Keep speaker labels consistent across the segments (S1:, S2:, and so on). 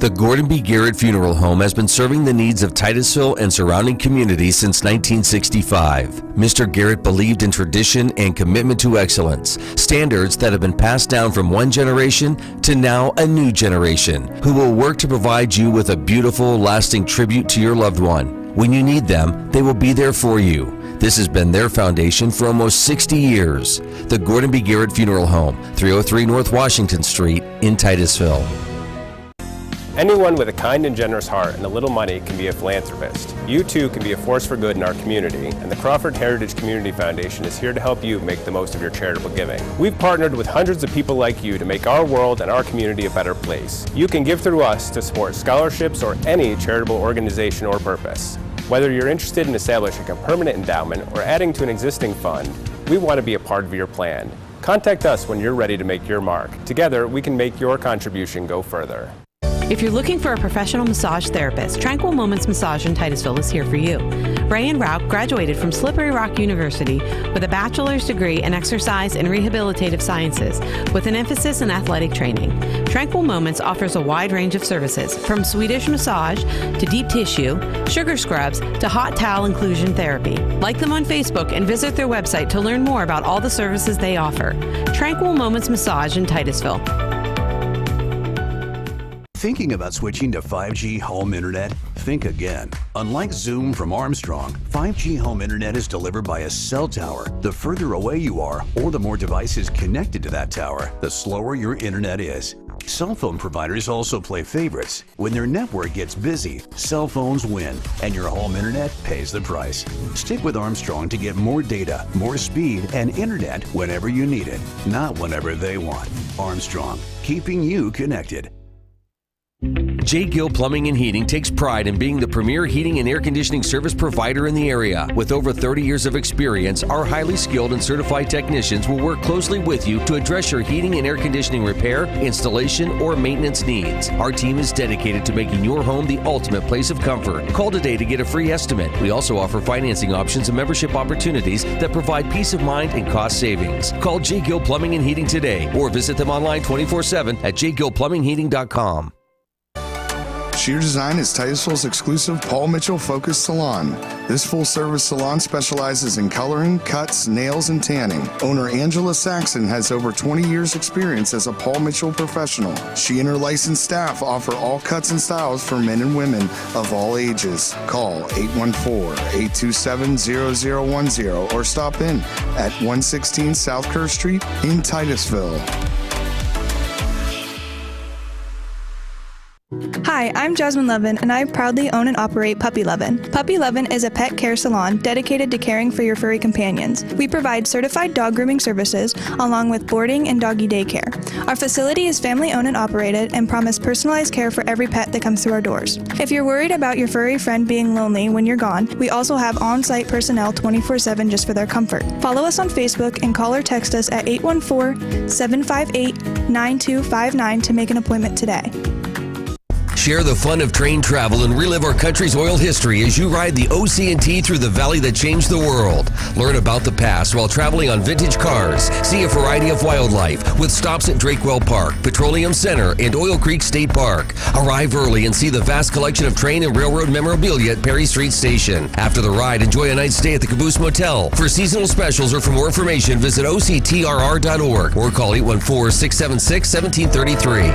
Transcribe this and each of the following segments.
S1: The Gordon B. Garrett Funeral Home has been serving the needs of Titusville and surrounding communities since 1965. Mr. Garrett believed in tradition and commitment to excellence, standards that have been passed down from one generation to now a new generation, who will work to provide you with a beautiful, lasting tribute to your loved one. When you need them, they will be there for you. This has been their foundation for almost 60 years. The Gordon B. Garrett Funeral Home, 303 North Washington Street in Titusville.
S2: Anyone with a kind and generous heart and a little money can be a philanthropist. You too can be a force for good in our community, and the Crawford Heritage Community Foundation is here to help you make the most of your charitable giving. We've partnered with hundreds of people like you to make our world and our community a better place. You can give through us to support scholarships or any charitable organization or purpose. Whether you're interested in establishing a permanent endowment or adding to an existing fund, we want to be a part of your plan. Contact us when you're ready to make your mark. Together, we can make your contribution go further.
S3: If you're looking for a professional massage therapist, Tranquil Moments Massage in Titusville is here for you. Ray and Rauch graduated from Slippery Rock University with a bachelor's degree in exercise and rehabilitative sciences with an emphasis in athletic training. Tranquil Moments offers a wide range of services, from Swedish massage to deep tissue, sugar scrubs to hot towel inclusion therapy. Like them on Facebook and visit their website to learn more about all the services they offer. Tranquil Moments Massage in Titusville.
S4: Thinking about switching to 5G home internet? Think again. Unlike Zoom from Armstrong, 5G home internet is delivered by a cell tower. The further away you are, or the more devices connected to that tower, the slower your internet is. Cell phone providers also play favorites. When their network gets busy, cell phones win, and your home internet pays the price. Stick with Armstrong to get more data, more speed, and internet whenever you need it, not whenever they want. Armstrong, keeping you connected.
S1: J. Gill Plumbing and Heating takes pride in being the premier heating and air conditioning service provider in the area. With over 30 years of experience, our highly skilled and certified technicians will work closely with you to address your heating and air conditioning repair, installation, or maintenance needs. Our team is dedicated to making your home the ultimate place of comfort. Call today to get a free estimate. We also offer financing options and membership opportunities that provide peace of mind and cost savings. Call J. Gill Plumbing and Heating today or visit them online 24/7 at jgillplumbingheating.com.
S5: Sheer Design is Titusville's exclusive Paul Mitchell-focused salon. This full-service salon specializes in coloring, cuts, nails, and tanning. Owner Angela Saxon has over 20 years' experience as a Paul Mitchell professional. She and her licensed staff offer all cuts and styles for men and women of all ages. Call 814-827-0010 or stop in at 116 South Kerr Street in Titusville.
S6: Hi, I'm Jasmine Levin, and I proudly own and operate Puppy Levin. Puppy Levin is a pet care salon dedicated to caring for your furry companions. We provide certified dog grooming services along with boarding and doggy daycare. Our facility is family-owned and operated and promise personalized care for every pet that comes through our doors. If you're worried about your furry friend being lonely when you're gone, we also have on-site personnel 24/7 just for their comfort. Follow us on Facebook and call or text us at 814-758-9259 to make an appointment today.
S1: Share the fun of train travel and relive our country's oil history as you ride the OC&T through the valley that changed the world. Learn about the past while traveling on vintage cars. See a variety of wildlife with stops at Drakewell Park, Petroleum Center, and Oil Creek State Park. Arrive early and see the vast collection of train and railroad memorabilia at Perry Street Station. After the ride, enjoy a night's stay at the Caboose Motel. For seasonal specials or for more information, visit octrr.org or call 814-676-1733.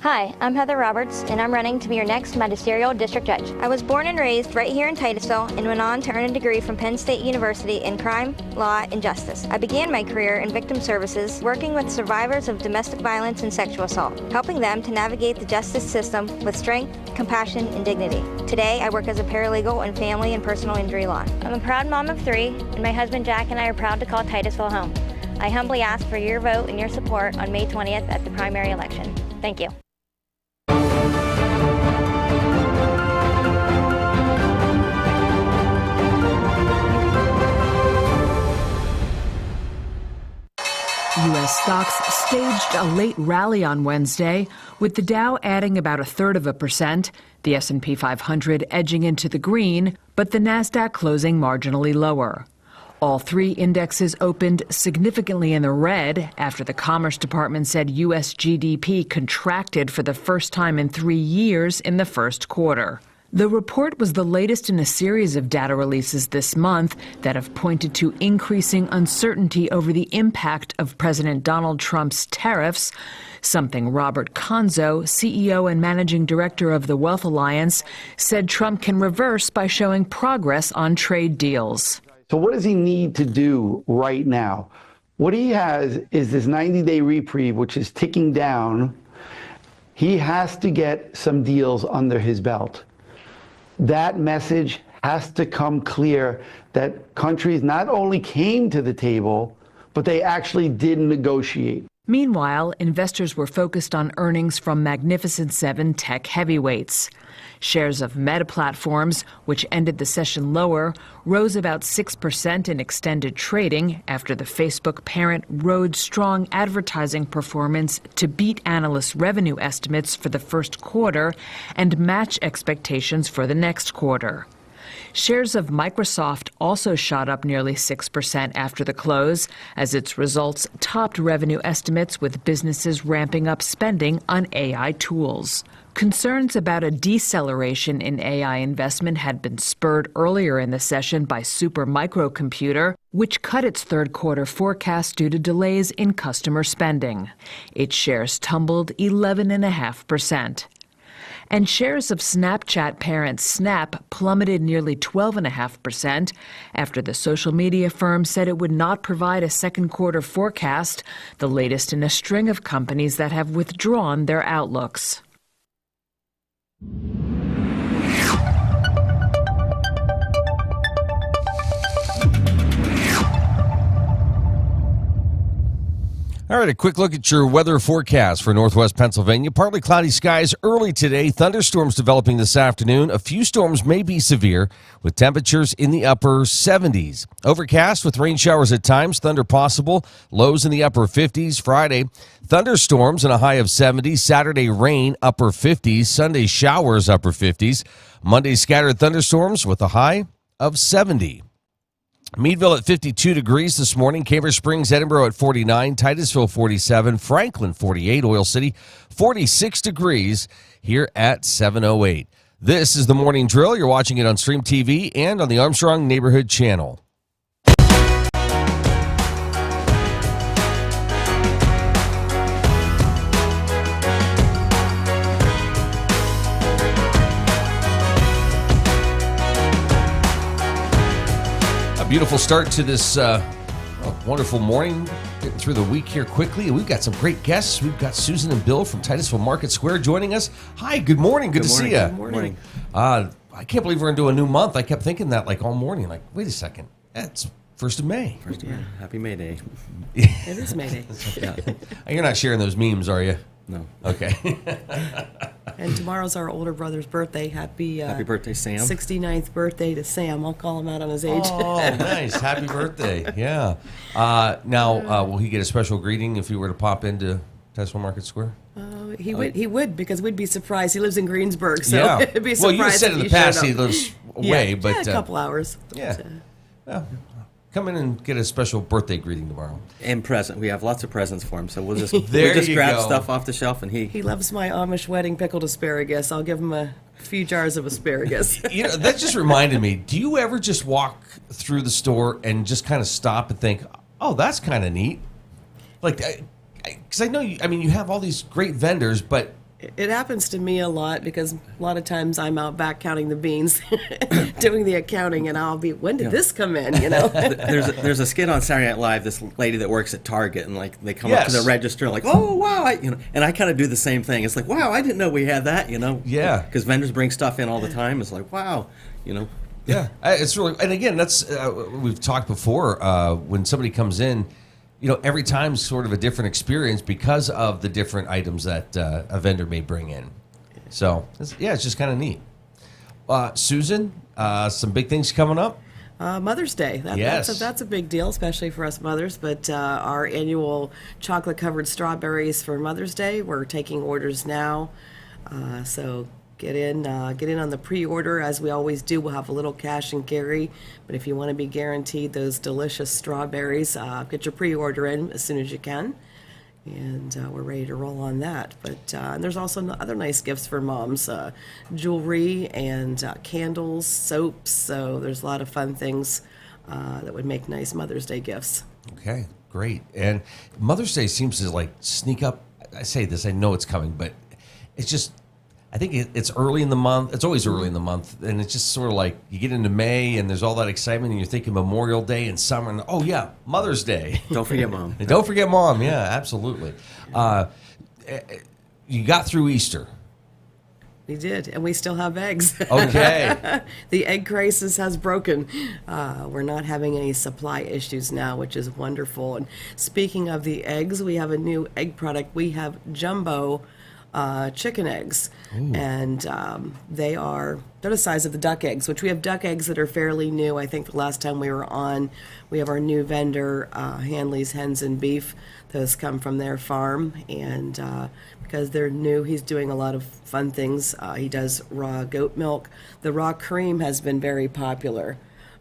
S7: Hi, I'm Heather Roberts, and I'm running to be your next magisterial district judge. I was born and raised right here in Titusville and went on to earn a degree from Penn State University in crime, law, and justice. I began my career in victim services, working with survivors of domestic violence and sexual assault, helping them to navigate the justice system with strength, compassion, and dignity. Today, I work as a paralegal in family and personal injury law. I'm a proud mom of 3, and my husband Jack and I are proud to call Titusville home. I humbly ask for your vote and your support on May 20th at the primary election. Thank you.
S8: U.S. stocks staged a late rally on Wednesday, with the Dow adding about 0.33%, the S&P 500 edging into the green, but the Nasdaq closing marginally lower. All three indexes opened significantly in the red after the Commerce Department said U.S. GDP contracted for the first time in 3 years in the first quarter. The report was the latest in a series of data releases this month that have pointed to increasing uncertainty over the impact of President Donald Trump's tariffs, something Robert Conzo, CEO and managing director of the Wealth Alliance, said Trump can reverse by showing progress on trade deals.
S9: So what does he need to do right now? What he has is this 90-day reprieve, which is ticking down. He has to get some deals under his belt. That message has to come clear that countries not only came to the table, but they actually did negotiate.
S8: Meanwhile, investors were focused on earnings from Magnificent Seven tech heavyweights. Shares of Meta Platforms, which ended the session lower, rose about 6% in extended trading after the Facebook parent rode strong advertising performance to beat analysts' revenue estimates for the first quarter and match expectations for the next quarter. Shares of Microsoft also shot up nearly 6% after the close, as its results topped revenue estimates with businesses ramping up spending on AI tools. Concerns about a deceleration in AI investment had been spurred earlier in the session by Supermicro, which cut its third quarter forecast due to delays in customer spending. Its shares tumbled 11.5%. And shares of Snapchat parent Snap plummeted nearly 12.5% after the social media firm said it would not provide a second quarter forecast, the latest in a string of companies that have withdrawn their outlooks.
S1: All right, a quick look at your weather forecast for northwest Pennsylvania. Partly cloudy skies early today. Thunderstorms developing this afternoon. A few storms may be severe with temperatures in the upper 70s. Overcast with rain showers at times. Thunder possible. Lows in the upper 50s. Friday, thunderstorms and a high of 70. Saturday, rain, upper 50s. Sunday, showers, upper 50s. Monday, scattered thunderstorms with a high of 70. Meadville at 52 degrees this morning. Cambridge Springs, Edinburgh at 49. Titusville 47. Franklin 48. Oil City 46 degrees here at 7:08. This is the Morning Drill. You're watching it on Stream TV and on the Armstrong Neighborhood Channel. Beautiful start to this wonderful morning, getting through the week here quickly. We've got some great guests. We've got Susan and Bill from Titusville Market Square joining us. Hi, good morning. Good to see you.
S10: Good morning.
S1: I can't believe we're into a new month. I kept thinking that like all morning. Like, wait a second. It's 1st of May.
S10: Happy May Day.
S11: It is May Day.
S10: Yeah.
S1: You're not sharing those memes, are you?
S10: No.
S1: Okay.
S11: And tomorrow's our older brother's birthday. Happy
S10: birthday, Sam.
S11: 69th birthday to Sam. I'll call him out on his age.
S1: Oh, nice. Happy birthday. Yeah. Now, will he get a special greeting if he were to pop into Titusville Market Square?
S11: He would, because we'd be surprised. He lives in Greensburg, so
S1: yeah.
S11: it'd be surprised.
S1: Well, you said in the past he lives away, but
S11: a couple hours.
S1: Yeah. Come in and get a special birthday greeting tomorrow.
S10: And present. We have lots of presents for him, so we'll just grab stuff off the shelf, and
S11: he loves my Amish wedding pickled asparagus. I'll give him a few jars of asparagus.
S1: That just reminded me. Do you ever just walk through the store and just kind of stop and think, "Oh, that's kind of neat"? Like, because I know you. I mean, you have all these great vendors, but
S11: it happens to me a lot because a lot of times I'm out back counting the beans, doing the accounting, and I'll be, when did this come in? You know,
S10: there's a skit on Saturday Night Live. This lady that works at Target, and like they come up to the register, like, oh wow, and I kind of do the same thing. It's like, wow, I didn't know we had that.
S1: Yeah,
S10: because vendors bring stuff in all the time. It's like, wow,
S1: Yeah, it's really, and again, that's we've talked before. When somebody comes in, every time's sort of a different experience because of the different items that a vendor may bring in. So, it's just kind of neat. Susan, some big things coming up?
S11: Mother's Day. That's a big deal, especially for us mothers. But our annual chocolate-covered strawberries for Mother's Day, we're taking orders now. So Get in on the pre-order. As we always do, we'll have a little cash and carry. But if you want to be guaranteed those delicious strawberries, get your pre-order in as soon as you can. And we're ready to roll on that. But and there's also other nice gifts for moms, jewelry and candles, soaps. So there's a lot of fun things that would make nice Mother's Day gifts.
S12: Okay, great. And Mother's Day seems to like sneak up. I say this, I know it's coming, but it's just, I think it's early in the month. It's always early in the month. And it's just sort of like you get into May and there's all that excitement and you're thinking Memorial Day and summer. And, oh, yeah, Mother's Day.
S10: Don't forget Mom.
S12: Don't forget Mom. Yeah, absolutely. You got through Easter.
S11: We did, and we still have eggs.
S12: Okay.
S11: The egg crisis has broken. We're not having any supply issues now, which is wonderful. And speaking of the eggs, we have a new egg product. We have jumbo chicken eggs. Ooh. And they're the size of the duck eggs, which we have duck eggs that are fairly new. I think the last time we were on, we have our new vendor, Hanley's Hens and Beef. Those come from their farm, and because they're new, he's doing a lot of fun things. He does raw goat milk. The raw cream has been very popular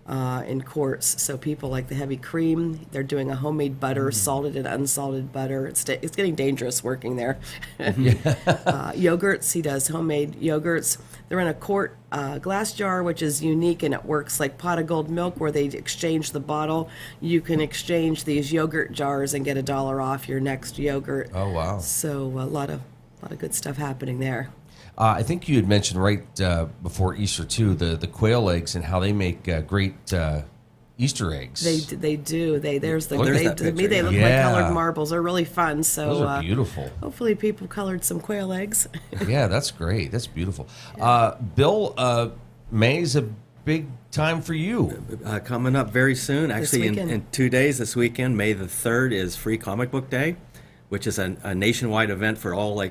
S11: in quarts, so people like the heavy cream. They're doing a homemade butter, salted and unsalted butter. It's getting dangerous working there. Yogurts, he does homemade yogurts. They're in a quart glass jar, which is unique, and it works like pot of gold milk, where they exchange the bottle. You can exchange these yogurt jars and get $1 off your next yogurt.
S12: Oh, wow.
S11: So a lot of good stuff happening there.
S12: I think you had mentioned right before Easter, too, the quail eggs and how they make great Easter eggs.
S11: They do. To me, they look
S12: Yeah.
S11: like colored marbles. They're really fun. So
S12: those are beautiful.
S11: Hopefully people colored some quail eggs.
S12: Yeah, that's great. That's beautiful. Bill, May's a big time for you.
S10: Coming up very soon. Actually, in 2 days this weekend, May the 3rd, is Free Comic Book Day, which is a nationwide event for all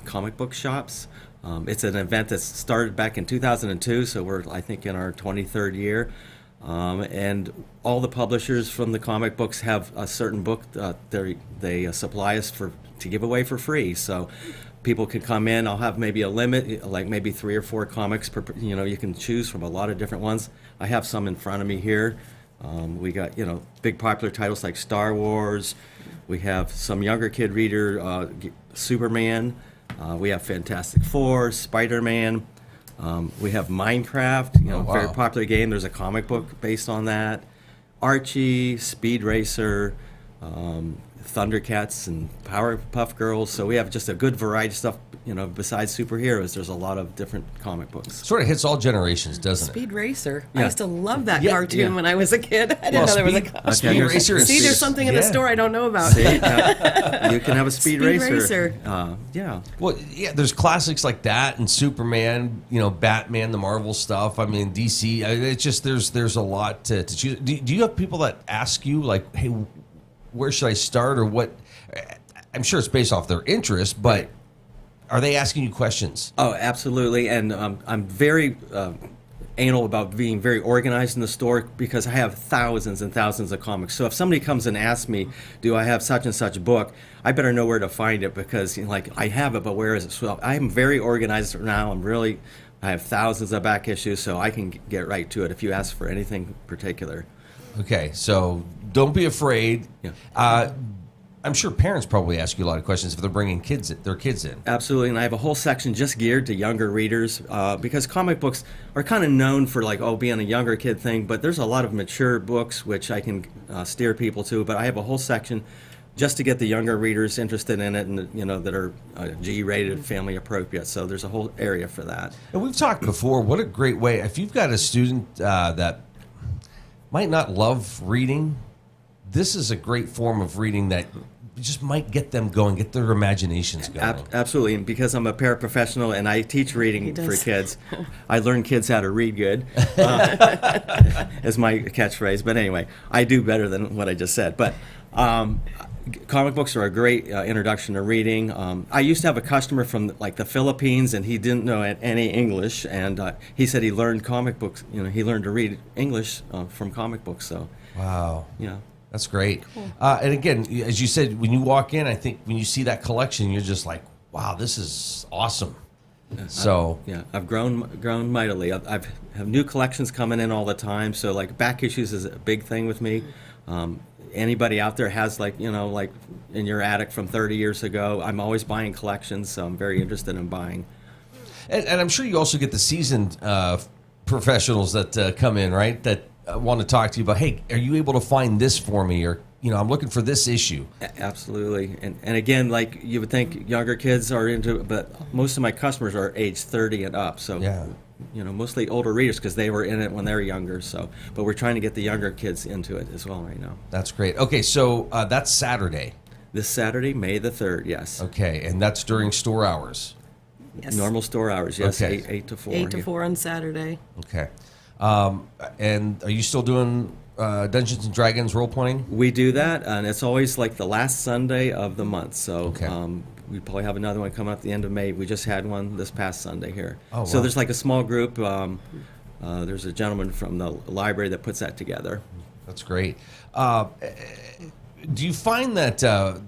S10: comic book shops. It's an event that started back in 2002, so we're, I think, in our 23rd year. And all the publishers from the comic books have a certain book they supply us to give away for free. So people can come in. I'll have maybe a limit, like maybe 3 or 4 comics per. You can choose from a lot of different ones. I have some in front of me here. We got big popular titles like Star Wars. We have some younger kid reader, Superman. We have Fantastic Four, Spider-Man. We have Minecraft, very popular game. There's a comic book based on that. Archie, Speed Racer, Thundercats, and Powerpuff Girls. So we have just a good variety of stuff. Besides superheroes, there's a lot of different comic books.
S12: Sort of hits all generations, doesn't it?
S11: Speed Racer. Yeah. I used to love that cartoon when I was a kid. I didn't know there was a
S12: Speed Racer.
S11: See, there's something in the store I don't know about.
S10: See, you can have a Speed Racer.
S12: Yeah. Well, yeah, there's classics like that and Superman, Batman, the Marvel stuff. I mean, DC. It's just there's a lot to choose. Do you have people that ask you, like, hey, where should I start, or what? I'm sure it's based off their interest, but are they asking you questions?
S10: Oh, absolutely. And I'm very anal about being very organized in the store, because I have thousands and thousands of comics. So if somebody comes and asks me, do I have such and such book, I better know where to find it, because I have it, but where is it? So I'm very organized now. I have thousands of back issues, so I can get right to it if you ask for anything particular.
S12: Okay, so don't be afraid.
S10: Yeah.
S12: I'm sure parents probably ask you a lot of questions if they're bringing their kids in.
S10: Absolutely, and I have a whole section just geared to younger readers, because comic books are kind of known for being a younger kid thing, but there's a lot of mature books which I can steer people to. But I have a whole section just to get the younger readers interested in it, and that are G-rated, family appropriate. So there's a whole area for that.
S12: And we've talked before. What a great way if you've got a student that might not love reading. This is a great form of reading that just might get them going, get their imaginations going.
S10: Absolutely, and because I'm a paraprofessional and I teach reading for kids, I learn kids how to read good, as my catchphrase. But anyway, I do better than what I just said. But comic books are a great introduction to reading. I used to have a customer from the Philippines, and he didn't know any English, and he said he learned comic books. He learned to read English from comic books. So
S12: wow,
S10: yeah.
S12: That's great. Cool. And again, as you said, when you walk in, I think when you see that collection, you're just like, wow, this is awesome. So
S10: I've grown mightily. I have new collections coming in all the time. So like back issues is a big thing with me. Anybody out there has like in your attic from 30 years ago, I'm always buying collections, so I'm very interested in buying.
S12: And I'm sure you also get the seasoned professionals that come in, right? That want to talk to you about, hey, are you able to find this for me? Or, I'm looking for this issue.
S10: Absolutely. And again, like you would think younger kids are into it, but most of my customers are age 30 and up. So, mostly older readers because they were in it when they were younger. So, but we're trying to get the younger kids into it as well right now.
S12: That's great. Okay, so that's Saturday.
S10: This Saturday, May the 3rd, yes.
S12: Okay, and that's during store hours?
S11: Yes.
S10: Normal store hours, yes,
S12: okay.
S10: 8 to 4.
S11: 8 to 4 on Saturday.
S12: Okay. And are you still doing Dungeons and Dragons role-playing?
S10: We do that, and it's always like the last Sunday of the month. So
S12: okay.
S10: We probably have another one coming up at the end of May. We just had one this past Sunday here.
S12: Oh, wow.
S10: So there's like a small group. There's a gentleman from the library that puts that together.
S12: That's great. Do you find that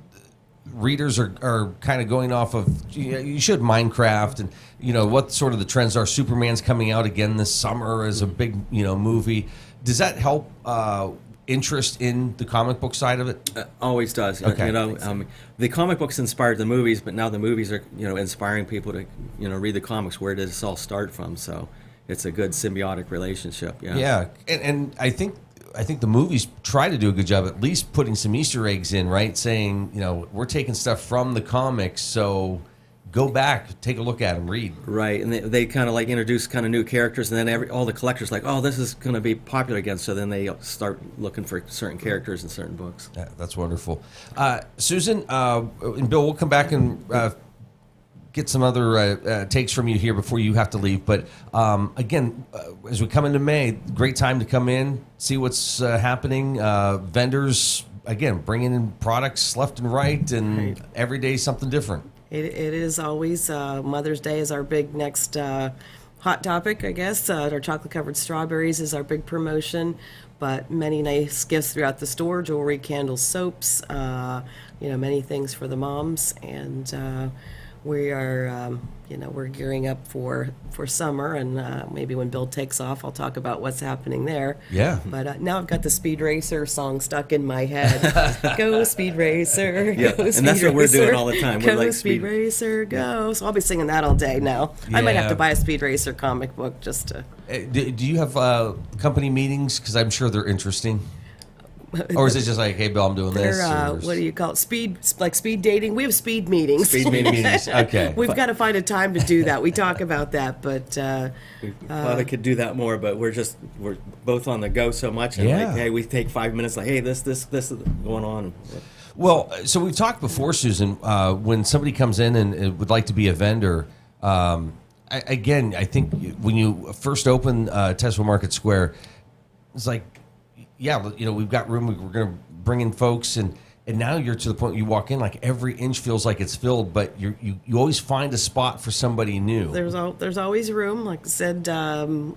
S12: readers are kind of going off of, you should Minecraft and what sort of the trends are? Superman's coming out again this summer as a big movie. Does that help interest in the comic book side of it?
S10: Always does.
S12: Okay.
S10: The comic books inspired the movies, but now the movies are inspiring people to read the comics. Where did this all start from? So it's a good symbiotic relationship.
S12: Yeah, and I think the movies try to do a good job at least putting some Easter eggs in, right? Saying, we're taking stuff from the comics, so go back, take a look at them, read.
S10: Right, and they kind of like introduce kind of new characters, and then all the collectors like, oh, this is going to be popular again, so then they start looking for certain characters in certain books.
S12: Yeah, that's wonderful. Susan and Bill, we'll come back and get some other takes from you here before you have to leave. But again, as we come into May, great time to come in, see what's happening. Vendors, again, bringing in products left and right, and every day something different.
S11: It is always Mother's Day is our big next hot topic, I guess. Our chocolate-covered strawberries is our big promotion, but many nice gifts throughout the store: jewelry, candles, soaps, many things for the moms, and we are, we're gearing up for summer, and maybe when Bill takes off, I'll talk about what's happening there.
S12: Yeah.
S11: But now I've got the Speed Racer song stuck in my head. Go Speed Racer,
S10: yeah.
S11: go Speed
S10: and that's
S11: Racer,
S10: what we're doing all the time.
S11: Go
S10: We're like
S11: Speed Racer, go. So I'll be singing that all day now.
S12: Yeah.
S11: I might have to buy a Speed Racer comic book just to.
S12: Do you have company meetings? Because I'm sure they're interesting. Or is it just like, hey, Bill, I'm doing this?
S11: What do you call it? Speed dating? We have speed meetings.
S12: Speed meetings, okay.
S11: We've got to find a time to do that. We talk about that, but...
S10: we probably could do that more, but we're both on the go so much. And like, hey, we take 5 minutes, like, hey, this is going on.
S12: Well, so we've talked before, Susan, when somebody comes in and would like to be a vendor, I think when you first open Titusville Market Square, it's like, yeah, we've got room. We're going to bring in folks, and now you're to the point you walk in, like every inch feels like it's filled, but you always find a spot for somebody new.
S11: There's always room. Like I said,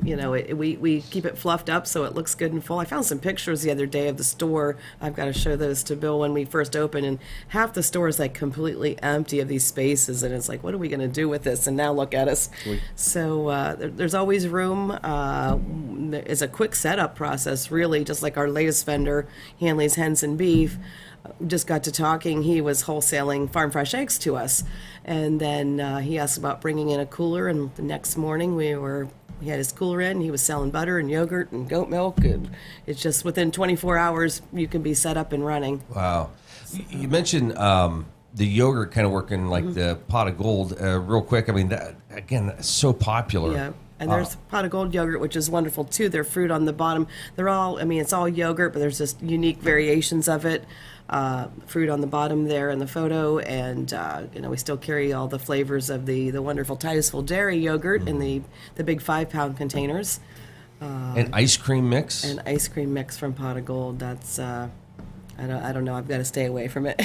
S11: we keep it fluffed up so it looks good and full. I found some pictures the other day of the store. I've got to show those to Bill when we first opened, and half the store is like completely empty of these spaces, and it's like, what are we going to do with this? And now look at us. So there's always room. It's a quick setup process, really, just like our latest vendor, Hanley's Hens and Beef. Just got to talking. He was wholesaling farm fresh eggs to us, and then he asked about bringing in a cooler. And the next morning, he had his cooler in. And he was selling butter and yogurt and goat milk. And it's just within 24 hours you can be set up and running.
S12: Wow! You mentioned the yogurt kind of working like the pot of gold. Real quick, I mean, that again, that's so popular.
S11: Yeah. And there's pot of gold yogurt, which is wonderful too. They're fruit on the bottom. They're all, it's all yogurt, but there's just unique variations of it. Fruit on the bottom there in the photo, and we still carry all the flavors of the wonderful Titusville dairy yogurt in the big 5-pound containers.
S12: An ice cream mix.
S11: An ice cream mix from Pot of Gold. That's I don't know. I've got to stay away from it.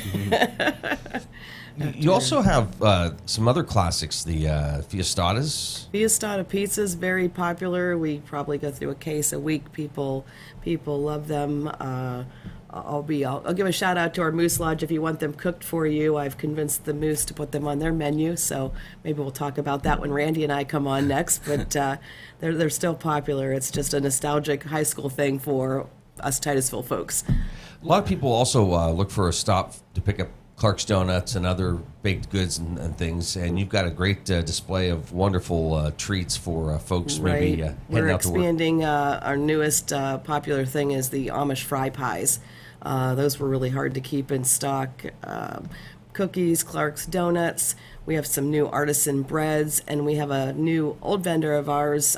S12: You also have some other classics, the Fiestadas.
S11: Fiestada pizza is very popular. We probably go through a case a week. People love them. I'll give a shout out to our Moose Lodge if you want them cooked for you. I've convinced the Moose to put them on their menu, so maybe we'll talk about that when Randy and I come on next. But they're still popular. It's just a nostalgic high school thing for us Titusville folks.
S12: A lot of people also look for a stop to pick up Clark's Donuts and other baked goods and things, and you've got a great display of wonderful treats for folks maybe heading
S11: We're
S12: out to work.
S11: expanding. Our newest popular thing is the Amish fry pies. Those were really hard to keep in stock. Cookies, Clark's Donuts. We have some new artisan breads, and we have a new old vendor of ours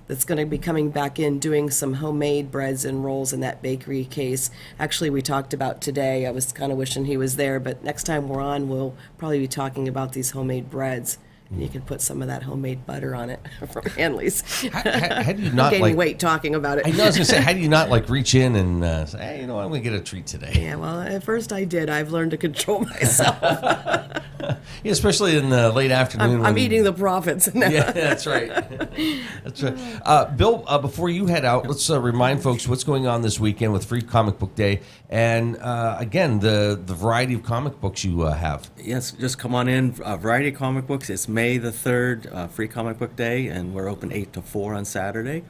S11: that's going to be coming back in doing some homemade breads and rolls in that bakery case. Actually, we talked about today. I was kind of wishing he was there, but next time we're on, we'll probably be talking about these homemade breads. And you can put some of that homemade butter on it from Hanley's.
S12: How do you not
S11: I'm gaining weight talking about it.
S12: I was going to say, how do you not reach in and say, hey, I'm going to get a treat today?
S11: Yeah, well, at first I did. I've learned to control myself.
S12: Yeah, especially in the late afternoon.
S11: I'm eating the profits.
S12: Yeah, that's right. That's right. Bill, before you head out, let's remind folks what's going on this weekend with Free Comic Book Day, and again, the variety of comic books you have.
S10: Yes, just come on in. Variety of comic books. It's May the 3rd, Free Comic Book Day, and we're open 8 to 4 on Saturday.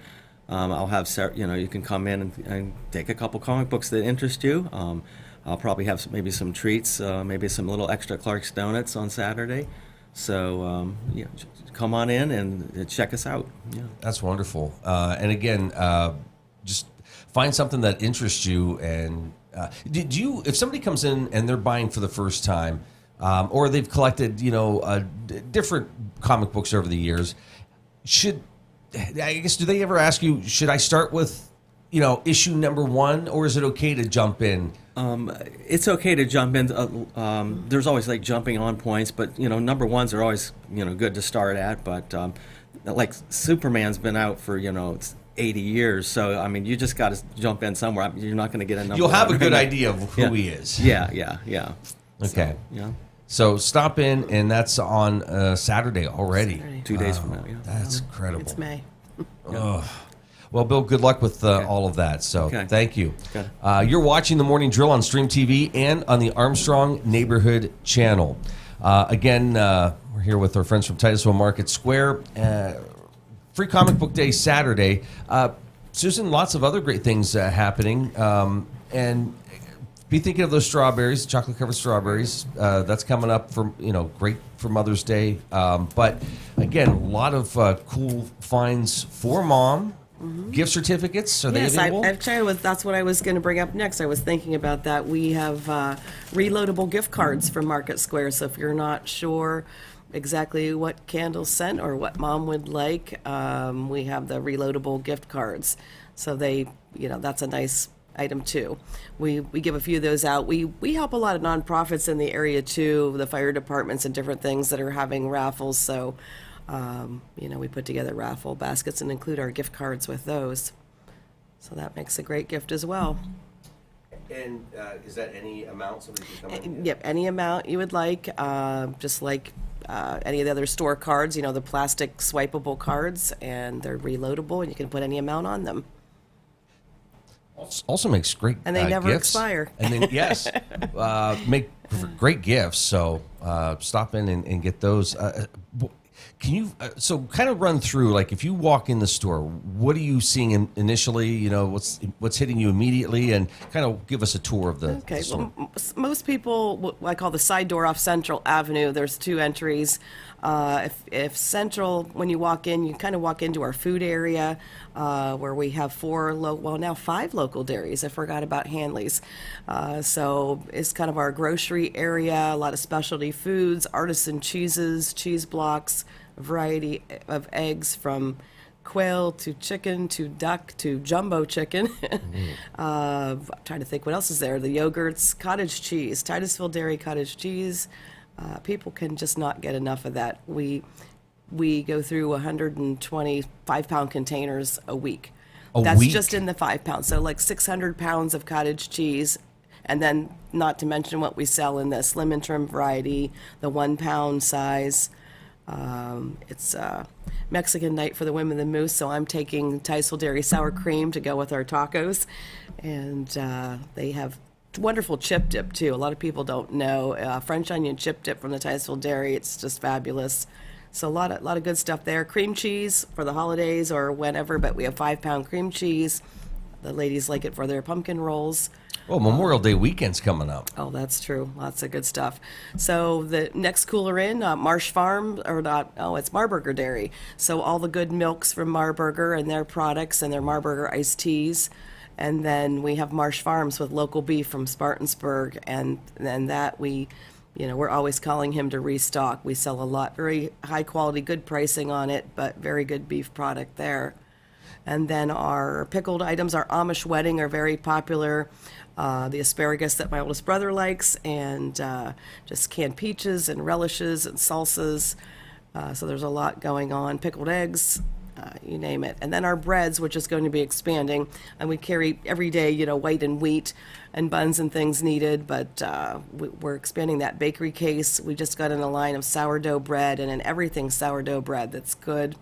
S10: I'll have, you can come in and take a couple comic books that interest you. I'll probably have maybe some treats, maybe some little extra Clark's Donuts on Saturday. So, come on in and check us out. Yeah.
S12: That's wonderful. And again, just find something that interests you. And did you, if somebody comes in and they're buying for the first time, or they've collected, different comic books over the years, do they ever ask you, should I start with, issue number 1, or is it okay to jump in?
S10: It's okay to jump in. There's always jumping on points, but number 1s are always good to start at. But like Superman's been out for 80 years, so you just got to jump in somewhere. You're not going to get a number.
S12: You'll have
S10: 1.
S12: a good idea of who he is.
S10: Yeah.
S12: Okay.
S10: So,
S12: So stop in, and that's on Saturday already.
S11: Saturday.
S10: 2 days from now. Yeah.
S12: That's incredible.
S11: It's May.
S12: Well, Bill, good luck with all of that. So thank you.
S10: Okay.
S12: You're watching The Morning Drill on Stream TV and on the Armstrong Neighborhood Channel. Again, we're here with our friends from Titusville Market Square. Free Comic Book Day Saturday. Susan, lots of other great things happening. And be thinking of those strawberries, chocolate-covered strawberries. That's coming up for great for Mother's Day. But again, a lot of cool finds for mom. Mm-hmm. Gift certificates, are they available?
S11: Actually, that's what I was going to bring up next. I was thinking about that. We have reloadable gift cards from Market Square. So if you're not sure exactly what candles scent or what mom would like, we have the reloadable gift cards. So that's a nice item too. We give a few of those out. We help a lot of nonprofits in the area too, the fire departments and different things that are having raffles. So we put together raffle baskets and include our gift cards with those. So that makes a great gift as well.
S12: And is that any amount somebody can come in?
S11: Yep, any amount you would like, just like any of the other store cards, the plastic swipeable cards, and they're reloadable, and you can put any amount on them.
S12: Also makes great
S11: and they never
S12: gifts.
S11: Expire.
S12: And then yes, make great gifts. So stop in and get those. Can you so kind of run through, like, if you walk in the store, what are you seeing initially? What's hitting you immediately, and kind of give us a tour of the store.
S11: Well, most people, what I call the side door off Central Avenue, there's 2 entries. If Central, when you walk in, you kind of walk into our food area, where we have 5 local dairies. I forgot about Hanley's. So it's kind of our grocery area, a lot of specialty foods, artisan cheeses, cheese blocks, a variety of eggs from quail to chicken to duck to jumbo chicken. I'm trying to think what else is there. The yogurts, cottage cheese, Titusville Dairy cottage cheese. People can just not get enough of that. We go through 120 5-pound containers a week. That's just in the 5 pounds. So like 600 pounds of cottage cheese, and then not to mention what we sell in the slim and trim variety, the 1 pound size. It's Mexican night for the women of the Moose, so I'm taking Titusville Dairy sour cream to go with our tacos. And they have wonderful chip dip, too. A lot of people don't know. French onion chip dip from the Titusville Dairy. It's just fabulous. So a lot of good stuff there. Cream cheese for the holidays or whenever, but we have 5-pound cream cheese. The ladies like it for their pumpkin rolls.
S12: Well, Memorial Day weekend's coming up.
S11: Oh, that's true. Lots of good stuff. So the next cooler in, Marsh Farm, or not, it's Marburger Dairy. So all the good milks from Marburger and their products and their Marburger iced teas. And then we have Marsh Farms with local beef from Spartansburg. And then that we're always calling him to restock. We sell a lot, very high quality, good pricing on it, but very good beef product there. And then our pickled items, our Amish wedding, are very popular. The asparagus that my oldest brother likes, and just canned peaches and relishes and salsas. So there's a lot going on. Pickled eggs, you name it. And then our breads, which is going to be expanding. And we carry every day, white and wheat and buns and things needed. But we're expanding that bakery case. We just got in a line of sourdough bread and an everything sourdough bread that's good.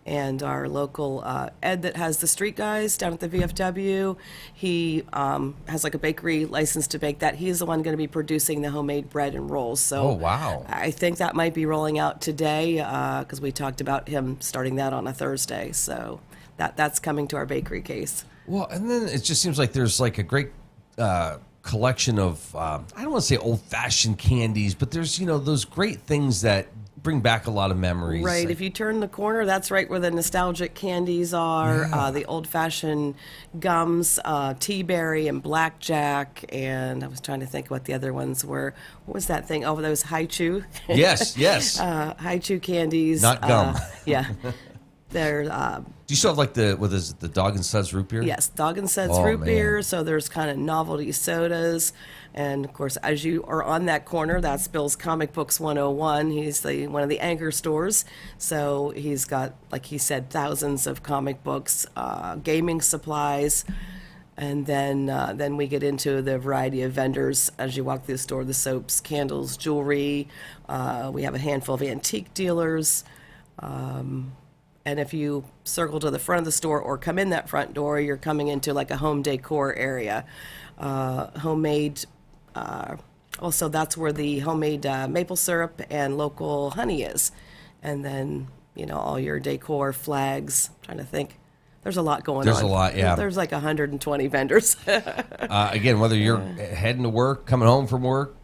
S11: And our local Ed that has the Street Guys down at the VFW, he has like a bakery license to bake that. He's the one going to be producing the homemade bread and rolls. So
S12: oh, wow.
S11: I think that might be rolling out today because we talked about him starting that on a Thursday. So that's coming to our bakery case.
S12: Well, and then it just seems like there's like a great collection of, I don't want to say old-fashioned candies, but there's, those great things that bring back a lot of memories.
S11: Right.
S12: Like,
S11: if you turn the corner, that's right where the nostalgic candies are. The old-fashioned gums, tea berry and blackjack, and I was trying to think what the other ones were. What was that thing? Oh, those Haichu.
S12: Yes.
S11: Haichu candies.
S12: Not gum.
S11: Yeah. They're.
S12: Do you still have like the Dog and Suds root beer?
S11: Yes, Dog and Suds root beer. So there's kind of novelty sodas. And, of course, as you are on that corner, that's Bill's Comic Books 101. He's one of the anchor stores. So he's got, like he said, thousands of comic books, gaming supplies. And then we get into the variety of vendors as you walk through the store, the soaps, candles, jewelry. We have a handful of antique dealers. And if you circle to the front of the store or come in that front door, you're coming into like a home decor area. Homemade, also that's where the homemade maple syrup and local honey is. And then, all your decor, flags, I'm trying to think. There's a lot going on.
S12: There's a lot, yeah.
S11: There's like 120 vendors.
S12: Again, whether you're heading to work, coming home from work,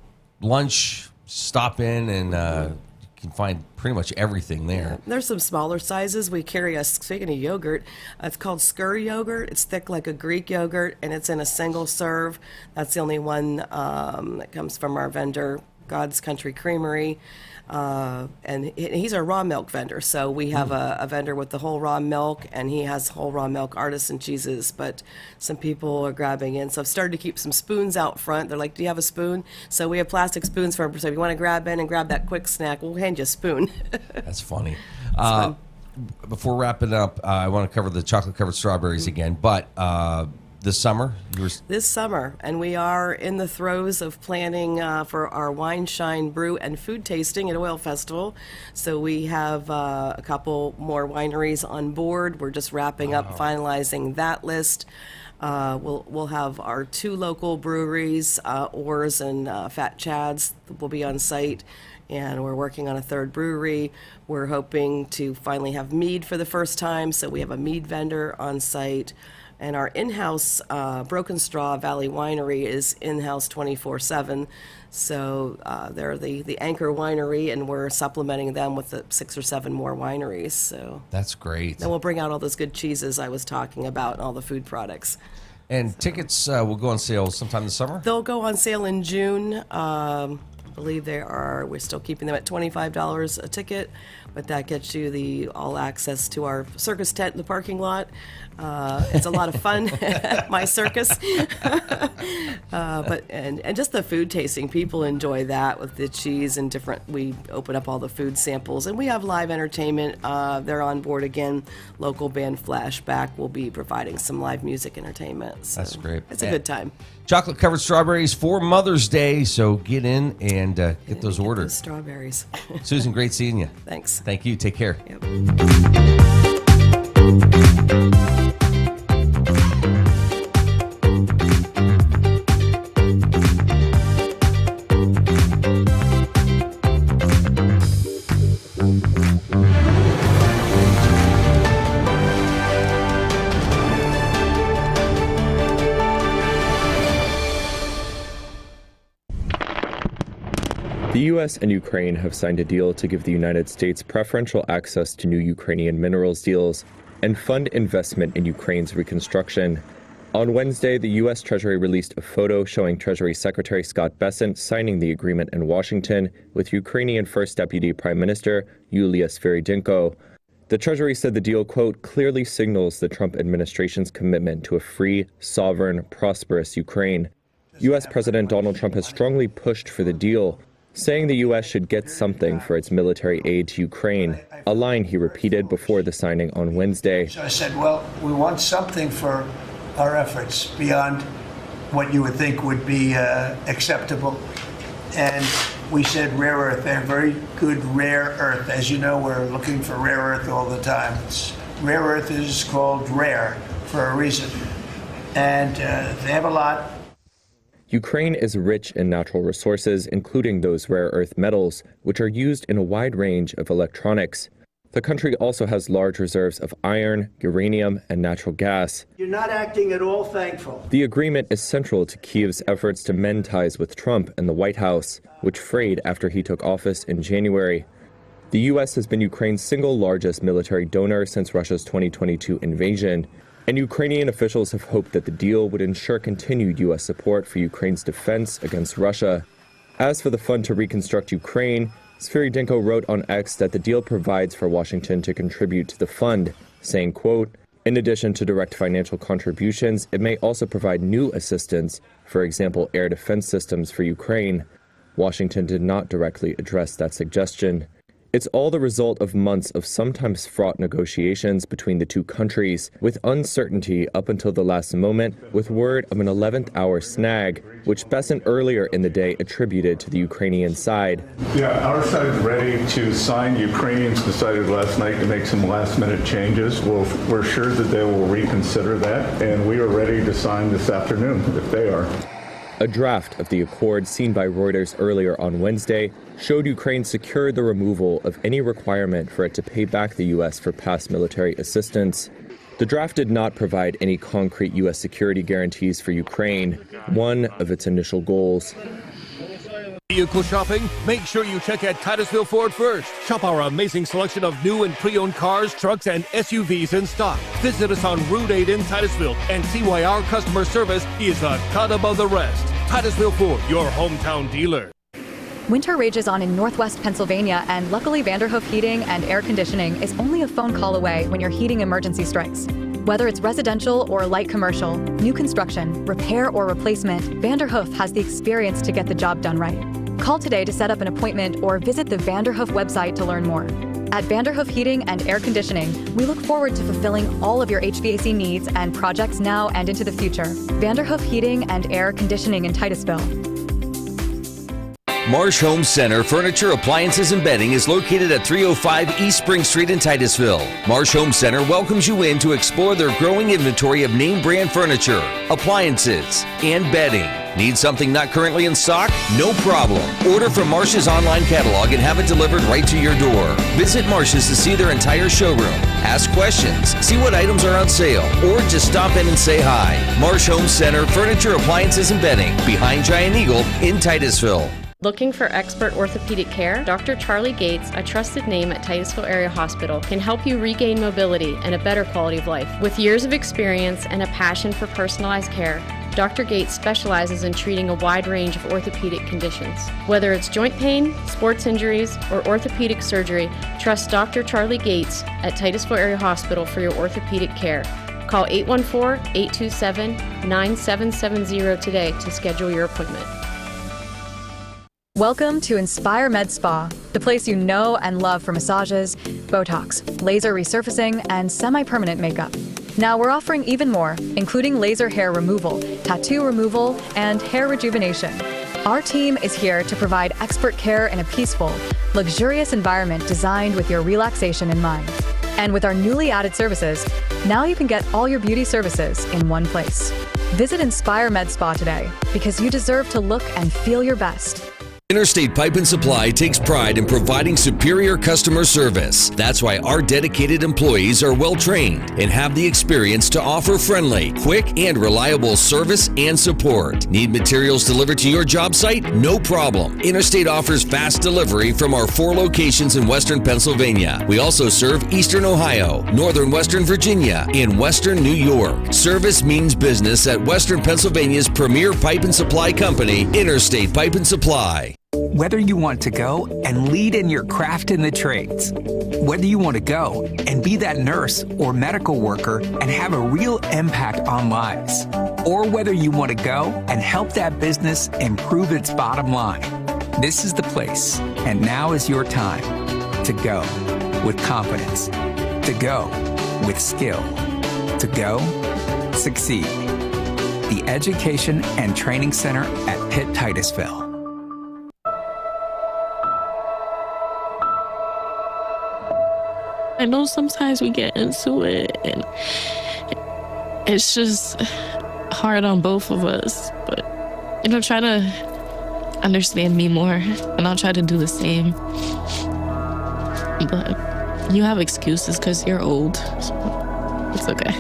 S12: lunch, stop in, and you can find pretty much everything there.
S11: Yeah. There's some smaller sizes. We carry speaking of yogurt, it's called Skyr yogurt. It's thick like a Greek yogurt, and it's in a single serve. That's the only one that comes from our vendor, God's Country Creamery. And he's a raw milk vendor, so we have a vendor with the whole raw milk, and he has whole raw milk artisan cheeses, but some people are grabbing in. So I've started to keep some spoons out front. They're like, do you have a spoon? So we have plastic spoons for them, so if you want to grab in and grab that quick snack, we'll hand you a spoon.
S12: That's funny. Before wrapping up, I want to cover the chocolate-covered strawberries again, but this summer?
S11: This summer, and we are in the throes of planning for our Wine, Shine, Brew, and Food Tasting at Oil Festival. So we have a couple more wineries on board. We're just wrapping up, finalizing that list. We'll have our 2 local breweries, Oars and Fat Chad's, will be on site. And we're working on a 3rd brewery. We're hoping to finally have mead for the first time, so we have a mead vendor on site. And our in-house Broken Straw Valley Winery is in-house 24/7. So they're the anchor winery, and we're supplementing them with 6 or 7 more wineries. So
S12: that's great.
S11: Then we'll bring out all those good cheeses I was talking about and all the food products.
S12: And tickets will go on sale sometime this summer?
S11: They'll go on sale in June. I believe we're still keeping them at $25 a ticket, but that gets you the all access to our circus tent in the parking lot. It's a lot of fun, my circus. But just the food tasting, people enjoy that with the cheese and we open up all the food samples, and we have live entertainment. They're on board again. Local band Flashback will be providing some live music entertainment. So
S12: that's great.
S11: It's a good time.
S12: Chocolate covered strawberries for Mother's Day, so get in and and get those ordered.
S11: Those strawberries.
S12: Susan, great seeing you.
S11: Thanks.
S12: Thank you. Take care.
S11: Yep.
S13: The U.S. and Ukraine have signed a deal to give the United States preferential access to new Ukrainian minerals deals and fund investment in Ukraine's reconstruction. On Wednesday, the U.S. Treasury released a photo showing Treasury Secretary Scott Bessent signing the agreement in Washington with Ukrainian First Deputy Prime Minister Yulia Sviridenko. The Treasury said the deal, quote, clearly signals the Trump administration's commitment to a free, sovereign, prosperous Ukraine. U.S. President Donald Trump has strongly pushed for the deal, saying the U.S. should get something for its military aid to Ukraine, a line he repeated before the signing on Wednesday.
S14: So I said, well, we want something for our efforts beyond what you would think would be acceptable. And we said rare earth. They have very good rare earth. As you know, we're looking for rare earth all the time. Rare earth is called rare for a reason. And they have a lot.
S13: Ukraine is rich in natural resources, including those rare earth metals, which are used in a wide range of electronics. The country also has large reserves of iron, uranium, and natural gas.
S14: You're not acting at all thankful.
S13: The agreement is central to Kiev's efforts to mend ties with Trump and the White House, which frayed after he took office in January. The U.S. has been Ukraine's single largest military donor since Russia's 2022 invasion. And Ukrainian officials have hoped that the deal would ensure continued U.S. support for Ukraine's defense against Russia. As for the fund to reconstruct Ukraine, Sviridenko wrote on X that the deal provides for Washington to contribute to the fund, saying, quote, in addition to direct financial contributions, it may also provide new assistance, for example, air defense systems for Ukraine. Washington did not directly address that suggestion. It's all the result of months of sometimes fraught negotiations between the two countries, with uncertainty up until the last moment, with word of an 11th hour snag, which Bessent earlier in the day attributed to the Ukrainian side.
S15: Yeah, our side is ready to sign. Ukrainians decided last night to make some last-minute changes. We're sure that they will reconsider that, and we are ready to sign this afternoon if they are.
S13: A draft of the accord seen by Reuters earlier on Wednesday showed Ukraine secured the removal of any requirement for it to pay back the U.S. for past military assistance. The draft did not provide any concrete U.S. security guarantees for Ukraine, one of its initial goals.
S16: Vehicle shopping? Make sure you check out Titusville Ford first. Shop our amazing selection of new and pre-owned cars, trucks, and SUVs in stock. Visit us on Route 8 in Titusville and see why our customer service is a cut above the rest. Titusville Ford, your hometown dealer.
S17: Winter rages on in Northwest Pennsylvania, and luckily Vanderhoof Heating and Air Conditioning is only a phone call away when your heating emergency strikes. Whether it's residential or light commercial, new construction, repair, or replacement, Vanderhoof has the experience to get the job done right. Call today to set up an appointment or visit the Vanderhoof website to learn more. At Vanderhoof Heating and Air Conditioning, we look forward to fulfilling all of your HVAC needs and projects now and into the future. Vanderhoof Heating and Air Conditioning in Titusville.
S1: Marsh Home Center Furniture, Appliances, and Bedding is located at 305 East Spring Street in Titusville. Marsh Home Center welcomes you in to explore their growing inventory of name brand furniture, appliances, and bedding. Need something not currently in stock? No problem. Order from Marsh's online catalog and have it delivered right to your door. Visit Marsh's to see their entire showroom. Ask questions, see what items are on sale, or just stop in and say hi. Marsh Home Center Furniture, Appliances, and Bedding, behind Giant Eagle in Titusville.
S18: Looking for expert orthopedic care? Dr. Charlie Gates, a trusted name at Titusville Area Hospital, can help you regain mobility and a better quality of life. With years of experience and a passion for personalized care, Dr. Gates specializes in treating a wide range of orthopedic conditions. Whether it's joint pain, sports injuries, or orthopedic surgery, trust Dr. Charlie Gates at Titusville Area Hospital for your orthopedic care. Call 814-827-9770 today to schedule your appointment.
S17: Welcome to Inspire Med Spa, the place you know and love for massages, Botox, laser resurfacing, and semi-permanent makeup. Now we're offering even more, including laser hair removal, tattoo removal, and hair rejuvenation. Our team is here to provide expert care in a peaceful, luxurious environment designed with your relaxation in mind. And with our newly added services, now you can get all your beauty services in one place. Visit Inspire Med Spa today because you deserve to look and feel your best.
S1: Interstate Pipe and Supply takes pride in providing superior customer service. That's why our dedicated employees are well trained and have the experience to offer friendly, quick, and reliable service and support. Need materials delivered to your job site? No problem. Interstate offers fast delivery from our 4 locations in Western Pennsylvania. We also serve Eastern Ohio, Northern Western Virginia, and Western New York. Service means business at Western Pennsylvania's premier pipe and supply company, Interstate Pipe and Supply.
S19: Whether you want to go and lead in your craft in the trades, whether you want to go and be that nurse or medical worker and have a real impact on lives, or whether you want to go and help that business improve its bottom line, this is the place. And now is your time to go with confidence, to go with skill, to go succeed. The Education and Training Center at Pitt Titusville.
S20: I know sometimes we get into it and it's just hard on both of us, but try to understand me more and I'll try to do the same. But you have excuses because you're old, so it's okay.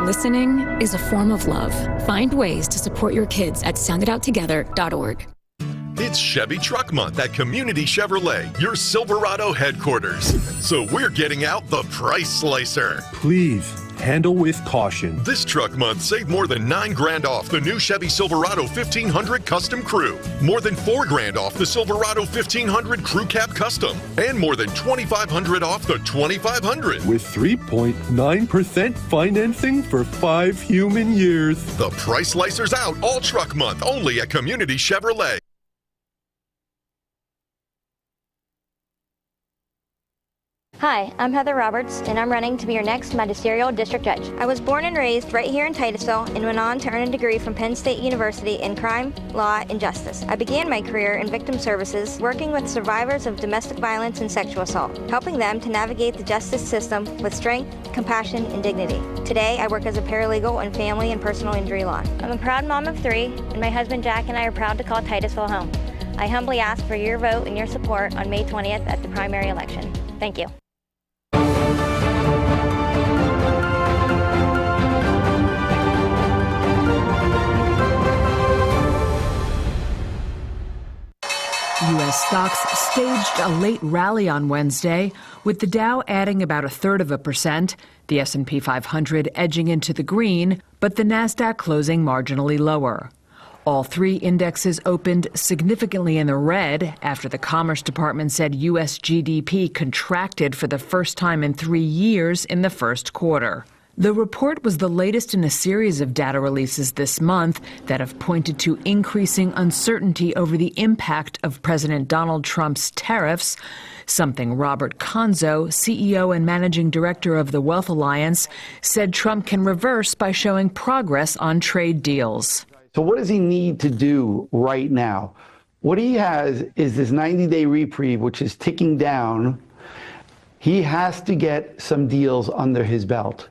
S21: Listening is a form of love. Find ways to support your kids at sounditouttogether.org.
S22: It's Chevy Truck Month at Community Chevrolet, your Silverado headquarters. So we're getting out the Price Slicer.
S23: Please handle with caution.
S22: This truck month, save more than $9,000 off the new Chevy Silverado 1500 Custom Crew, more than $4,000 off the Silverado 1500 Crew Cab Custom, and more than $2,500 off the 2500.
S23: With 3.9% financing for 5 human years.
S22: The Price Slicer's out all truck month, only at Community Chevrolet.
S7: Hi, I'm Heather Roberts, and I'm running to be your next magisterial district judge. I was born and raised right here in Titusville and went on to earn a degree from Penn State University in crime, law, and justice. I began my career in victim services, working with survivors of domestic violence and sexual assault, helping them to navigate the justice system with strength, compassion, and dignity. Today, I work as a paralegal in family and personal injury law. I'm a proud mom of 3, and my husband Jack and I are proud to call Titusville home. I humbly ask for your vote and your support on May 20th at the primary election. Thank you.
S8: U.S. stocks staged a late rally on Wednesday, with the Dow adding about 0.33%, the S&P 500 edging into the green, but the Nasdaq closing marginally lower. All 3 indexes opened significantly in the red after the Commerce Department said U.S. GDP contracted for the first time in 3 years in the first quarter. The report was the latest in a series of data releases this month that have pointed to increasing uncertainty over the impact of President Donald Trump's tariffs, something Robert Conzo, CEO and managing director of the Wealth Alliance, said Trump can reverse by showing progress on trade deals.
S9: So what does he need to do right now? What he has is this 90-day reprieve, which is ticking down. He has to get some deals under his belt.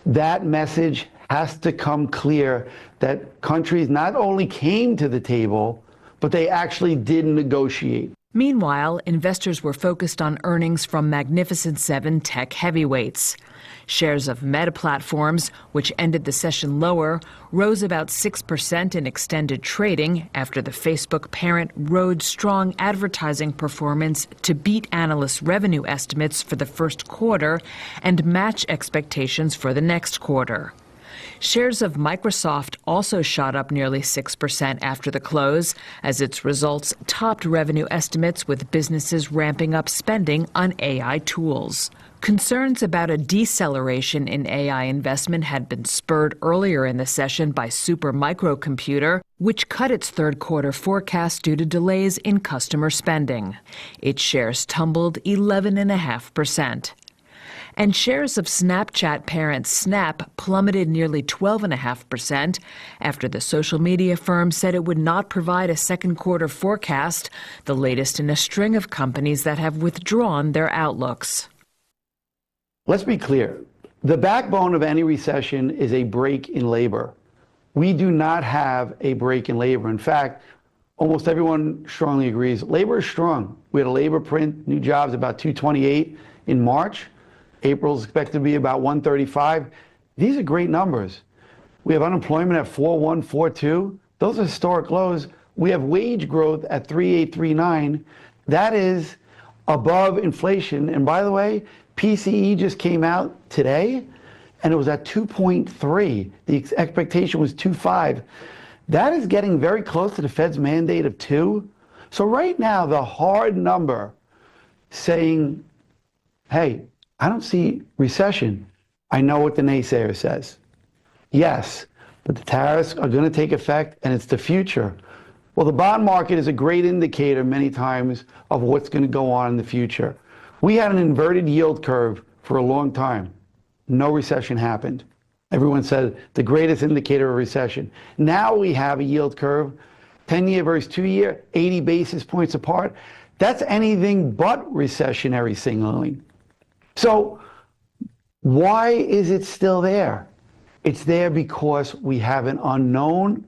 S9: That message has to come clear that countries not only came to the table, but they actually did negotiate.
S8: Meanwhile, investors were focused on earnings from Magnificent Seven tech heavyweights. Shares of Meta Platforms, which ended the session lower, rose about 6% in extended trading after the Facebook parent rode strong advertising performance to beat analysts' revenue estimates for the first quarter and match expectations for the next quarter. Shares of Microsoft also shot up nearly 6% after the close, as its results topped revenue estimates with businesses ramping up spending on AI tools. Concerns about a deceleration in AI investment had been spurred earlier in the session by Supermicro, which cut its third quarter forecast due to delays in customer spending. Its shares tumbled 11.5%. And shares of Snapchat parent Snap plummeted nearly 12.5% after the social media firm said it would not provide a second quarter forecast, the latest in a string of companies that have withdrawn their outlooks.
S9: Let's be clear. The backbone of any recession is a break in labor. We do not have a break in labor. In fact, almost everyone strongly agrees labor is strong. We had a labor print, new jobs about 228 in March. April's expected to be about 135. These are great numbers. We have unemployment at 4.142. Those are historic lows. We have wage growth at 3.839. That is above inflation. And by the way, PCE just came out today, and it was at 2.3. The expectation was 2.5. That is getting very close to the Fed's mandate of 2. So right now, the hard number saying, hey, I don't see recession. I know what the naysayer says. Yes, but the tariffs are going to take effect, and it's the future. Well, the bond market is a great indicator many times of what's going to go on in the future. We had an inverted yield curve for a long time. No recession happened. Everyone said the greatest indicator of recession. Now we have a yield curve, 10-year versus 2-year, 80 basis points apart. That's anything but recessionary signaling. So why is it still there? It's there because we have an unknown,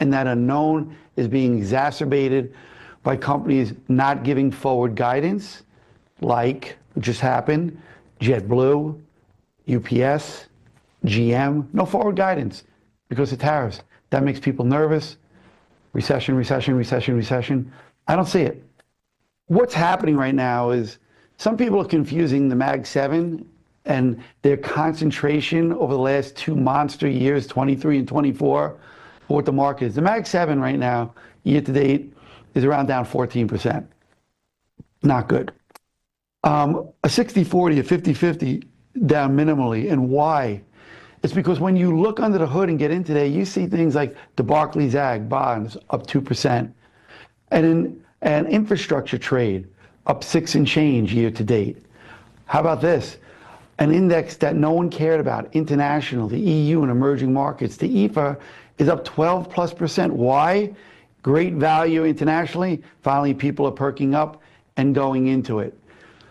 S9: and that unknown is being exacerbated by companies not giving forward guidance, like just happened, JetBlue, UPS, GM, no forward guidance because of tariffs. That makes people nervous. Recession, recession, recession, recession. I don't see it. What's happening right now is some people are confusing the Mag 7 and their concentration over the last 2 monster years, 23 and 24, for what the market is. The Mag 7 right now, year to date, is around down 14%. Not good. A 60-40, a 50-50 down minimally. And why? It's because when you look under the hood and get into there, you see things like the Barclays Ag bonds up 2%. And in an infrastructure trade up 6 and change year to date. How about this? An index that no one cared about, international, the EU and emerging markets, the EFA is up 12+%. Why? Great value internationally. Finally, people are perking up and going into it.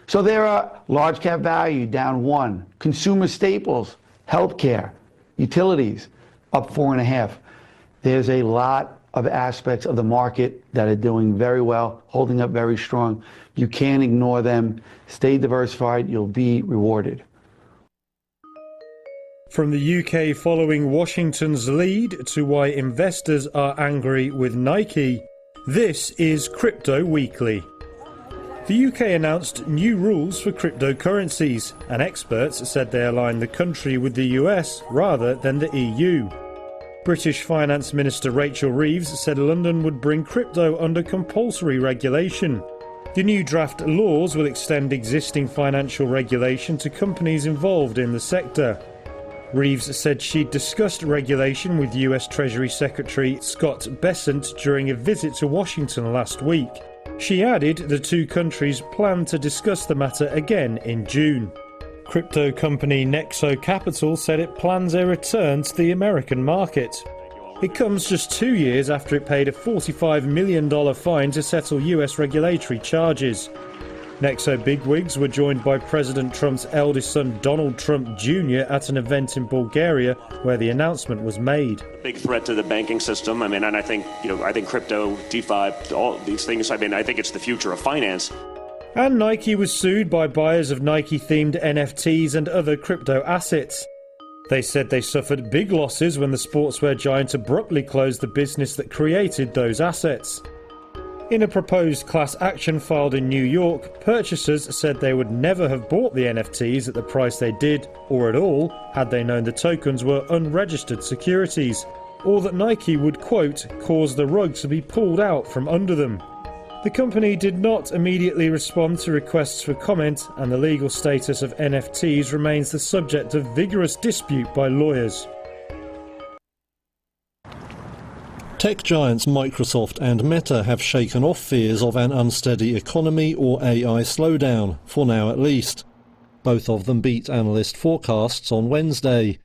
S9: So there are large cap value down 1, consumer staples, healthcare, utilities up 4.5. There's a lot of aspects of the market that are doing very well, holding up very strong. You can't ignore them. Stay diversified. You'll be rewarded.
S2: From the UK following Washington's lead to why investors are angry with Nike, this is Crypto Weekly. The UK announced new rules for cryptocurrencies, and experts said they align the country with the US rather than the EU. British Finance Minister Rachel Reeves said London would bring crypto under compulsory regulation. The new draft laws will extend existing financial regulation to companies involved in the sector. Reeves said she'd discussed regulation with US Treasury Secretary Scott Bessent during a visit to Washington last week. She added the two countries plan to discuss the matter again in June. Crypto company Nexo Capital said it plans a return to the American market. It comes just 2 years after it paid a $45 million fine to settle US regulatory charges. Nexo bigwigs were joined by President Trump's eldest son Donald Trump Jr. at an event in Bulgaria where the announcement was made.
S3: Big threat to the banking system. I mean, and I think crypto, DeFi, all these things, I think it's the future of finance.
S2: And Nike was sued by buyers of Nike-themed NFTs and other crypto assets. They said they suffered big losses when the sportswear giant abruptly closed the business that created those assets. In a proposed class action filed in New York, purchasers said they would never have bought the NFTs at the price they did, or at all, had they known the tokens were unregistered securities, or that Nike would, quote, cause the rug to be pulled out from under them. The company did not immediately respond to requests for comment, and the legal status of NFTs remains the subject of vigorous dispute by lawyers.
S4: Tech giants Microsoft and Meta have shaken off fears of an unsteady economy or AI slowdown, for now at least. Both of them beat analyst forecasts on Wednesday.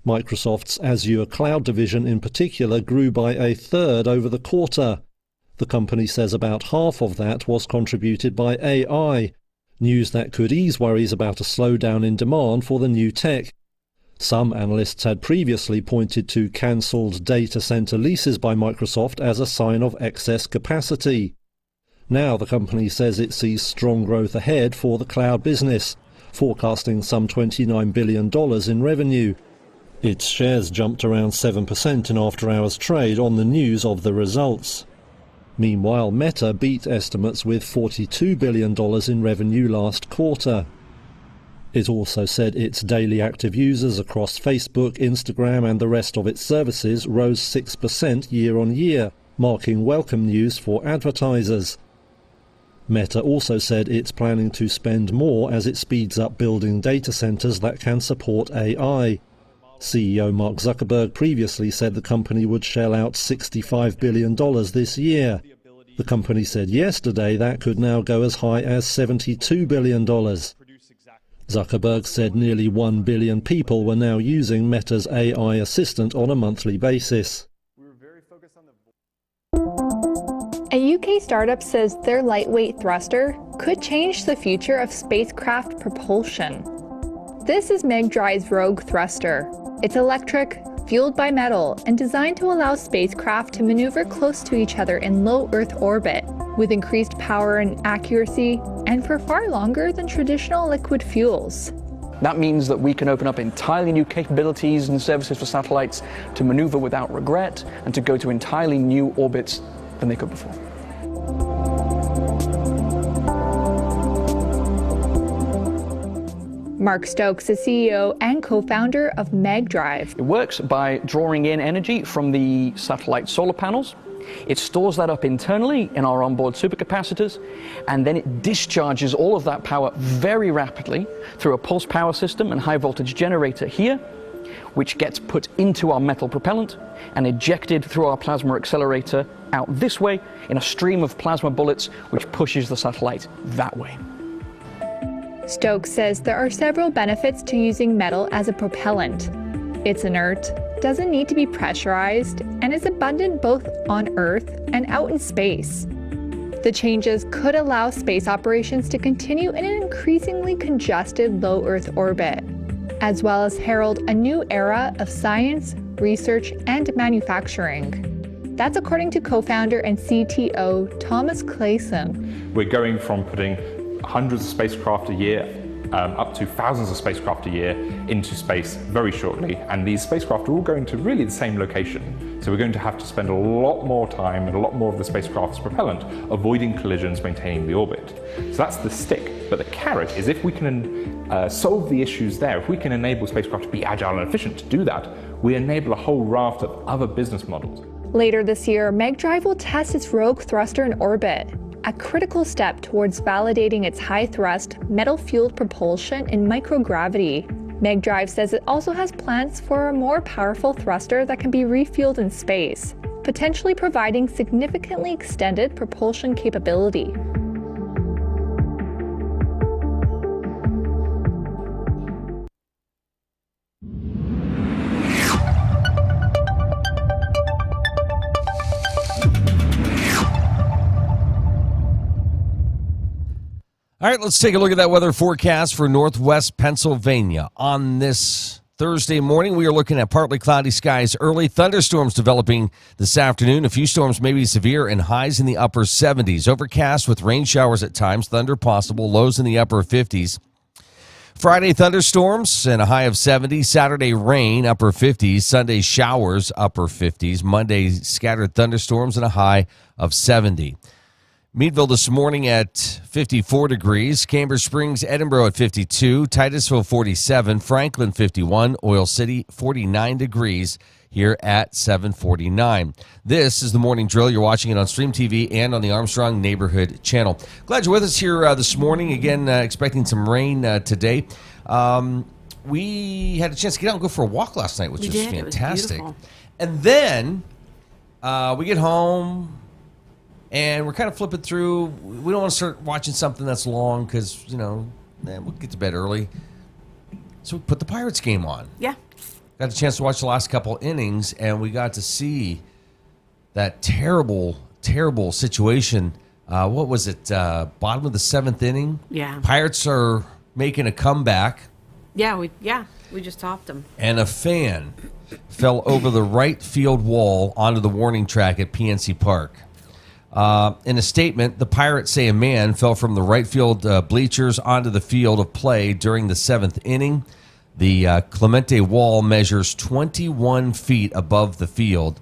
S4: Microsoft's Azure cloud division in particular grew by a third over the quarter. The company says about half of that was contributed by AI, news that could ease worries about a slowdown in demand for the new tech. Some analysts had previously pointed to cancelled data center leases by Microsoft as a sign of excess capacity. Now the company says it sees strong growth ahead for the cloud business, forecasting some $29 billion in revenue. Its shares jumped around 7% in after-hours trade on the news of the results. Meanwhile, Meta beat estimates with $42 billion in revenue last quarter. It also said its daily active users across Facebook, Instagram and the rest of its services rose 6% year-on-year, marking welcome news for advertisers. Meta also said it's planning to spend more as it speeds up building data centers that can support AI. CEO Mark Zuckerberg previously said the company would shell out $65 billion this year. The company said yesterday that could now go as high as $72 billion. Zuckerberg said nearly 1 billion people were now using Meta's AI assistant on a monthly basis.
S5: A UK startup says their lightweight thruster could change the future of spacecraft propulsion. This is Megdrive's Rogue thruster. It's electric, fueled by metal, and designed to allow spacecraft to maneuver close to each other in low Earth orbit, with increased power and accuracy, and for far longer than traditional liquid fuels.
S6: That means that we can open up entirely new capabilities and services for satellites to maneuver without regret and to go to entirely new orbits than they could before.
S5: Mark Stokes is CEO and co-founder of Megdrive.
S6: It works by drawing in energy from the satellite solar panels. It stores that up internally in our onboard supercapacitors, and then it discharges all of that power very rapidly through a pulse power system and high voltage generator here, which gets put into our metal propellant and ejected through our plasma accelerator out this way in a stream of plasma bullets, which pushes the satellite that way.
S5: Stokes says there are several benefits to using metal as a propellant. It's inert, doesn't need to be pressurized, and is abundant both on Earth and out in space. The changes could allow space operations to continue in an increasingly congested low Earth orbit, as well as herald a new era of science, research, and manufacturing. That's according to co-founder and CTO Thomas Clayson.
S10: We're going from putting hundreds of spacecraft a year up to thousands of spacecraft a year into space very shortly, and these spacecraft are all going to really the same location. So we're going to have to spend a lot more time and a lot more of the spacecraft's propellant avoiding collisions, maintaining the orbit. So that's the stick, but the carrot is if we can solve the issues there, if we can enable spacecraft to be agile and efficient to do that, we enable a whole raft of other business models.
S5: Later this year, Megdrive will test its Rogue thruster in orbit, a critical step towards validating its high-thrust, metal-fueled propulsion in microgravity. Megdrive says it also has plans for a more powerful thruster that can be refueled in space, potentially providing significantly extended propulsion capability.
S12: All right, let's take a look at that weather forecast for northwest Pennsylvania. On this Thursday morning, we are looking at partly cloudy skies early. Thunderstorms developing this afternoon. A few storms may be severe and highs in the upper 70s. Overcast with rain showers at times. Thunder possible. Lows in the upper 50s. Friday, thunderstorms and a high of 70. Saturday, rain, upper 50s. Sunday, showers, upper 50s. Monday, scattered thunderstorms and a high of 70. Meadville this morning at 54 degrees. Cambridge Springs, Edinburgh at 52. Titusville 47. Franklin 51. Oil City 49 degrees here at 7:49. This is the Morning Drill. You're watching it on Stream TV and on the Armstrong Neighborhood Channel. Glad you're with us here this morning. Again, expecting some rain today. We had a chance to get out and go for a walk last night, which was fantastic. And then we get home. And we're kind of flipping through. We don't want to start watching something that's long because, you know, we'll get to bed early. So we put the Pirates game on.
S11: Yeah.
S12: Got a chance to watch the last couple innings, and we got to see that terrible, terrible situation. What was it? Bottom of the 7th inning?
S11: Yeah.
S12: Pirates are making a comeback.
S11: Yeah, we just topped them.
S12: And a fan fell over the right field wall onto the warning track at PNC Park. In a statement, the Pirates say a man fell from the right field bleachers onto the field of play during the 7th inning. The Clemente wall measures 21 feet above the field.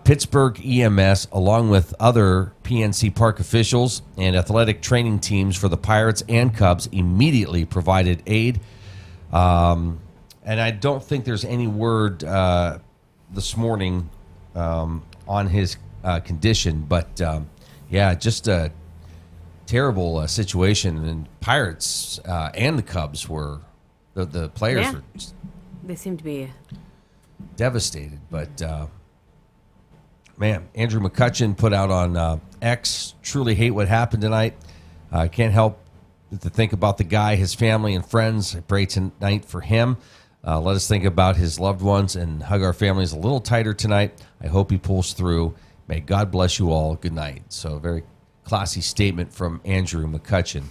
S12: Pittsburgh EMS, along with other PNC Park officials and athletic training teams for the Pirates and Cubs, immediately provided aid. And I don't think there's any word this morning on his condition, but just a terrible situation. And Pirates and the Cubs were the players were
S11: they seem to be
S12: devastated. But man, Andrew McCutcheon put out on X, truly hate what happened tonight. I can't help to think about the guy, his family and friends. I pray tonight for him. Let us think about his loved ones and hug our families a little tighter tonight. I hope he pulls through. May God bless you all. Good night. So a very classy statement from Andrew McCutcheon.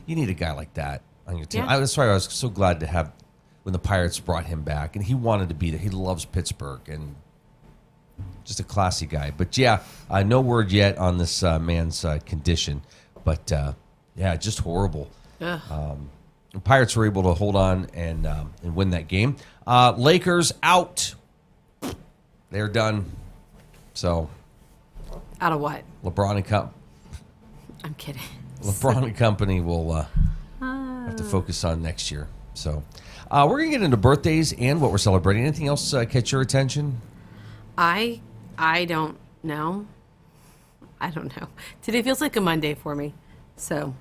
S12: You need a guy like that on your team.
S11: Yeah.
S12: That's why I was so glad to have when the Pirates brought him back, and he wanted to be there. He loves Pittsburgh, and just a classy guy. But no word yet on this man's condition. But just horrible. The Pirates were able to hold on and win that game. Lakers out. They're done. So
S11: out of what?
S12: LeBron and Company.
S11: I'm kidding.
S12: LeBron and Company will have to focus on next year. So we're going to get into birthdays and what we're celebrating. Anything else catch your attention?
S11: I don't know. I don't know. Today feels like a Monday for me. So,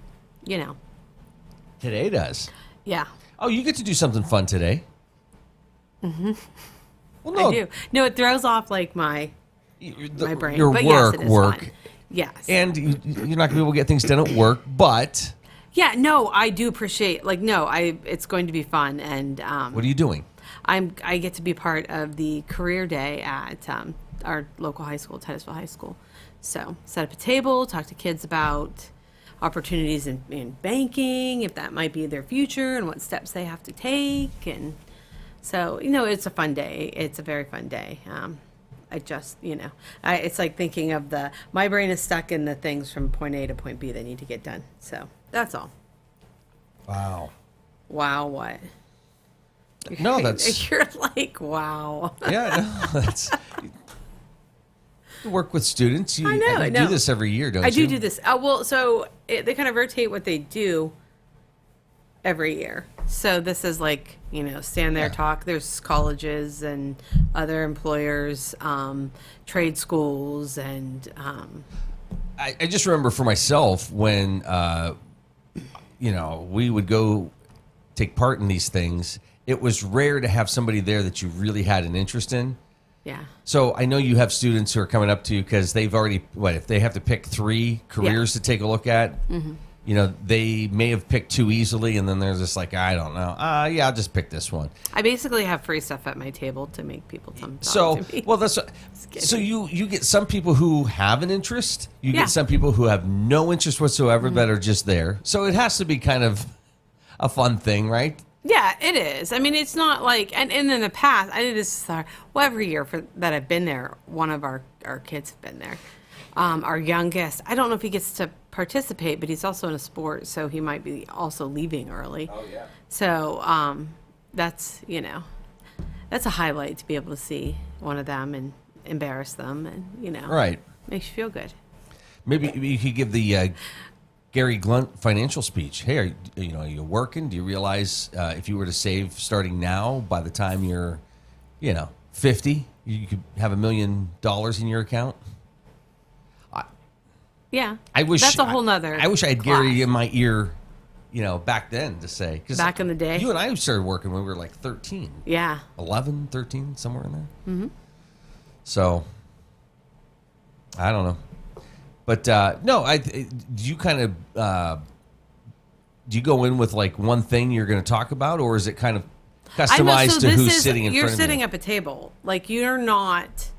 S12: Today does.
S11: Yeah.
S12: Oh, you get to do something fun today.
S11: Mm-hmm.
S12: Well, no.
S11: I do. No, it throws off like my brain.
S12: Your
S11: but
S12: work,
S11: yes, it is
S12: work.
S11: fun. Yes.
S12: And you're not going to be able to get things done at work, but...
S11: Yeah, no, I do appreciate, it's going to be fun. And
S12: what are you doing?
S11: I get to be part of the career day at our local high school, Titusville High School. So set up a table, talk to kids about opportunities in banking, if that might be their future and what steps they have to take. And so, it's a fun day. It's a very fun day. I just, it's like thinking of my brain is stuck in the things from point A to point B that need to get done. So that's all.
S12: Wow.
S11: Wow, what?
S12: No, that's...
S11: You're like, wow.
S12: Yeah, no, that's... You work with students.
S11: I know.
S12: You do this every year, don't you?
S11: I do this. So they kind of rotate what they do every year. So this is like, stand there, talk. There's colleges and other employers, trade schools, and...
S12: I just remember for myself when, we would go take part in these things, it was rare to have somebody there that you really had an interest in.
S11: Yeah.
S12: So I know you have students who are coming up to you because they've already, if they have to pick 3 careers to take a look at, they may have picked 2 easily, and then they're just like, I don't know. I'll just pick this one.
S11: I basically have free stuff at my table to make people come
S12: talk
S11: to me.
S12: Well, so you get some people who have an interest. You get some people who have no interest whatsoever that are just there. So it has to be kind of a fun thing, right?
S11: Yeah, it is. I mean, it's not like, and in the past, I did this, every year that I've been there, one of our kids have been there. Our youngest, I don't know if he gets to participate, but he's also in a sport, so he might be also leaving early. Oh, yeah. So that's a highlight to be able to see one of them and embarrass them, and,
S12: Right.
S11: Makes you feel good.
S12: Maybe you could give the Gary Glunt financial speech. Hey, are you working? Do you realize if you were to save starting now, by the time you're, 50, you could have $1 million in your account?
S11: Yeah.
S12: I wish
S11: that's a whole nother.
S12: I wish I had
S11: class.
S12: Gary in my ear, back then to say.
S11: Back in the day.
S12: You and I started working when we were like 13.
S11: Yeah.
S12: 11, 13, somewhere in there.
S11: Mm-hmm.
S12: So, I don't know. But no, do you kind of do you go in with like one thing you're going to talk about, or is it kind of customized to who's sitting in front of you?
S11: You're sitting up a table. Like, you're not,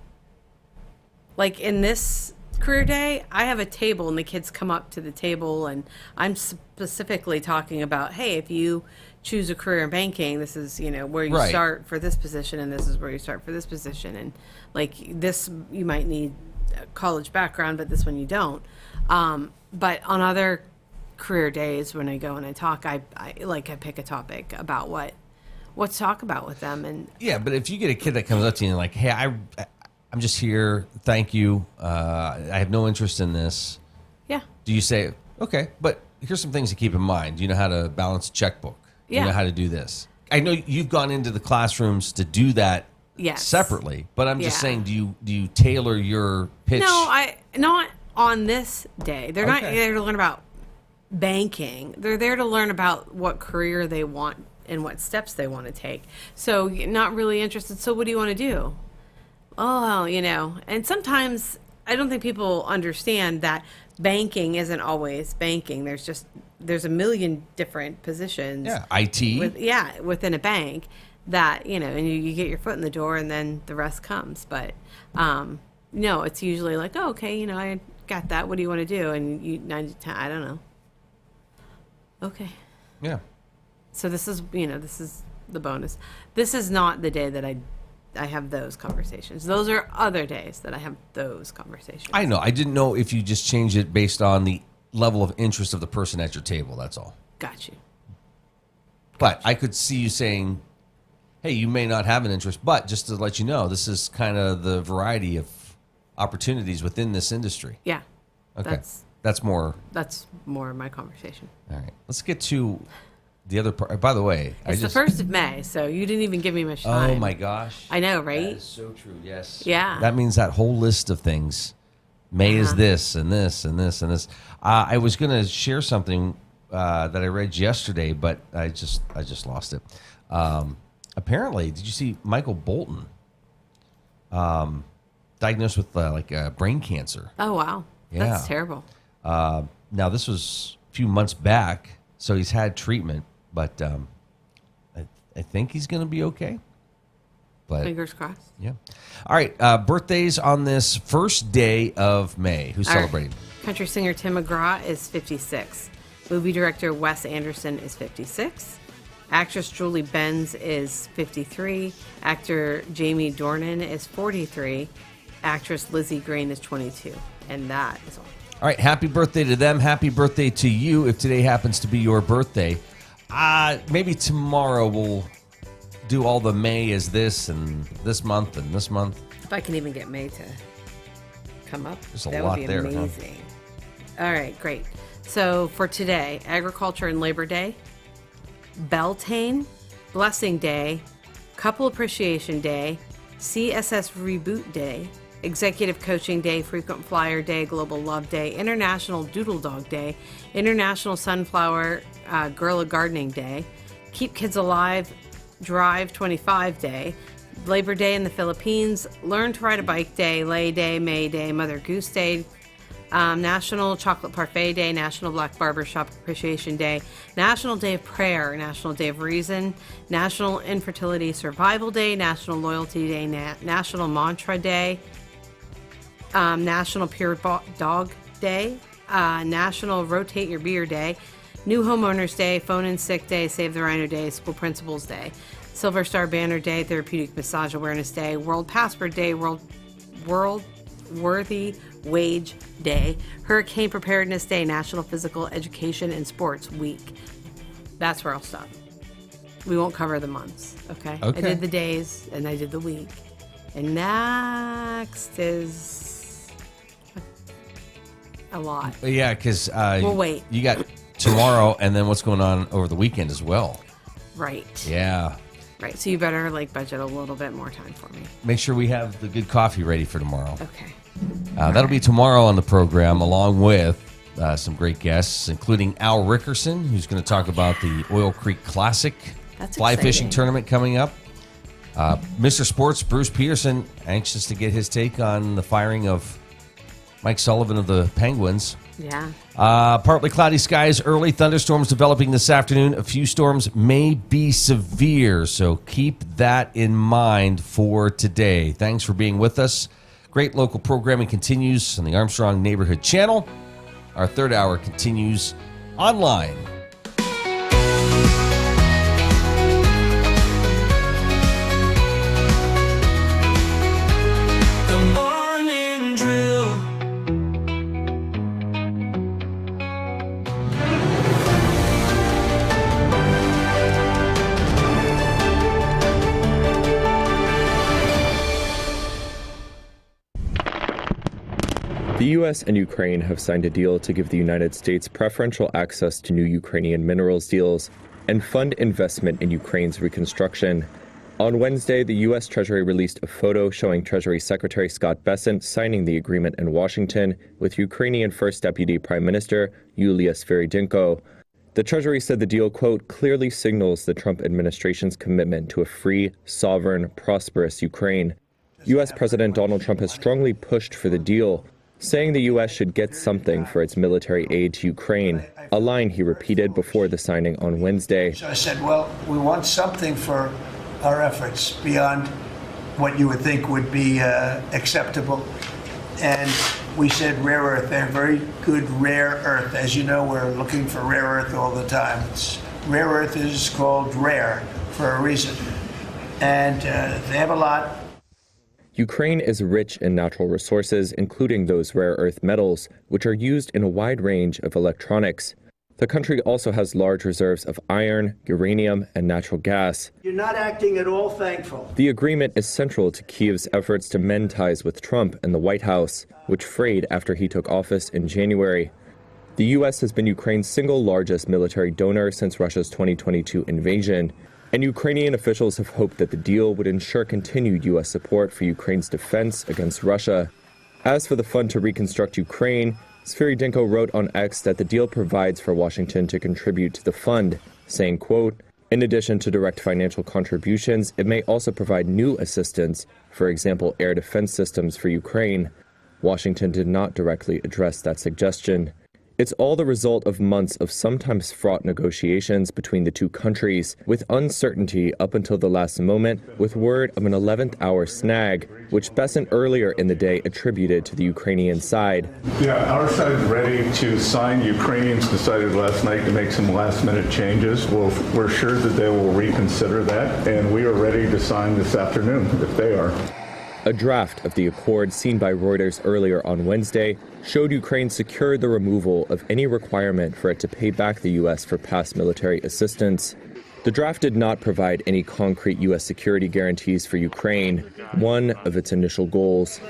S11: like, in this career day, I have a table and the kids come up to the table, and I'm specifically talking about, hey, if you choose a career in banking, this is, where you start for this position, and this is where you start for this position. And like this, you might need a college background, but this one you don't. But on other career days, when I go and I talk, I pick a topic about what to talk about with them. And
S12: yeah, but if you get a kid that comes up to you and like, hey, I'm just here, thank you, I have no interest in this.
S11: Yeah.
S12: Do you say, okay, but here's some things to keep in mind. Do you know how to balance a checkbook?
S11: Yeah.
S12: You know how to do this? I know you've gone into the classrooms to do that separately, but I'm just saying, do you tailor your pitch?
S11: No, not on this day. They're not there to learn about banking. They're there to learn about what career they want and what steps they want to take. So you're not really interested. So what do you want to do? Oh, and sometimes I don't think people understand that banking isn't always banking. There's a million different positions.
S12: Yeah, IT.
S11: Within a bank that, and you get your foot in the door and then the rest comes. But no, it's usually like, oh, okay, I got that. What do you want to do? And you 9 to 10, I don't know. Okay.
S12: Yeah.
S11: So this is the bonus. This is not the day that I have those conversations. Those are other days that I have those conversations.
S12: I know. I didn't know if you just changed it based on the level of interest of the person at your table. That's all.
S11: Got you.
S12: But I could see you saying, hey, you may not have an interest, but just to let you know, this is kind of the variety of opportunities within this industry.
S11: Yeah.
S12: Okay. That's more
S11: my conversation.
S12: All right. Let's get to the other part. By the way,
S11: it's the 1st of May, so you didn't even give me much time.
S12: Oh my gosh.
S11: I know, right?
S12: That is so true. Yes.
S11: Yeah.
S12: That means that whole list of things. May is this and this and this and this. I was going to share something that I read yesterday, but I just lost it. Apparently, did you see Michael Bolton diagnosed with brain cancer?
S11: Oh wow.
S12: Yeah.
S11: That's terrible.
S12: Now this was a few months back, so he's had treatment, but I think he's going to be okay. But
S11: fingers crossed.
S12: Yeah. All right. Birthdays on this first day of May. Who's celebrating?
S11: Country singer Tim McGraw is 56. Movie director Wes Anderson is 56. Actress Julie Benz is 53. Actor Jamie Dornan is 43. Actress Lizzie Green is 22. And that is all.
S12: All right. Happy birthday to them. Happy birthday to you if today happens to be your birthday. Maybe tomorrow we'll do all the May is this and this month and this month.
S11: If I can even get May to come up,
S12: there's a lot there.
S11: That would be amazing. Huh? All right, great. So for today, Agriculture and Labor Day, Beltane, Blessing Day, Couple Appreciation Day, CSS Reboot Day, Executive Coaching Day, Frequent Flyer Day, Global Love Day, International Doodle Dog Day, International Sunflower Guerrilla Gardening Day, Keep Kids Alive Drive 25 Day, Labor Day in the Philippines, Learn to Ride a Bike Day, Lay Day, May Day, Mother Goose Day, National Chocolate Parfait Day, National Black Barbershop Appreciation Day, National Day of Prayer, National Day of Reason, National Infertility Survival Day, National Loyalty Day, National Mantra Day, National Pure Dog Day, National Rotate Your Beer Day, New Homeowners Day, Phone in Sick Day, Save the Rhino Day, School Principals Day, Silver Star Banner Day, Therapeutic Massage Awareness Day, World Passport Day, World Worthy Wage Day, Hurricane Preparedness Day, National Physical Education and Sports Week. That's where I'll stop. We won't cover the months, okay? I did the days and I did the week. And next is a lot.
S12: Yeah, because
S11: we'll wait.
S12: You got tomorrow, and then what's going on over the weekend as well.
S11: Right.
S12: Yeah.
S11: Right. So you better budget a little bit more time for me.
S12: Make sure we have the good coffee ready for tomorrow.
S11: Okay.
S12: That'll be tomorrow on the program, along with some great guests, including Al Rickerson, who's going to talk about the Oil Creek Classic fly fishing tournament coming up. Mr. Sports, Bruce Peterson, anxious to get his take on the firing of Mike Sullivan of the Penguins.
S11: Yeah.
S12: Partly cloudy skies, early thunderstorms developing this afternoon. A few storms may be severe, so keep that in mind for today. Thanks for being with us. Great local programming continues on the Armstrong Neighborhood Channel. Our third hour continues online.
S13: The U.S. and Ukraine have signed a deal to give the United States preferential access to new Ukrainian minerals deals and fund investment in Ukraine's reconstruction. On Wednesday, the U.S. Treasury released a photo showing Treasury Secretary Scott Bessent signing the agreement in Washington with Ukrainian First Deputy Prime Minister Yulia Sviridenko. The Treasury said the deal, quote, clearly signals the Trump administration's commitment to a free, sovereign, prosperous Ukraine. U.S. President Donald Trump has strongly pushed for the deal, saying the U.S. should get something for its military aid to Ukraine, a line he repeated before the signing on Wednesday.
S14: So I said, well, we want something for our efforts beyond what you would think would be acceptable. And we said rare earth. They're very good rare earth. As you know, we're looking for rare earth all the time. Rare earth is called rare for a reason. And they have a lot.
S13: Ukraine is rich in natural resources, including those rare earth metals, which are used in a wide range of electronics. The country also has large reserves of iron, uranium, and natural gas.
S14: You're not acting at all thankful.
S13: The agreement is central to Kiev's efforts to mend ties with Trump and the White House, which frayed after he took office in January. The U.S. has been Ukraine's single largest military donor since Russia's 2022 invasion. And Ukrainian officials have hoped that the deal would ensure continued U.S. support for Ukraine's defense against Russia. As for the fund to reconstruct Ukraine, Sviridenko wrote on X that the deal provides for Washington to contribute to the fund, saying, quote, in addition to direct financial contributions, it may also provide new assistance, for example, air defense systems for Ukraine. Washington did not directly address that suggestion. It's all the result of months of sometimes fraught negotiations between the two countries, with uncertainty up until the last moment, with word of an 11th hour snag, which Bessent earlier in the day attributed to the Ukrainian side.
S15: Yeah, our side's ready to sign. Ukrainians decided last night to make some last-minute changes. We're sure that they will reconsider that, and we are ready to sign this afternoon if they are.
S13: A draft of the accord seen by Reuters earlier on Wednesday showed Ukraine secured the removal of any requirement for it to pay back the U.S. for past military assistance. The draft did not provide any concrete U.S. security guarantees for Ukraine, one of its initial goals.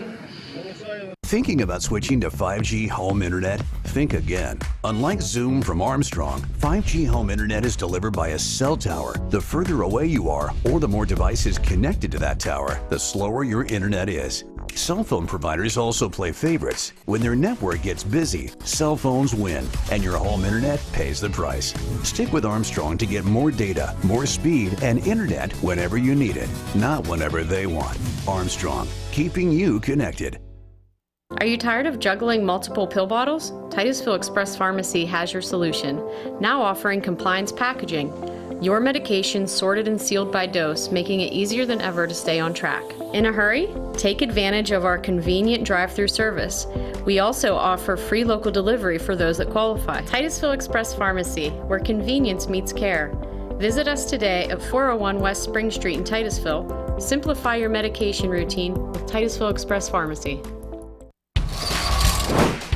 S24: Thinking about switching to 5G home internet? Think again. Unlike Zoom from Armstrong, 5G home internet is delivered by a cell tower. The further away you are, or the more devices connected to that tower, the slower your internet is. Cell phone providers also play favorites. When their network gets busy, cell phones win, and your home internet pays the price. Stick with Armstrong to get more data, more speed, and internet whenever you need it, not whenever they want. Armstrong, keeping you connected.
S18: Are you tired of juggling multiple pill bottles? Titusville Express Pharmacy has your solution, now offering compliance packaging. Your medication sorted and sealed by dose, making it easier than ever to stay on track. In a hurry? Take advantage of our convenient drive-through service. We also offer free local delivery for those that qualify. Titusville Express Pharmacy, where convenience meets care. Visit us today at 401 West Spring Street in Titusville. Simplify your medication routine with Titusville Express Pharmacy.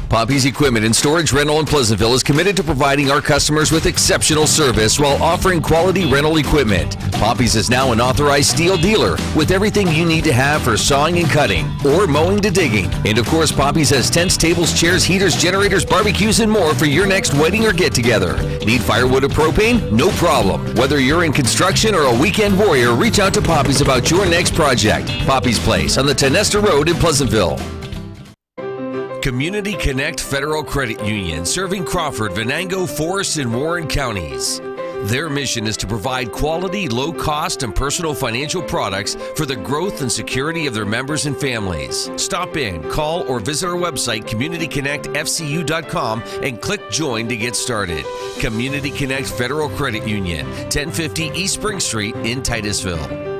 S1: Poppy's Equipment and Storage Rental in Pleasantville is committed to providing our customers with exceptional service while offering quality rental equipment. Poppy's is now an authorized steel dealer with everything you need to have for sawing and cutting or mowing to digging. And of course, Poppy's has tents, tables, chairs, heaters, generators, barbecues, and more for your next wedding or get-together. Need firewood or propane? No problem. Whether you're in construction or a weekend warrior, reach out to Poppy's about your next project. Poppy's Place on the Tenesta Road in Pleasantville. Community Connect Federal Credit Union, serving Crawford, Venango, Forest, and Warren counties. Their mission is to provide quality, low-cost, and personal financial products for the growth and security of their members and families. Stop in, call, or visit our website, communityconnectfcu.com, and click Join to get started. Community Connect Federal Credit Union, 1050 East Spring Street in Titusville.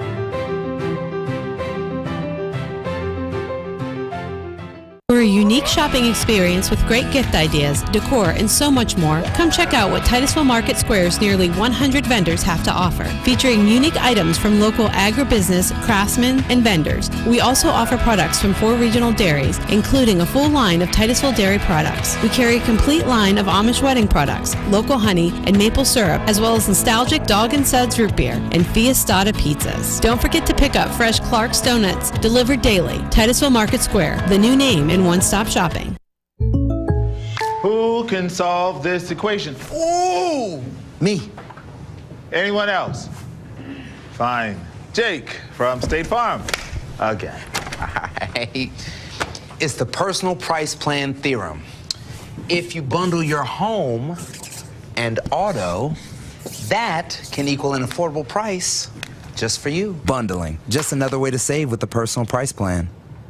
S16: For a unique shopping experience with great gift ideas, decor, and so much more, come check out what Titusville Market Square's nearly 100 vendors have to offer. Featuring unique items from local agribusiness, craftsmen, and vendors. We also offer products from 4 regional dairies, including a full line of Titusville dairy products. We carry a complete line of Amish wedding products, local honey, and maple syrup, as well as nostalgic Dog and Suds root beer and Fiestada pizzas. Don't forget to pick up fresh Clark's Donuts, delivered daily. Titusville Market Square, the new name in one-stop shopping.
S17: Who can solve this equation? Ooh! Me. Anyone else? Fine. Jake from State Farm. Again.
S19: It's the personal price plan theorem. If you bundle your home and auto, that can equal an affordable price just for you. Bundling. Just another way to save with the personal price plan.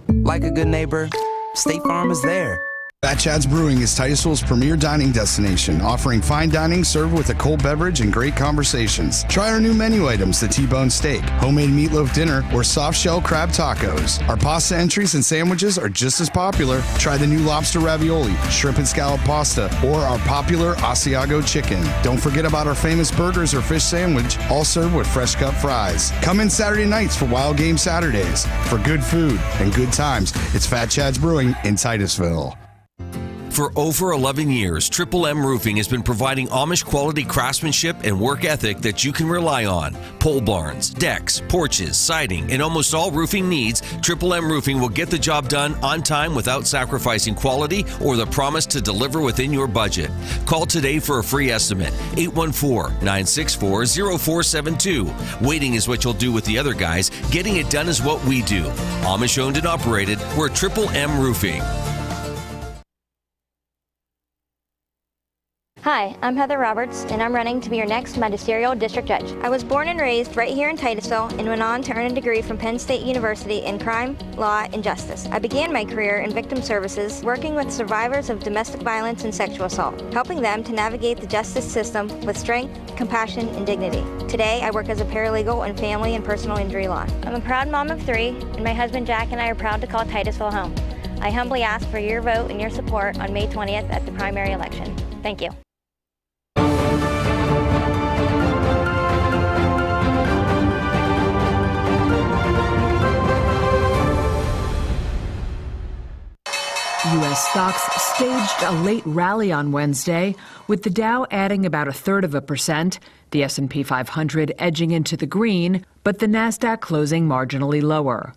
S19: Like a good neighbor, State Farm is there.
S20: Fat Chad's Brewing is Titusville's premier dining destination, offering fine dining served with a cold beverage and great conversations. Try our new menu items, the T-bone steak, homemade meatloaf dinner, or soft shell crab tacos. Our pasta entries and sandwiches are just as popular. Try the new lobster ravioli, shrimp and scallop pasta, or our popular Asiago chicken. Don't forget about our famous burgers or fish sandwich, all served with fresh cut fries. Come in Saturday nights for Wild Game Saturdays. For good food and good times, it's Fat Chad's Brewing in Titusville.
S1: For over 11 years, Triple M Roofing has been providing Amish quality craftsmanship and work ethic that you can rely on. Pole barns, decks, porches, siding, and almost all roofing needs, Triple M Roofing will get the job done on time without sacrificing quality or the promise to deliver within your budget. Call today for a free estimate, 814-964-0472. Waiting is what you'll do with the other guys. Getting it done is what we do. Amish owned and operated, we're Triple M Roofing.
S7: Hi, I'm Heather Roberts, and I'm running to be your next magisterial district judge. I was born and raised right here in Titusville and went on to earn a degree from Penn State University in crime, law, and justice. I began my career in victim services, working with survivors of domestic violence and sexual assault, helping them to navigate the justice system with strength, compassion, and dignity. Today, I work as a paralegal in family and personal injury law. I'm a proud mom of 3, and my husband Jack and I are proud to call Titusville home. I humbly ask for your vote and your support on May 20th at the primary election. Thank you.
S8: U.S. stocks staged a late rally on Wednesday, with the Dow adding about 0.33%, the S&P 500 edging into the green, but the Nasdaq closing marginally lower.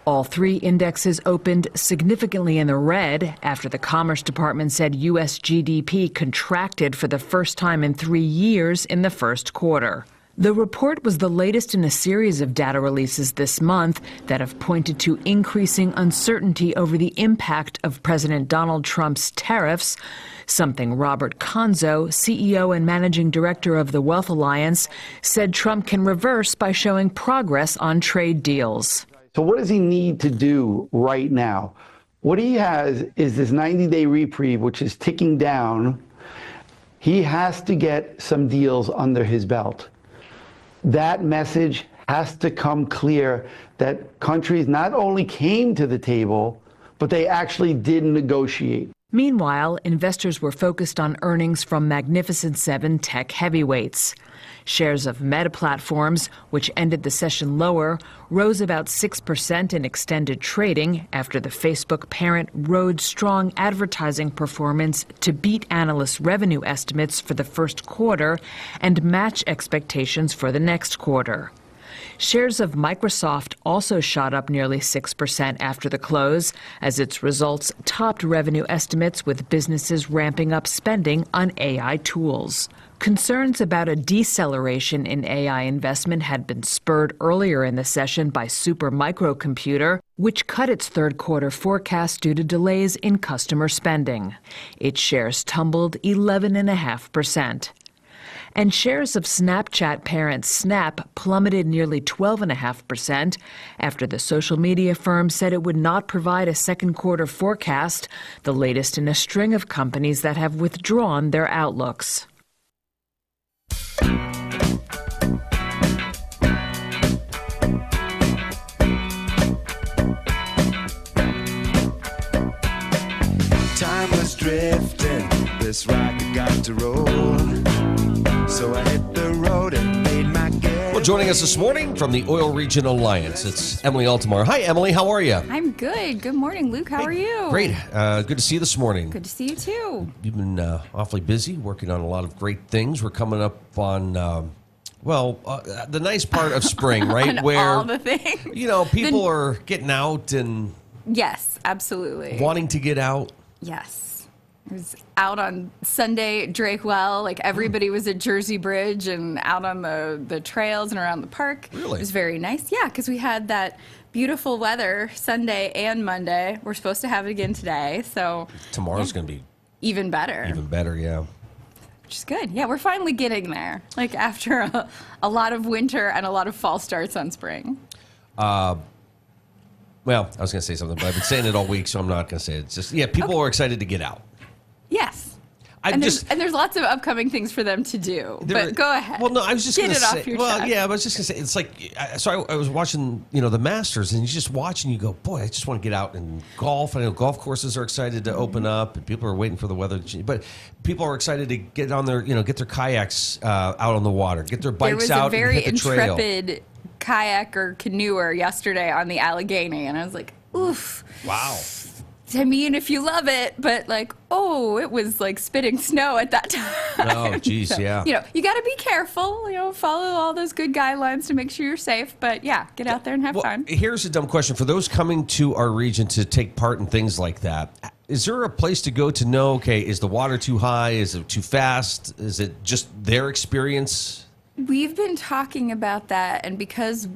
S8: All 3 indexes opened significantly in the red after the Commerce Department said U.S. GDP contracted for the first time in 3 years in the first quarter. The report was the latest in a series of data releases this month that have pointed to increasing uncertainty over the impact of President Donald Trump's tariffs, something Robert Conzo, CEO and managing director of the Wealth Alliance, said Trump can reverse by showing progress on trade deals.
S9: So what does he need to do right now? What he has is this 90-day reprieve, which is ticking down. He has to get some deals under his belt. That message has to come clear that countries not only came to the table, but they actually did negotiate.
S8: Meanwhile, investors were focused on earnings from Magnificent Seven tech heavyweights. Shares of Meta Platforms, which ended the session lower, rose about 6% in extended trading after the Facebook parent rode strong advertising performance to beat analysts' revenue estimates for the first quarter and match expectations for the next quarter. Shares of Microsoft also shot up nearly 6% after the close, as its results topped revenue estimates with businesses ramping up spending on AI tools. Concerns about a deceleration in AI investment had been spurred earlier in the session by Supermicro, which cut its third-quarter forecast due to delays in customer spending. Its shares tumbled 11.5%. And shares of Snapchat parent Snap plummeted nearly 12.5% after the social media firm said it would not provide a second quarter forecast, the latest in a string of companies that have withdrawn their outlooks.
S3: Time was drifting, this rocket got to roll. So I hit the road and made my get.
S12: Well, joining us this morning from the Oil Region Alliance, it's Emily Altamar. Hi, Emily. How are you?
S21: I'm good. Good morning, Luke. How are you?
S12: Great. Good to see you this morning.
S21: Good to see you, too.
S12: You've been awfully busy working on a lot of great things. We're coming up on, the nice part of spring, right?
S21: On
S12: Where
S21: all the things.
S12: People are getting out and
S21: Yes, absolutely.
S12: wanting to get out.
S21: Yes. I was out on Sunday at Drakewell. Like, everybody was at Jersey Bridge and out on the trails and around the park.
S12: Really?
S21: It was very nice. Yeah, because we had that beautiful weather Sunday and Monday. We're supposed to have it again today. So
S12: Tomorrow's going to be
S21: even better.
S12: even better, yeah.
S21: Which is good. Yeah, we're finally getting there. Like, after a lot of winter and a lot of fall starts on spring.
S12: Well, I was going to say something, but I've been saying it all week, so I'm not going to say it. It's just, people are excited to get out.
S21: Yes. There's lots of upcoming things for them to do. But go ahead.
S12: Well, no, I was just
S21: Get
S12: going to
S21: it
S12: say.
S21: off your
S12: Well,
S21: chest.
S12: yeah, I was just going to say. It's like, I was watching, the Masters, and you just watch and you go, boy, I just want to get out and golf. I know golf courses are excited to open up, and people are waiting for the weather to change. But people are excited to get on their, get their kayaks out on the water, get their bikes out and hit the trail.
S21: There was a very intrepid kayaker canoer yesterday on the Allegheny, and I was like, oof.
S12: Wow.
S21: I mean, if you love it, but it was like spitting snow at that time.
S12: Oh, geez, yeah.
S21: You got to be careful, follow all those good guidelines to make sure you're safe. But yeah, get out there and have fun.
S12: Here's a dumb question. For those coming to our region to take part in things like that, is there a place to go to know, okay, is the water too high? Is it too fast? Is it just their experience?
S21: We've been talking about that, and because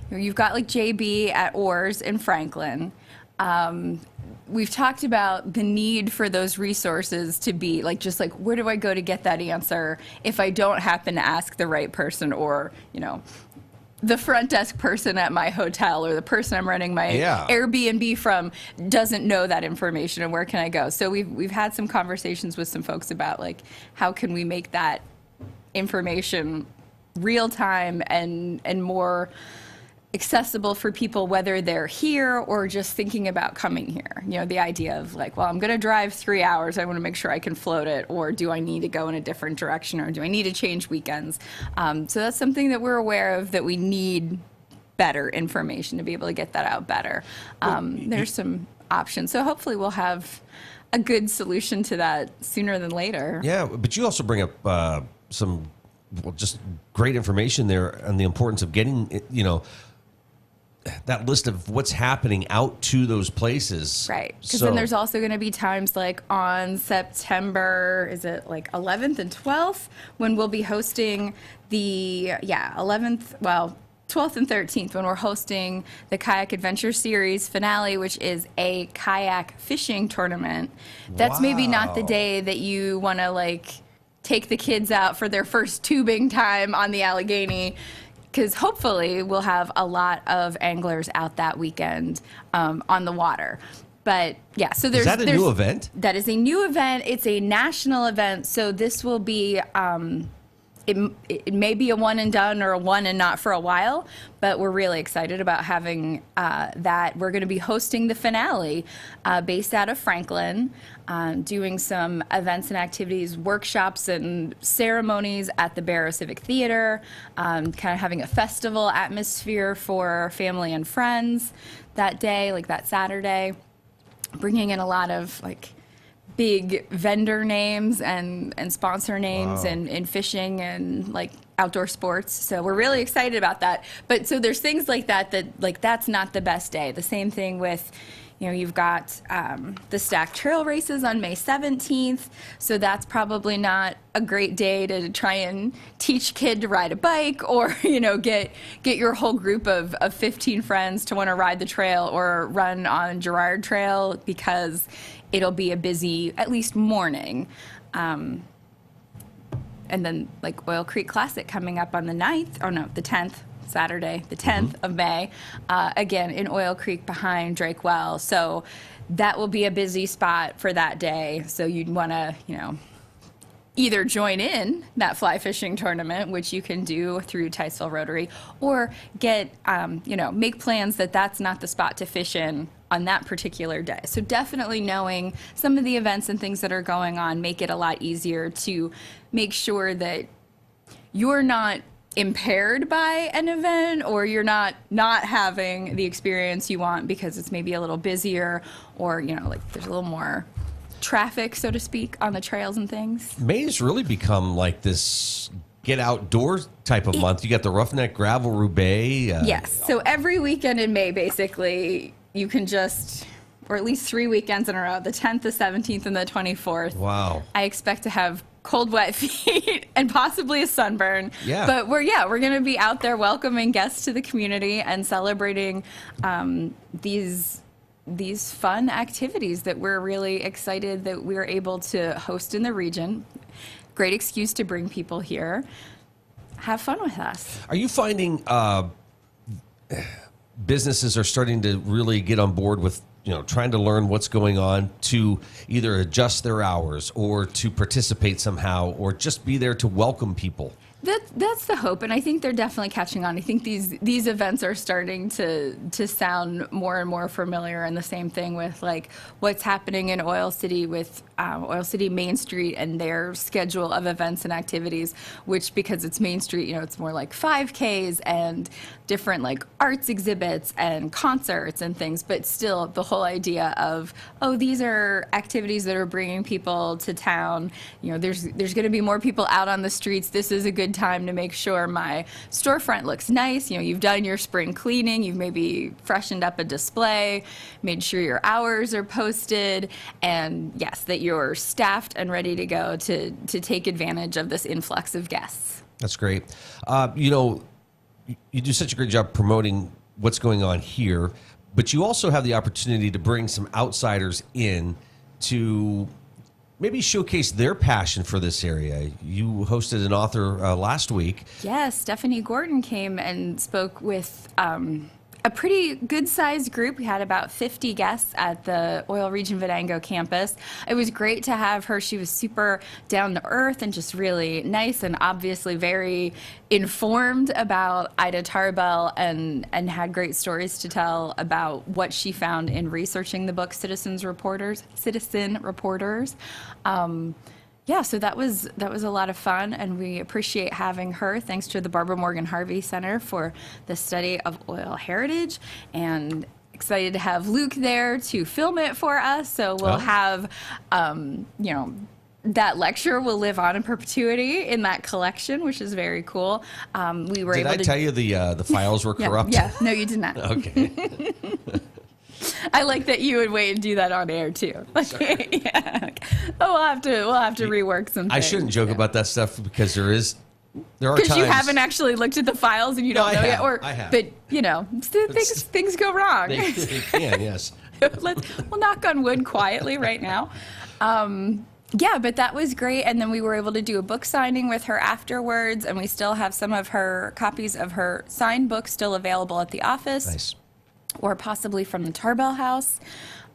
S21: you've got JB at Oars in Franklin, we've talked about the need for those resources to be where do I go to get that answer if I don't happen to ask the right person, or the front desk person at my hotel, or the person I'm renting my Airbnb from doesn't know that information, and where can I go? So we've had some conversations with some folks about how can we make that information real time and more accessible for people, whether they're here or just thinking about coming here. The idea of I'm going to drive 3 hours, I want to make sure I can float it, or do I need to go in a different direction, or do I need to change weekends? So that's something that we're aware of, that we need better information to be able to get that out better. There's some options. So hopefully we'll have a good solution to that sooner than later.
S12: Yeah, but you also bring up some just great information there on the importance of getting, that list of what's happening out to those places.
S21: Right. Because then there's also going to be times on September, is it 11th and 12th, when we'll be hosting the, 12th and 13th, when we're hosting the Kayak Adventure Series finale, which is a kayak fishing tournament. That's maybe not the day that you want to take the kids out for their first tubing time on the Allegheny, because hopefully we'll have a lot of anglers out that weekend on the water. But yeah, so there's...
S12: Is that a new event?
S21: That is a new event. It's a national event, so this will be... It may be a one and done, or a one and not for a while, but we're really excited about having that. We're going to be hosting the finale based out of Franklin, doing some events and activities, workshops and ceremonies at the Barrow Civic Theater, kind of having a festival atmosphere for family and friends that day, that Saturday, bringing in a lot of big vendor names and sponsor names in fishing and outdoor sports. So we're really excited about that. But so there's things like that that's not the best day. The same thing with, you've got the Stack Trail races on May 17th. So that's probably not a great day to try and teach kid to ride a bike, or, get your whole group of 15 friends to want to ride the trail or run on Girard Trail, because it'll be a busy, at least morning. and then like Oil Creek Classic coming up on the 10th, Saturday, the 10th of May, again in Oil Creek behind Drake Well. So that will be a busy spot for that day. So you'd want to, either join in that fly fishing tournament, which you can do through Titusville Rotary, or get, make plans that that's not the spot to fish in on that particular day. So definitely knowing some of the events and things that are going on make it a lot easier to make sure that you're not impaired by an event, or you're not having the experience you want because it's maybe a little busier, or there's a little more traffic, so to speak, on the trails and things.
S12: May's really become like this get outdoors type of month. You got the Roughneck Gravel Roubaix.
S21: Yes. So every weekend in May, basically, you can or at least 3 weekends in a row, the 10th, the 17th, and the 24th.
S12: Wow.
S21: I expect to have cold, wet feet and possibly a sunburn.
S12: Yeah.
S21: But we're going to be out there welcoming guests to the community and celebrating these fun activities that we're really excited that we're able to host in the region. Great excuse to bring people here. Have fun with us.
S12: Are you finding businesses are starting to really get on board with, trying to learn what's going on to either adjust their hours or to participate somehow or just be there to welcome people?
S21: That's the hope, and I think they're definitely catching on. I think these events are starting to sound more and more familiar, and the same thing with like what's happening in Oil City with Oil City Main Street and their schedule of events and activities, which because it's Main Street, it's more like 5Ks and different like arts exhibits and concerts and things, but still the whole idea of, these are activities that are bringing people to town. There's going to be more people out on the streets. This is a good time to make sure my storefront looks nice. You've done your spring cleaning, you've maybe freshened up a display, made sure your hours are posted, and yes, that you're staffed and ready to go to take advantage of this influx of guests.
S12: That's great. You do such a great job promoting what's going on here, but you also have the opportunity to bring some outsiders in to maybe showcase their passion for this area. You hosted an author last week.
S21: Yes, Stephanie Gordon came and spoke with a pretty good-sized group. We had about 50 guests at the Oil Region Venango campus. It was great to have her. She was super down to earth and just really nice and obviously very informed about Ida Tarbell and had great stories to tell about what she found in researching the book Citizen Reporters. So that was a lot of fun, and we appreciate having her. Thanks to the Barbara Morgan Harvey Center for the study of oil heritage, and excited to have Luke there to film it for us. So we'll have, that lecture will live on in perpetuity in that collection, which is very cool. We were
S12: Did
S21: able
S12: I
S21: to
S12: tell you the files were corrupt?
S21: Yeah, no, you did not.
S12: Okay.
S21: I like that you would wait and do that on air too. Yeah. We'll have to rework some things.
S12: I shouldn't joke about that stuff because there are times
S21: because you haven't actually looked at the files and you don't know yet.
S12: I have.
S21: But things go wrong.
S12: They can, yes.
S21: We'll knock on wood quietly right now. But that was great. And then we were able to do a book signing with her afterwards, and we still have some of her copies of her signed books still available at the office.
S12: Nice.
S21: Or possibly from the Tarbell House.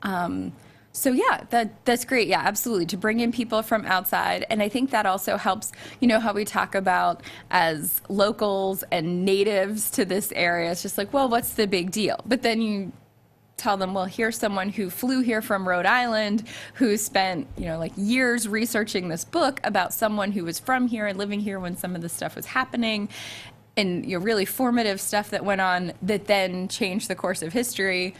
S21: That's great. Yeah, absolutely. To bring in people from outside. And I think that also helps, how we talk about as locals and natives to this area. It's just like, well, what's the big deal? But then you tell them, well, here's someone who flew here from Rhode Island, who spent, years researching this book about someone who was from here and living here when some of this stuff was happening. And really formative stuff that went on that then changed the course of history.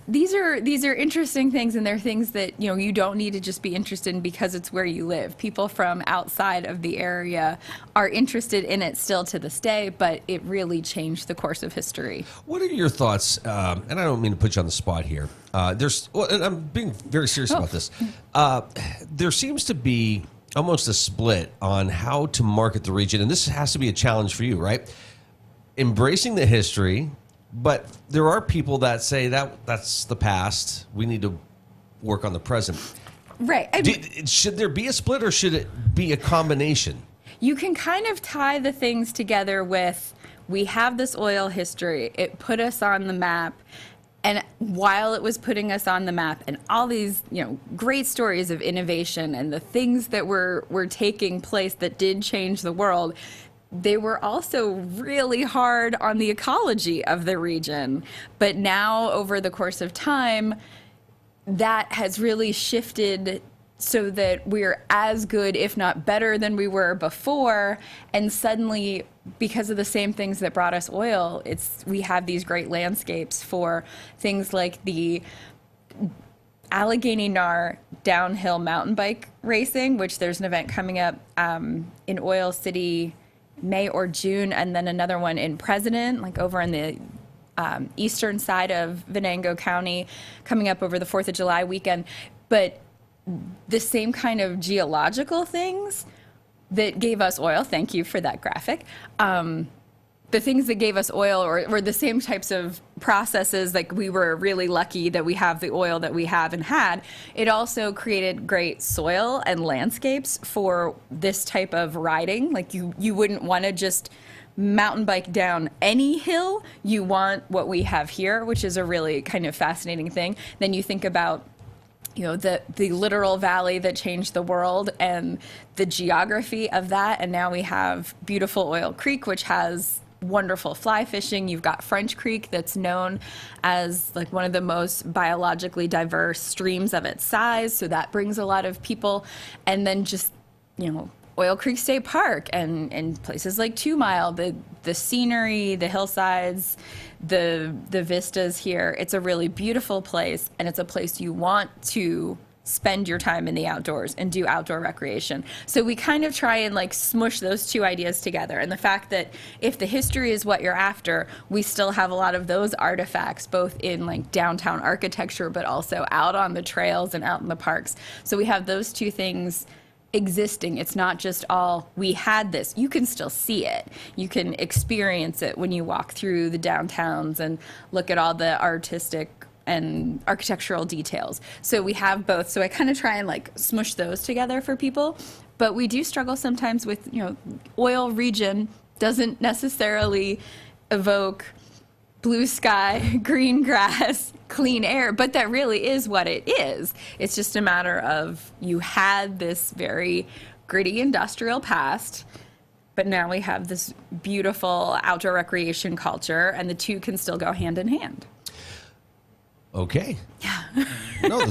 S21: These are interesting things, and they're things that you don't need to just be interested in because it's where you live. People from outside of the area are interested in it still to this day, but it really changed the course of history.
S12: What are your thoughts? And I don't mean to put you on the spot here. And I'm being very serious about this. There seems to be almost a split on how to market the region, and this has to be a challenge for you, right? Embracing the history, but there are people that say that's the past. We need to work on the present.
S21: Right.
S12: Should there be a split or should it be a combination?
S21: You can kind of tie the things together with, we have this oil history. It put us on the map. And while it was putting us on the map and all these, great stories of innovation and the things that were taking place that did change the world, they were also really hard on the ecology of the region. But now, over the course of time, that has really shifted so that we're as good, if not better, than we were before. And suddenly, because of the same things that brought us oil, we have these great landscapes for things like the Allegheny Nar downhill mountain bike racing, which there's an event coming up in Oil City, May or June, and then another one in President, like over in the eastern side of Venango County, coming up over the 4th of July weekend. But the same kind of geological things that gave us oil, thank you for that graphic, the things that gave us oil or the same types of processes, like we were really lucky that we have the oil that we have and had. It also created great soil and landscapes for this type of riding. Like you wouldn't want to just mountain bike down any hill. You want what we have here, which is a really kind of fascinating thing. Then you think about the literal valley that changed the world and the geography of that. And now we have beautiful Oil Creek, which has wonderful fly fishing. You've got French Creek that's known as like one of the most biologically diverse streams of its size. So that brings a lot of people. And then just, Oil Creek State Park and places like 2 Mile, the scenery, the hillsides, the vistas here. It's a really beautiful place, and it's a place you want to spend your time in the outdoors and do outdoor recreation. So we kind of try and like smush those two ideas together. And the fact that if the history is what you're after, we still have a lot of those artifacts, both in like downtown architecture, but also out on the trails and out in the parks. So we have those two things existing. It's not just all, we had this. You can still see it. You can experience it when you walk through the downtowns and look at all the artistic and architectural details. So we have both. So I kind of try and like smush those together for people. But we do struggle sometimes with, oil region doesn't necessarily evoke blue sky, green grass, clean air, but that really is what it is. It's just a matter of you had this very gritty industrial past, but now we have this beautiful outdoor recreation culture, and the two can still go hand in hand.
S12: Okay. Yeah. No,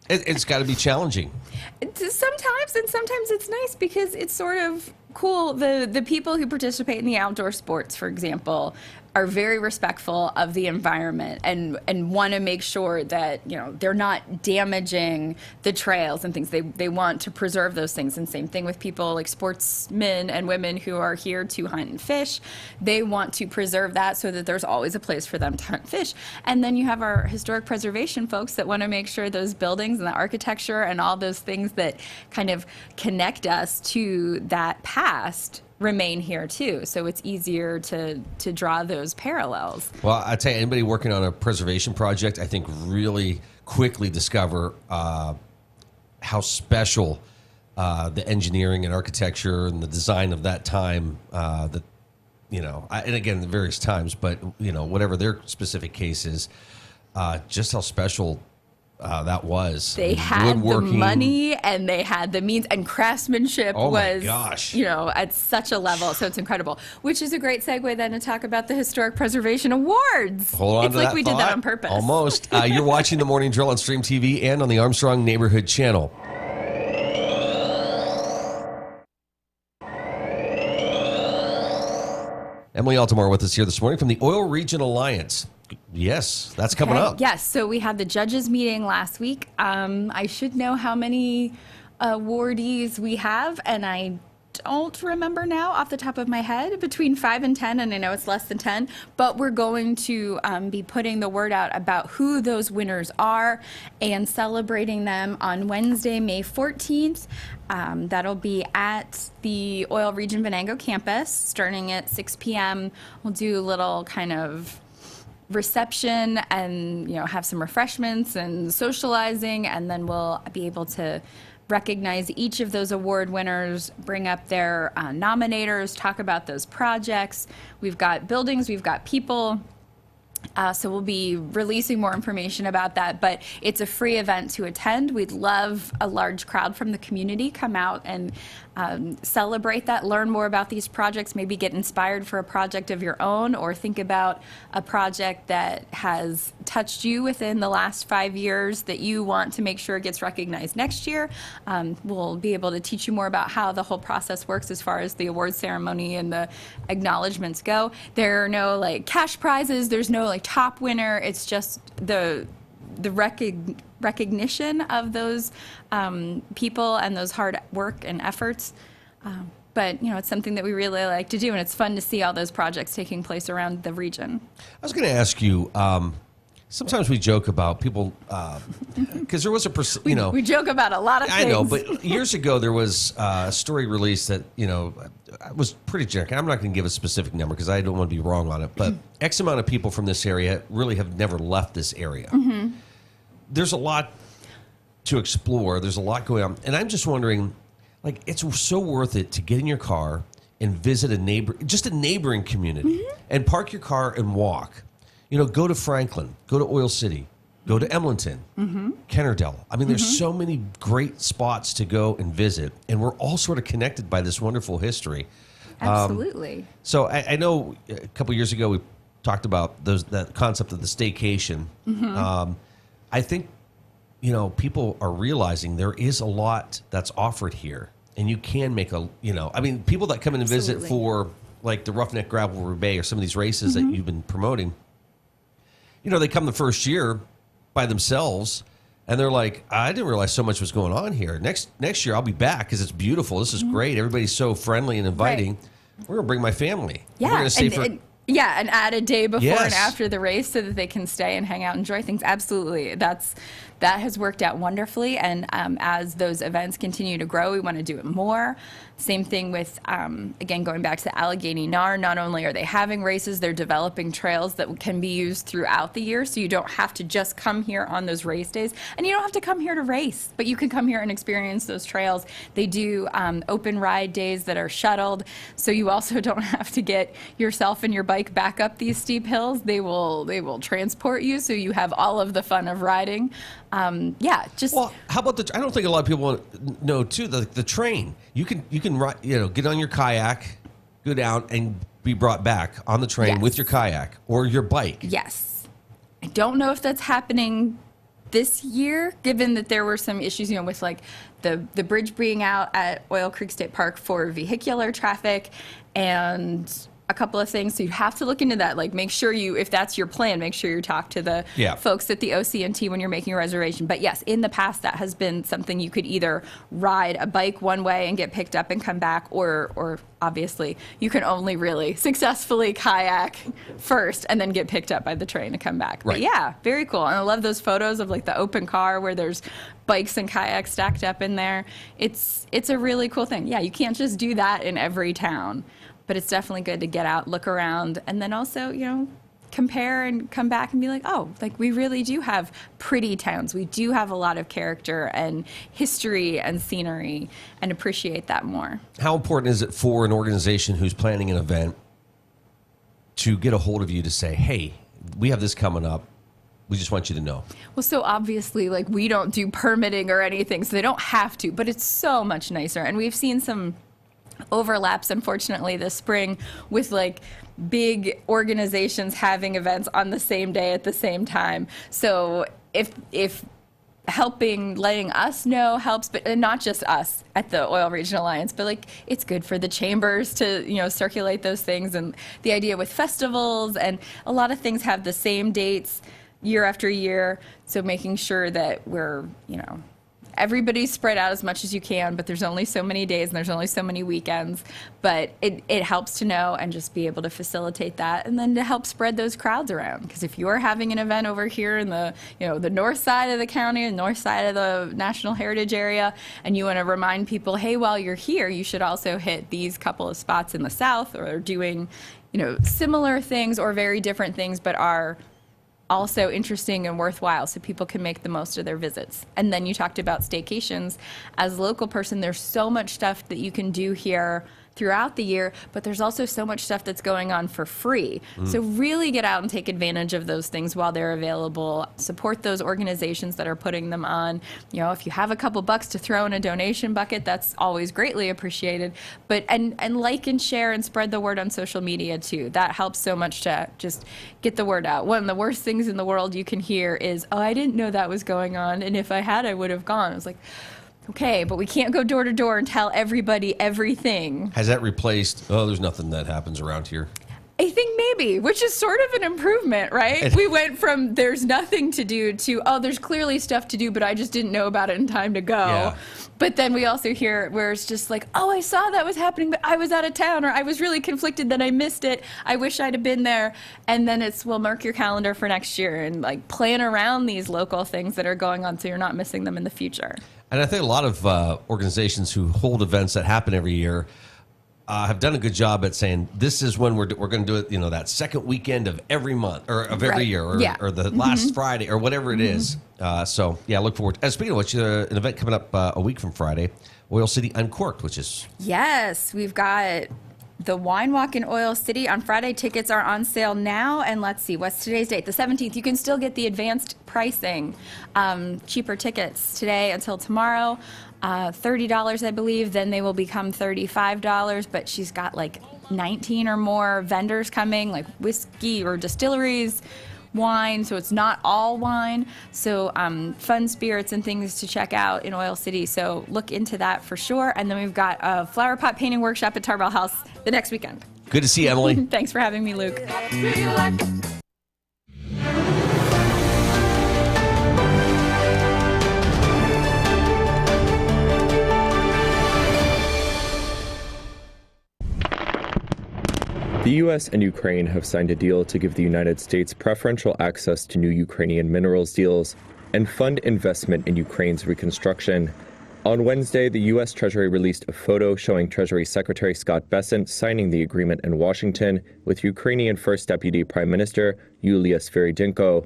S12: it's got to be challenging.
S21: Sometimes, and sometimes it's nice because it's sort of cool. The people who participate in the outdoor sports, for example, are very respectful of the environment and want to make sure that they're not damaging the trails and things. They want to preserve those things. And same thing with people like sportsmen and women who are here to hunt and fish. They want to preserve that so that there's always a place for them to hunt and fish. And then you have our historic preservation folks that want to make sure those buildings and the architecture and all those things that kind of connect us to that past remain here too. So it's easier to draw those parallels.
S12: Well, I tell you, anybody working on a preservation project, I think really quickly discover how special the engineering and architecture and the design of that time, and again, the various times, but whatever their specific case is, just how special that was.
S21: They had the money and they had the means, and craftsmanship was, at such a level. So it's incredible. Which is a great segue then to talk about the Historic Preservation Awards.
S12: Hold on
S21: it's
S12: to
S21: like
S12: that
S21: we
S12: thought.
S21: Did that on purpose.
S12: Almost. You're watching The Morning Drill on Stream TV and on the Armstrong Neighborhood Channel. Emily Altamar with us here this morning from the Oil Region Alliance. Yes, that's coming up.
S21: Yes, so we had the judges meeting last week. I should know how many awardees we have, and I don't remember now off the top of my head, between 5 and 10, and I know it's less than 10, but we're going to be putting the word out about who those winners are and celebrating them on Wednesday, May 14th. That'll be at the Oil Region Venango campus starting at 6 p.m. We'll do a little kind of reception and, have some refreshments and socializing, and then we'll be able to recognize each of those award winners, bring up their nominators, talk about those projects. We've got buildings, we've got people. So we'll be releasing more information about that, but it's a free event to attend. We'd love a large crowd from the community come out and celebrate that, learn more about these projects, maybe get inspired for a project of your own, or think about a project that has touched you within the last 5 years that you want to make sure gets recognized next year. We'll be able to teach you more about how the whole process works as far as the award ceremony and the acknowledgments go. There are no cash prizes, there's no top winner. It's just the recognition of those people and those hard work and efforts. But it's something that we really like to do, and it's fun to see all those projects taking place around the region.
S12: I was going to ask you, sometimes we joke about people, because there was
S21: we joke about a lot of things.
S12: I know, but years ago there was a story released that, was pretty generic. I'm not going to give a specific number because I don't want to be wrong on it, but X amount of people from this area really have never left this area. Mm-hmm. There's a lot to explore. There's a lot going on. And I'm just wondering, it's so worth it to get in your car and visit a neighboring community, mm-hmm. and park your car and walk. Go to Franklin, go to Oil City, go to Emlenton, mm-hmm. Kennerdell. I mean, there's mm-hmm. so many great spots to go and visit, and we're all sort of connected by this wonderful history.
S21: Absolutely.
S12: So I know a couple years ago we talked about that concept of the staycation. Mm-hmm. I think, people are realizing there is a lot that's offered here, and you can make people that come in and visit for the Roughneck Gravel Roubaix or some of these races mm-hmm. that you've been promoting, they come the first year by themselves, and they're like, I didn't realize so much was going on here. Next year I'll be back because it's beautiful. This is mm-hmm. great. Everybody's so friendly and inviting. Right. We're going to bring my family.
S21: Yeah.
S12: We're going to stay
S21: and add a day before and after the race so that they can stay and hang out and enjoy things. Absolutely. That has worked out wonderfully. And as those events continue to grow, we want to do it more. Same thing with, again, going back to the Allegheny NAR. Not only are they having races, they're developing trails that can be used throughout the year. So you don't have to just come here on those race days. And you don't have to come here to race, but you can come here and experience those trails. They do open ride days that are shuttled. So you also don't have to get yourself and your bike back up these steep hills. They will transport you, so you have all of the fun of riding.
S12: Well, how about I don't think a lot of people know too, the train. You can ride, get on your kayak, go down and be brought back on the train with your kayak or your bike.
S21: Yes. I don't know if that's happening this year, given that there were some issues, with the bridge being out at Oil Creek State Park for vehicular traffic and a couple of things. So you have to look into that. Make sure if that's your plan, make sure you talk to the folks at the OC&T when you're making a reservation. But yes, in the past, that has been something you could either ride a bike one way and get picked up and come back, or obviously you can only really successfully kayak first and then get picked up by the train and come back.
S12: Right.
S21: But very cool. And I love those photos of the open car where there's bikes and kayaks stacked up in there. It's a really cool thing. Yeah, you can't just do that in every town. But it's definitely good to get out, look around, and then also, compare and come back and be we really do have pretty towns. We do have a lot of character and history and scenery, and appreciate that more.
S12: How important is it for an organization who's planning an event to get a hold of you to say, hey, we have this coming up. We just want you to know.
S21: Well, so obviously, we don't do permitting or anything, so they don't have to, but it's so much nicer. And we've seen some overlaps, unfortunately, this spring with big organizations having events on the same day at the same time. So if letting us know helps, but not just us at the Oil Region Alliance, but it's good for the chambers to circulate those things. And the idea with festivals and a lot of things have the same dates year after year. So making sure that we're everybody's spread out as much as you can, but there's only so many days and there's only so many weekends. But it helps to know and just be able to facilitate that, and then to help spread those crowds around. Because if you're having an event over here in the the north side of the county and north side of the National Heritage area, and you want to remind people, hey, while you're here, you should also hit these couple of spots in the south, or doing similar things or very different things, but are also interesting and worthwhile so people can make the most of their visits. And then you talked about staycations. As a local person, there's so much stuff that you can do here throughout the year, but there's also so much stuff that's going on for free. So really get out and take advantage of those things while they're available. Support those organizations that are putting them on. You know, if you have a couple bucks to throw in a donation bucket, that's always greatly appreciated. But and like and share and spread the word on social media too. That helps so much to just get the word out. One of the worst things in the world you can hear is, "Oh, I didn't know that was going on, and if I had, I would have gone." It's like, okay, but we can't go door to door and tell everybody everything.
S12: Has that replaced, oh, there's nothing that happens around here?
S21: I think maybe, which is sort of an improvement, right? We went from there's nothing to do to, oh, there's clearly stuff to do, but I just didn't know about it in time to go.
S12: Yeah.
S21: But then we also hear where it's just like, oh, I saw that was happening, but I was out of town, or I was really conflicted that I missed it. I wish I'd have been there. And then it's, well, mark your calendar for next year and like plan around these local things that are going on so you're not missing them in the future.
S12: And I think a lot of organizations who hold events that happen every year have done a good job at saying, this is when we're going to do it, you know, that second weekend of every month or of every year or the last Friday or whatever it is. So, yeah, look forward. And speaking of which, an event coming up a week from Friday, Oil City Uncorked, which is...
S21: Yes, we've got the Wine Walk in Oil City on Friday. Tickets are on sale now. And let's see, what's today's date? The 17th. You can still get the advanced pricing, cheaper tickets today until tomorrow. $30, I believe. Then they will become $35. But she's got like 19 or more vendors coming, like whiskey or distilleries, wine. So it's not all wine. So fun spirits and things to check out in Oil City. So look into that for sure. And then we've got a flower pot painting workshop at Tarbell House the next weekend.
S12: Good to see you, Emily.
S21: Thanks for having me, Luke.
S13: The U.S. and Ukraine have signed a deal to give the United States preferential access to new Ukrainian minerals deals and fund investment in Ukraine's reconstruction. On Wednesday, the U.S. Treasury released a photo showing Treasury Secretary Scott Bessent signing the agreement in Washington with Ukrainian First Deputy Prime Minister Yulia Sviridenko.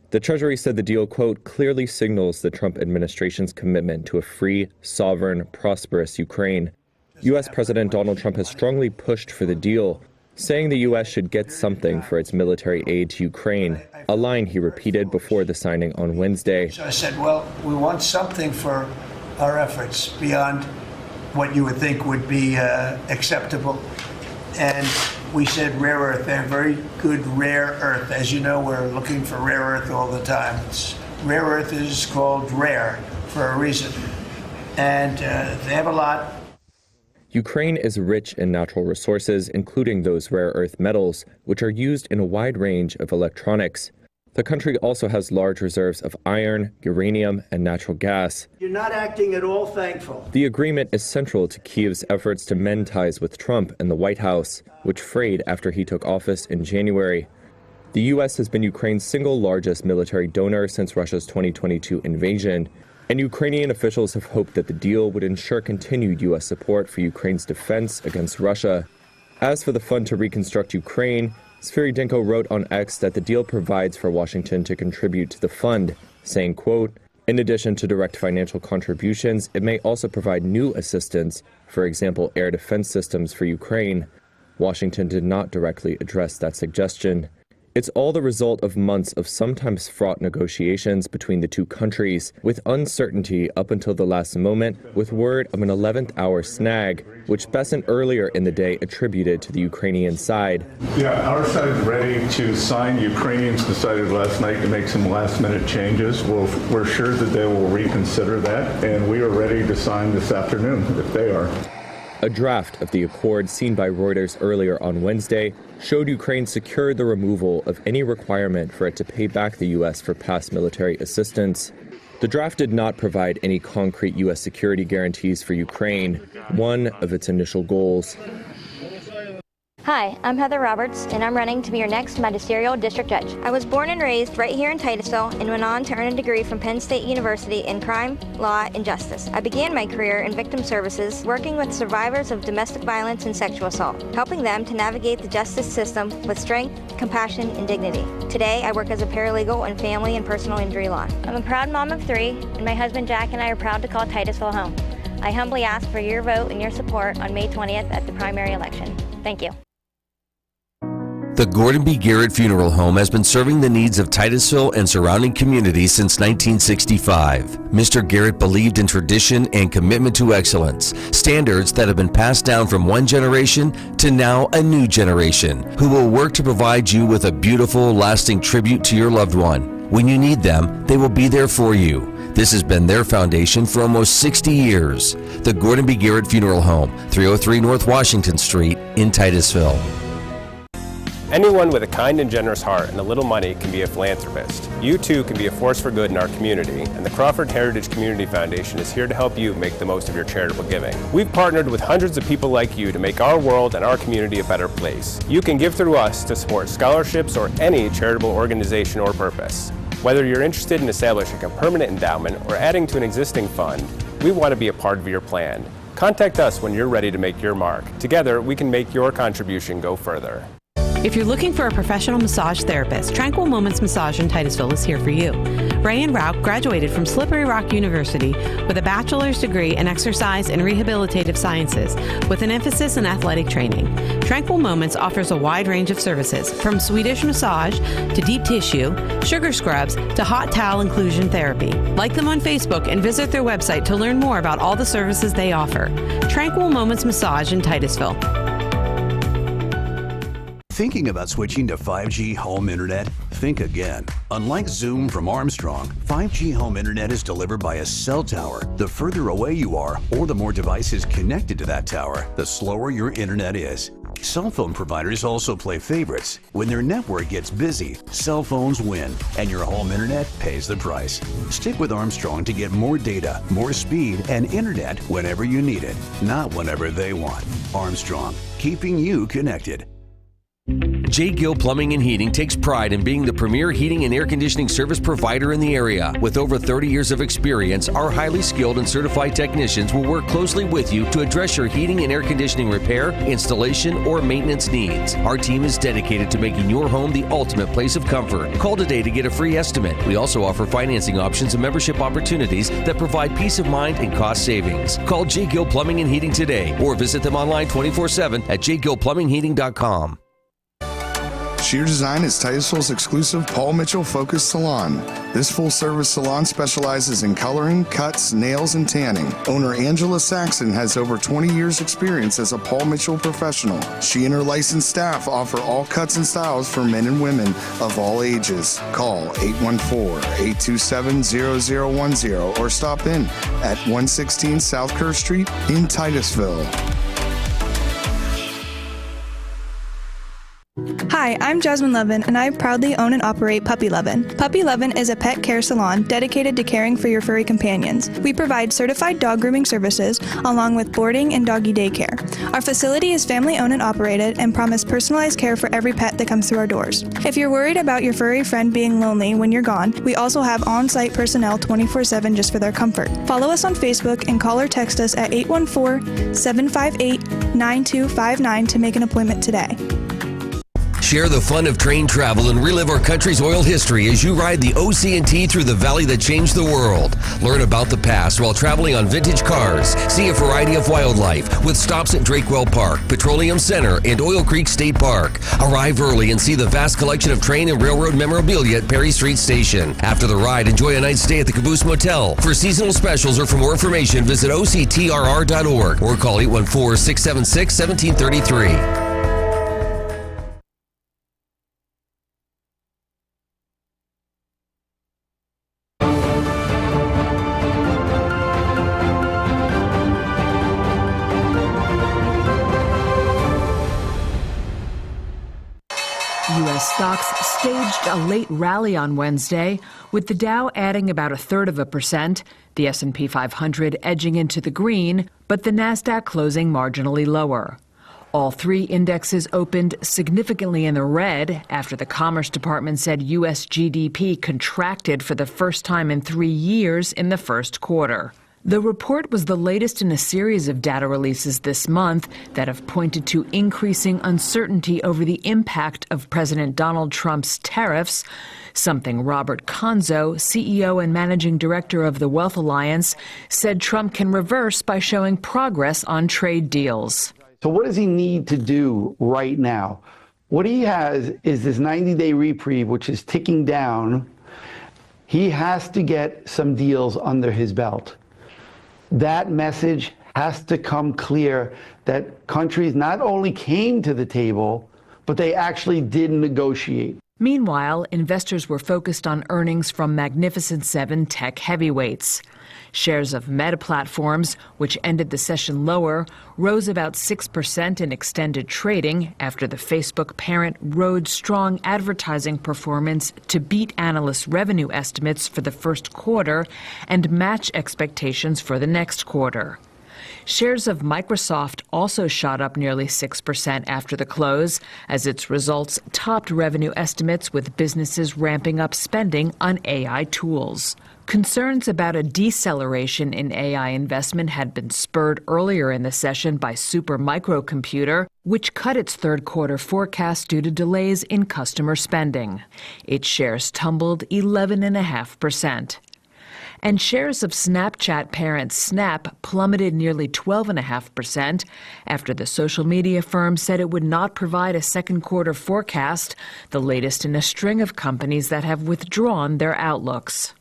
S13: The Treasury said the deal, quote, clearly signals the Trump administration's commitment to a free, sovereign, prosperous Ukraine. U.S. President Donald Trump has strongly pushed for the deal, saying the U.S. should get something for its military aid to Ukraine, a line he repeated before the signing on Wednesday.
S14: So I said, well, we want something for our efforts beyond what you would think would be acceptable. And we said rare earth. They have very good rare earth. As you know, we're looking for rare earth all the time. Rare earth is called rare for a reason. And they have a lot.
S13: Ukraine is rich in natural resources, including those rare earth metals, which are used in a wide range of electronics. The country also has large reserves of iron, uranium, and natural gas.
S14: You're not acting at all thankful.
S13: The agreement is central to Kiev's efforts to mend ties with Trump and the White House, which frayed after he took office in January. The U.S. has been Ukraine's single largest military donor since Russia's 2022 invasion, and Ukrainian officials have hoped that the deal would ensure continued U.S. support for Ukraine's defense against Russia. As for the fund to reconstruct Ukraine, Sviridenko wrote on X that the deal provides for Washington to contribute to the fund, saying, quote, in addition to direct financial contributions, it may also provide new assistance, for example, air defense systems for Ukraine. Washington did not directly address that suggestion. It's all the result of months of sometimes fraught negotiations between the two countries, with uncertainty up until the last moment, with word of an 11th hour snag, which Bessent earlier in the day attributed to the Ukrainian side.
S15: Yeah, our side is ready to sign. Ukrainians decided last night to make some last-minute changes. We're sure that they will reconsider that, and we are ready to sign this afternoon if they are.
S13: A draft of the accord seen by Reuters earlier on Wednesday showed Ukraine secured the removal of any requirement for it to pay back the U.S. for past military assistance. The draft did not provide any concrete U.S. security guarantees for Ukraine, one of its initial goals.
S7: Hi, I'm Heather Roberts, and I'm running to be your next magisterial district judge. I was born and raised right here in Titusville and went on to earn a degree from Penn State University in crime, law, and justice. I began my career in victim services, working with survivors of domestic violence and sexual assault, helping them to navigate the justice system with strength, compassion, and dignity. Today, I work as a paralegal in family and personal injury law. I'm a proud mom of 3, and my husband Jack and I are proud to call Titusville home. I humbly ask for your vote and your support on May 20th at the primary election. Thank you.
S1: The Gordon B. Garrett Funeral Home has been serving the needs of Titusville and surrounding communities since 1965. Mr. Garrett believed in tradition and commitment to excellence, standards that have been passed down from one generation to now a new generation, who will work to provide you with a beautiful, lasting tribute to your loved one. When you need them, they will be there for you. This has been their foundation for almost 60 years. The Gordon B. Garrett Funeral Home, 303 North Washington Street in Titusville.
S2: Anyone with a kind and generous heart and a little money can be a philanthropist. You too can be a force for good in our community, and the Crawford Heritage Community Foundation is here to help you make the most of your charitable giving. We've partnered with hundreds of people like you to make our world and our community a better place. You can give through us to support scholarships or any charitable organization or purpose. Whether you're interested in establishing a permanent endowment or adding to an existing fund, we want to be a part of your plan. Contact us when you're ready to make your mark. Together, we can make your contribution go further.
S16: If you're looking for a professional massage therapist, Tranquil Moments Massage in Titusville is here for you. Ray and Rauch graduated from Slippery Rock University with a bachelor's degree in exercise and rehabilitative sciences with an emphasis in athletic training. Tranquil Moments offers a wide range of services, from Swedish massage to deep tissue, sugar scrubs to hot towel inclusion therapy. Like them on Facebook and visit their website to learn more about all the services they offer. Tranquil Moments Massage in Titusville.
S24: Thinking about switching to 5G home internet? Think again. Unlike Zoom from Armstrong, 5G home internet is delivered by a cell tower. The further away you are, or the more devices connected to that tower, the slower your internet is. Cell phone providers also play favorites. When their network gets busy, cell phones win, and your home internet pays the price. Stick with Armstrong to get more data, more speed, and internet whenever you need it, not whenever they want. Armstrong, keeping you connected.
S1: J. Gill Plumbing and Heating takes pride in being the premier heating and air conditioning service provider in the area. With over 30 years of experience, our highly skilled and certified technicians will work closely with you to address your heating and air conditioning repair, installation, or maintenance needs. Our team is dedicated to making your home the ultimate place of comfort. Call today to get a free estimate. We also offer financing options and membership opportunities that provide peace of mind and cost savings. Call J. Gill Plumbing and Heating today or visit them online 24/7 at jgillplumbingheating.com.
S20: Sheer Design is Titusville's exclusive Paul Mitchell focused salon. This full-service salon specializes in coloring, cuts, nails, and tanning. Owner Angela Saxon has over 20 years experience as a Paul Mitchell professional. She and her licensed staff offer all cuts and styles for men and women of all ages. Call 814-827-0010 or stop in at 116 South Kerr Street in Titusville.
S4: Hi, I'm Jasmine Levin, and I proudly own and operate Puppy Levin. Puppy Levin is a pet care salon dedicated to caring for your furry companions. We provide certified dog grooming services along with boarding and doggy daycare. Our facility is family-owned and operated and promise personalized care for every pet that comes through our doors. If you're worried about your furry friend being lonely when you're gone, we also have on-site personnel 24/7 just for their comfort. Follow us on Facebook and call or text us at 814-758-9259 to make an appointment today.
S1: Share the fun of train travel and relive our country's oil history as you ride the OC&T through the valley that changed the world. Learn about the past while traveling on vintage cars. See a variety of wildlife with stops at Drakewell Park, Petroleum Center, and Oil Creek State Park. Arrive early and see the vast collection of train and railroad memorabilia at Perry Street Station. After the ride, enjoy a night's stay at the Caboose Motel. For seasonal specials or for more information, visit octrr.org or call 814-676-1733.
S8: U.S. stocks staged a late rally on Wednesday, with the Dow adding about 0.33%, the S&P 500 edging into the green, but the Nasdaq closing marginally lower. All three indexes opened significantly in the red after the Commerce Department said U.S. GDP contracted for the first time in 3 years in the first quarter. The report was the latest in a series of data releases this month that have pointed to increasing uncertainty over the impact of President Donald Trump's tariffs, something Robert Conzo, CEO and managing director of the Wealth Alliance, said Trump can reverse by showing progress on trade deals.
S9: So what does he need to do right now? What he has is this 90-day reprieve, which is ticking down. He has to get some deals under his belt. That message has to come clear that countries not only came to the table, but they actually did negotiate.
S8: Meanwhile, investors were focused on earnings from Magnificent Seven tech heavyweights. Shares of Meta Platforms, which ended the session lower, rose about 6% in extended trading after the Facebook parent rode strong advertising performance to beat analysts' revenue estimates for the first quarter and match expectations for the next quarter. Shares of Microsoft also shot up nearly 6% after the close, as its results topped revenue estimates with businesses ramping up spending on AI tools. Concerns about a deceleration in AI investment had been spurred earlier in the session by Supermicro, which cut its third quarter forecast due to delays in customer spending. Its shares tumbled 11.5%. And shares of Snapchat parent Snap plummeted nearly 12.5% after the social media firm said it would not provide a second quarter forecast, the latest in a string of companies that have withdrawn their outlooks.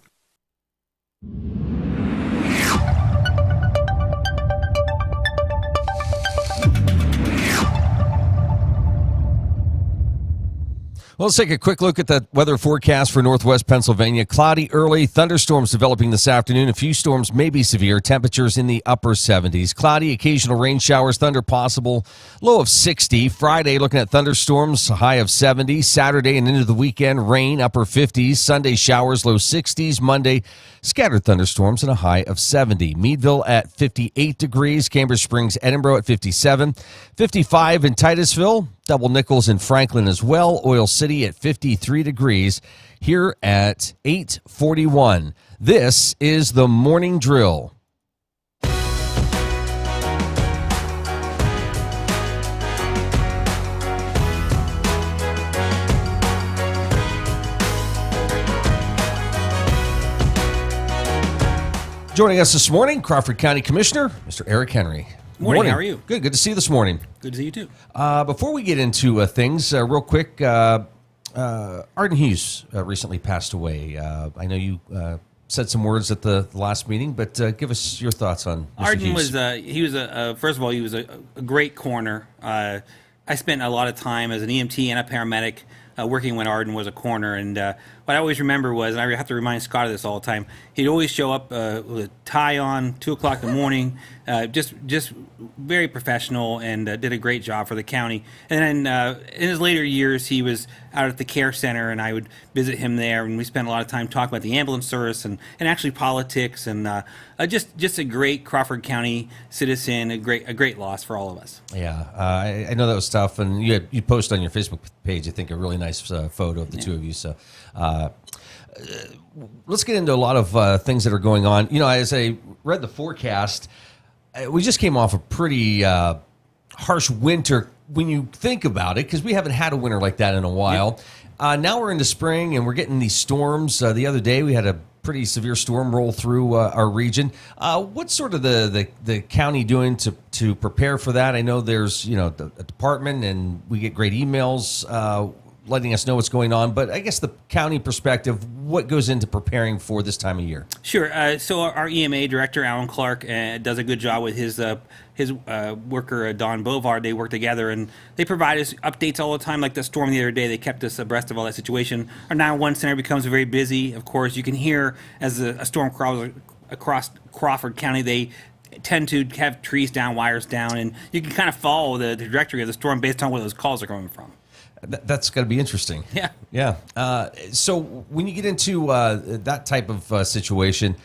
S12: Well, let's take a quick look at the weather forecast for northwest Pennsylvania. Cloudy early, thunderstorms developing this afternoon. A few storms may be severe. Temperatures in the upper 70s. Cloudy, occasional rain showers, thunder possible. Low of 60. Friday, looking at thunderstorms, a high of 70. Saturday and into the weekend, rain, upper 50s. Sunday, showers, low 60s. Monday, scattered thunderstorms and a high of 70. Meadville at 58 degrees. Cambridge Springs, Edinboro at 57. 55 in Titusville. Double Nichols in Franklin as well. Oil City at 53 degrees. Here at 8:41. This is the morning drill. Joining us this morning, Crawford County Commissioner, Mr. Eric Henry.
S6: Morning. How are you?
S12: Good to see you this morning.
S6: Good to see you too.
S12: Before we get into things, real quick, Arden Hughes recently passed away. I know you said some words at the last meeting, but give us your thoughts on Mr.
S6: Arden
S12: Hughes.
S6: First of all, he was a great coroner. I spent a lot of time as an EMT and a paramedic working when Arden was a coroner, and what I always remember was, and I have to remind Scott of this all the time, he'd always show up with a tie on, 2 o'clock in the morning, just very professional, and did a great job for the county. And then in his later years, he was out at the care center, and I would visit him there, and we spent a lot of time talking about the ambulance service and actually politics, and just a great Crawford County citizen, a great loss for all of us.
S12: Yeah, I know that was tough, and you post on your Facebook page, I think, a really nice photo of the two of you. So let's get into a lot of things that are going on. You know, as I read the forecast, we just came off a pretty harsh winter when you think about it, because we haven't had a winter like that in a while. Yep. Now we're into spring, and we're getting these storms. The other day, we had a pretty severe storm roll through our region. What's sort of the county doing to prepare for that? I know there's a department, and we get great emails letting us know what's going on, but I guess the county perspective, what goes into preparing for this time of year?
S6: Sure. So our EMA director, Alan Clark, does a good job with his worker, Don Bovard. They work together, and they provide us updates all the time. Like the storm the other day, they kept us abreast of all that situation. Our 911 center becomes very busy. Of course, you can hear as a storm crawls across Crawford County, they tend to have trees down, wires down, and you can kind of follow the trajectory of the storm based on where those calls are coming from.
S12: That's got to be interesting.
S6: Yeah.
S12: So when you get into that type of situation,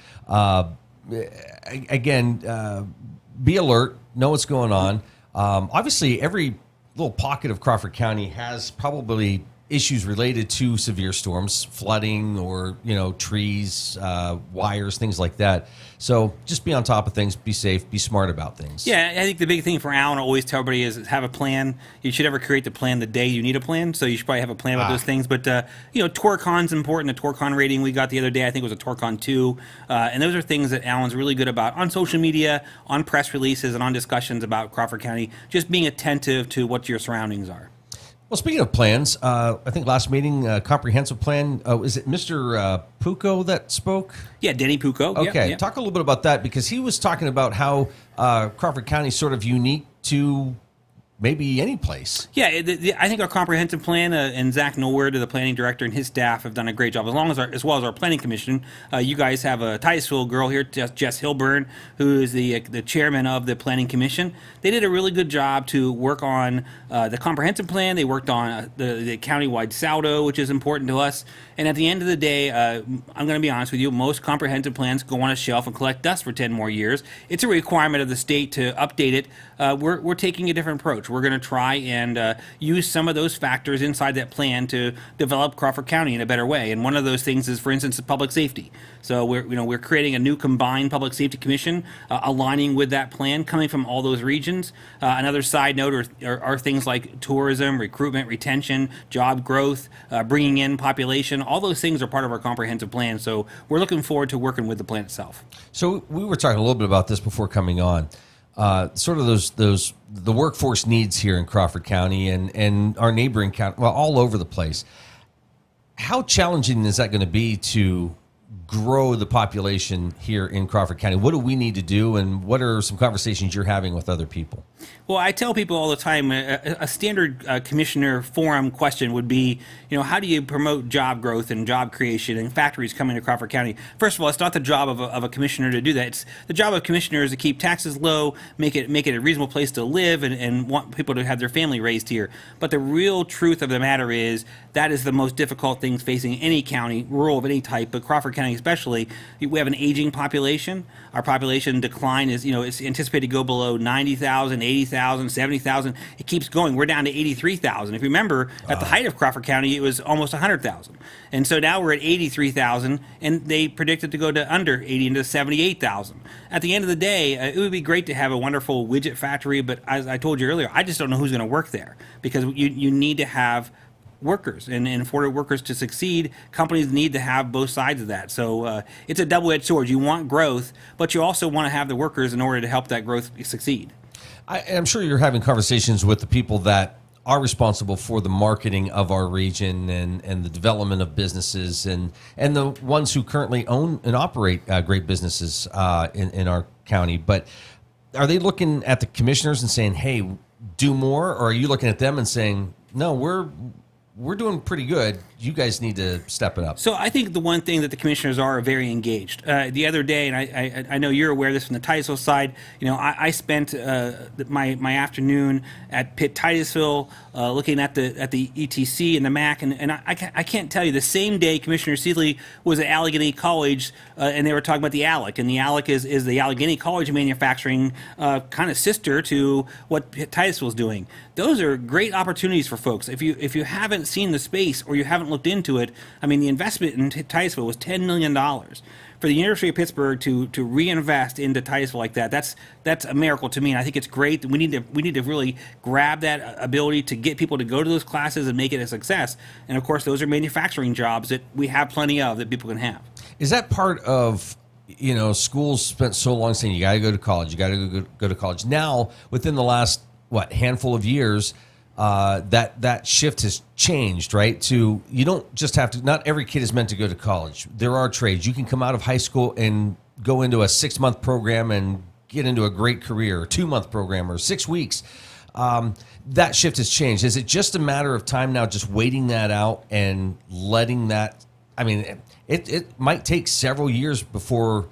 S12: again, be alert, know what's going on. Obviously, every little pocket of Crawford County has probably issues related to severe storms, flooding, or trees, wires, things like that. So just be on top of things, be safe, be smart about things.
S6: Yeah, I think the big thing for Alan, I always tell everybody, is have a plan. You should never create the plan the day you need a plan, so you should probably have a plan about those things. But, Torcon's important. The Torcon rating we got the other day, I think, was a Torcon 2. And those are things that Alan's really good about on social media, on press releases, and on discussions about Crawford County, just being attentive to what your surroundings are.
S12: Well, speaking of plans, I think last meeting, comprehensive plan, is it Mr. Pucco that spoke?
S6: Yeah, Denny Pucco.
S12: Okay,
S6: Yep.
S12: Talk a little bit about that, because he was talking about how Crawford County is sort of unique to maybe any place.
S6: Yeah, I think our comprehensive plan, and Zach Nowhere, the planning director, and his staff have done a great job, as well as our planning commission. You guys have a Titusville girl here, Jess Hilburn, who is the chairman of the planning commission. They did a really good job to work on the comprehensive plan. They worked on the countywide saldo, which is important to us. And at the end of the day, I'm going to be honest with you, most comprehensive plans go on a shelf and collect dust for 10 more years. It's a requirement of the state to update it. We're taking a different approach. We're going to try and use some of those factors inside that plan to develop Crawford County in a better way. And one of those things is, for instance, public safety. So we're creating a new combined public safety commission, aligning with that plan, coming from all those regions. Another side note are things like tourism, recruitment, retention, job growth, bringing in population. All those things are part of our comprehensive plan. So we're looking forward to working with the plan itself.
S12: So we were talking a little bit about this before coming on. Sort of the workforce needs here in Crawford County and our neighboring county, well, all over the place. How challenging is that going to be to grow the population here in Crawford County? What do we need to do, and what are some conversations you're having with other people?
S6: Well, I tell people all the time, a standard commissioner forum question would be, how do you promote job growth and job creation and factories coming to Crawford County? First of all, it's not the job of a commissioner to do that. It's the job of commissioners to keep taxes low, make it a reasonable place to live, and want people to have their family raised here. But the real truth of the matter is that is the most difficult thing facing any county, rural of any type, but Crawford County especially. We have an aging population. Our population decline is, it's anticipated to go below 90,000, 80,000, 70,000. It keeps going. We're down to 83,000. If you remember, at the height of Crawford County, it was almost 100,000. And so now we're at 83,000, and they predicted to go to under 80 into 78,000. At the end of the day, it would be great to have a wonderful widget factory, but as I told you earlier, I just don't know who's going to work there, because you need to have workers, and for workers to succeed, companies need to have both sides of that. So it's a double-edged sword. You want growth, but you also want to have the workers in order to help that growth succeed.
S12: I'm sure you're having conversations with the people that are responsible for the marketing of our region and the development of businesses and the ones who currently own and operate great businesses in our county. But are they looking at the commissioners and saying, hey, do more? Or are you looking at them and saying, no, we're doing pretty good. You guys need to step it up.
S6: So I think the one thing that the commissioners are very engaged. The other day, and I know you're aware of this from the Titusville side, I spent my afternoon at Pitt Titusville looking at the ETC and the MAC, and I can't tell you, the same day Commissioner Seeley was at Allegheny College, and they were talking about the ALEC, and the ALEC is the Allegheny College Manufacturing kind of sister to what Pitt Titusville is doing. Those are great opportunities for folks. If you haven't seen the space or you haven't looked into it, I mean, the investment in Titusville was $10 million. For the University of Pittsburgh to reinvest into Titusville like that's a miracle to me, and I think it's great. We need to really grab that ability to get people to go to those classes and make it a success. And of course, those are manufacturing jobs that we have plenty of that people can have.
S12: Is that part of, schools spent so long saying you got to go to college, you got to go to college. Now, within the last handful of years, that shift has changed, right? To you don't just have to. Not every kid is meant to go to college. There are trades. You can come out of high school and go into a 6-month program and get into a great career, a 2-month program, or 6 weeks. That shift has changed. Is it just a matter of time now, just waiting that out and letting that? I mean, it might take several years before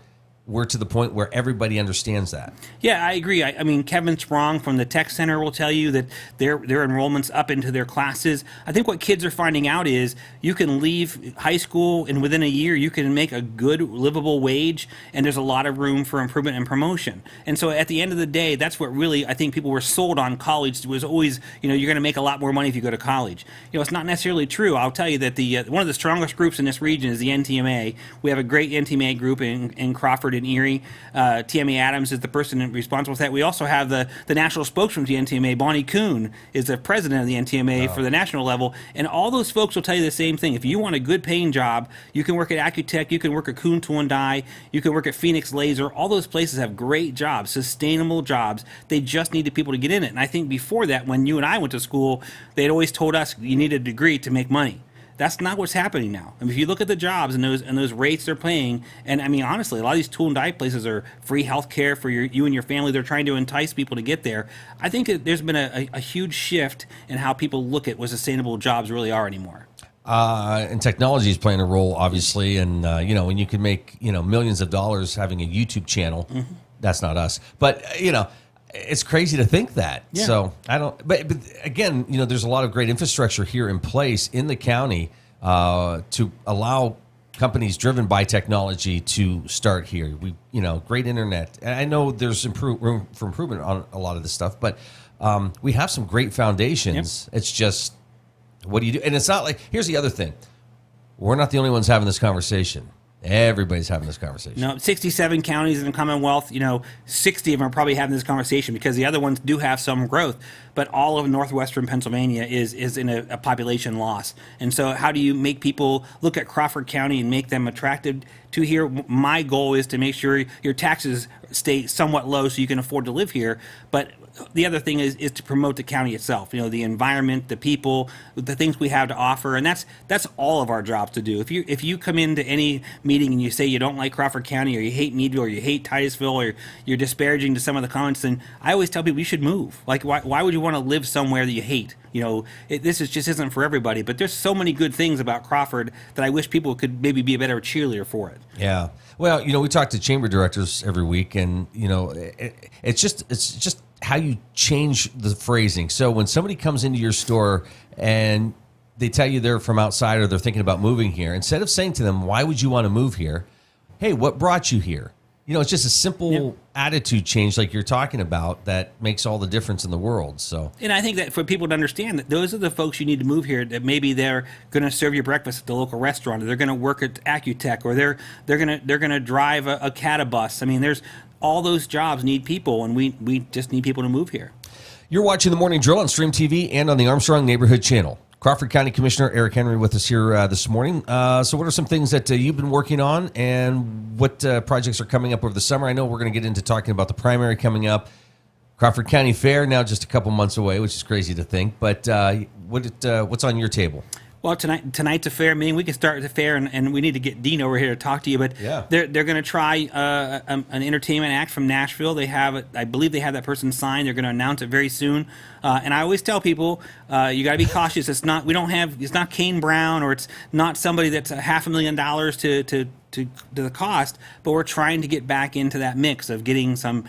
S12: we're to the point where everybody understands that.
S6: Yeah, I agree. I mean, Kevin Sprong from the Tech Center will tell you that their enrollment's up into their classes. I think what kids are finding out is you can leave high school and within a year you can make a good livable wage, and there's a lot of room for improvement and promotion. And so at the end of the day, that's what really I think people were sold on college was always, you're going to make a lot more money if you go to college. It's not necessarily true. I'll tell you that the one of the strongest groups in this region is the NTMA. We have a great NTMA group in Crawford and Erie. TMA Adams is the person responsible for that. We also have the national spokesman for the NTMA. Bonnie Kuhn is the president of the NTMA for the national level. And all those folks will tell you the same thing. If you want a good paying job, you can work at Accutech, you can work at Kuhn Tool and Die, you can work at Phoenix Laser. All those places have great jobs, sustainable jobs. They just need the people to get in it. And I think before that, when you and I went to school, they'd always told us you need a degree to make money. That's not what's happening now. I mean, if you look at the jobs and those rates they're paying, and I mean, honestly, a lot of these tool and die places are free health care for you and your family. They're trying to entice people to get there. I think there's been a huge shift in how people look at what sustainable jobs really are anymore.
S12: And technology is playing a role, obviously. And, when you can make, millions of dollars having a YouTube channel, that's not us. But, it's crazy to think that. Yeah. So but again, there's a lot of great infrastructure here in place in the county to allow companies driven by technology to start here. We, great internet. And I know there's room for improvement on a lot of this stuff, but we have some great foundations. Yep. It's just, what do you do? And it's not like, here's the other thing. We're not the only ones having this conversation. Everybody's having this conversation.
S6: No, 67 counties in the Commonwealth, 60 of them are probably having this conversation because the other ones do have some growth. But all of northwestern Pennsylvania is in a population loss. And so how do you make people look at Crawford County and make them attractive to here? My goal is to make sure your taxes stay somewhat low so you can afford to live here. But the other thing is to promote the county itself, the environment, the people, the things we have to offer. And that's all of our jobs to do. If you come into any meeting and you say you don't like Crawford County or you hate Meadville or you hate Titusville or you're disparaging to some of the comments, then I always tell people you should move. Like, why would you want to live somewhere that you hate? This just isn't for everybody. But there's so many good things about Crawford that I wish people could maybe be a better cheerleader for it.
S12: Yeah. Well, we talk to chamber directors every week, and it's just how you change the phrasing. So when somebody comes into your store and they tell you they're from outside or they're thinking about moving here, instead of saying to them, "Why would you want to move here?" "Hey, what brought you here?" It's just a simple attitude change like you're talking about that makes all the difference in the world. So,
S6: and I think that for people to understand that those are the folks you need to move here, that maybe they're going to serve you breakfast at the local restaurant, or they're going to work at Accutech, or they're going to drive a Catabus. I mean, there's all those jobs need people, and we just need people to move here.
S12: You're watching The Morning Drill on Stream TV and on the Armstrong Neighborhood Channel. Crawford County Commissioner Eric Henry with us here this morning. So what are some things that you've been working on, and what projects are coming up over the summer? I know we're going to get into talking about the primary coming up. Crawford County Fair now just a couple months away, which is crazy to think. But what's on your table?
S6: Well, tonight's a fair meeting. We can start the fair, and we need to get Dean over here to talk to you. But they're going to try an entertainment act from Nashville. I believe they have that person signed. They're going to announce it very soon. And I always tell people, you got to be cautious. It's not Kane Brown, or it's not somebody that's $500,000 to the cost, but we're trying to get back into that mix of getting some,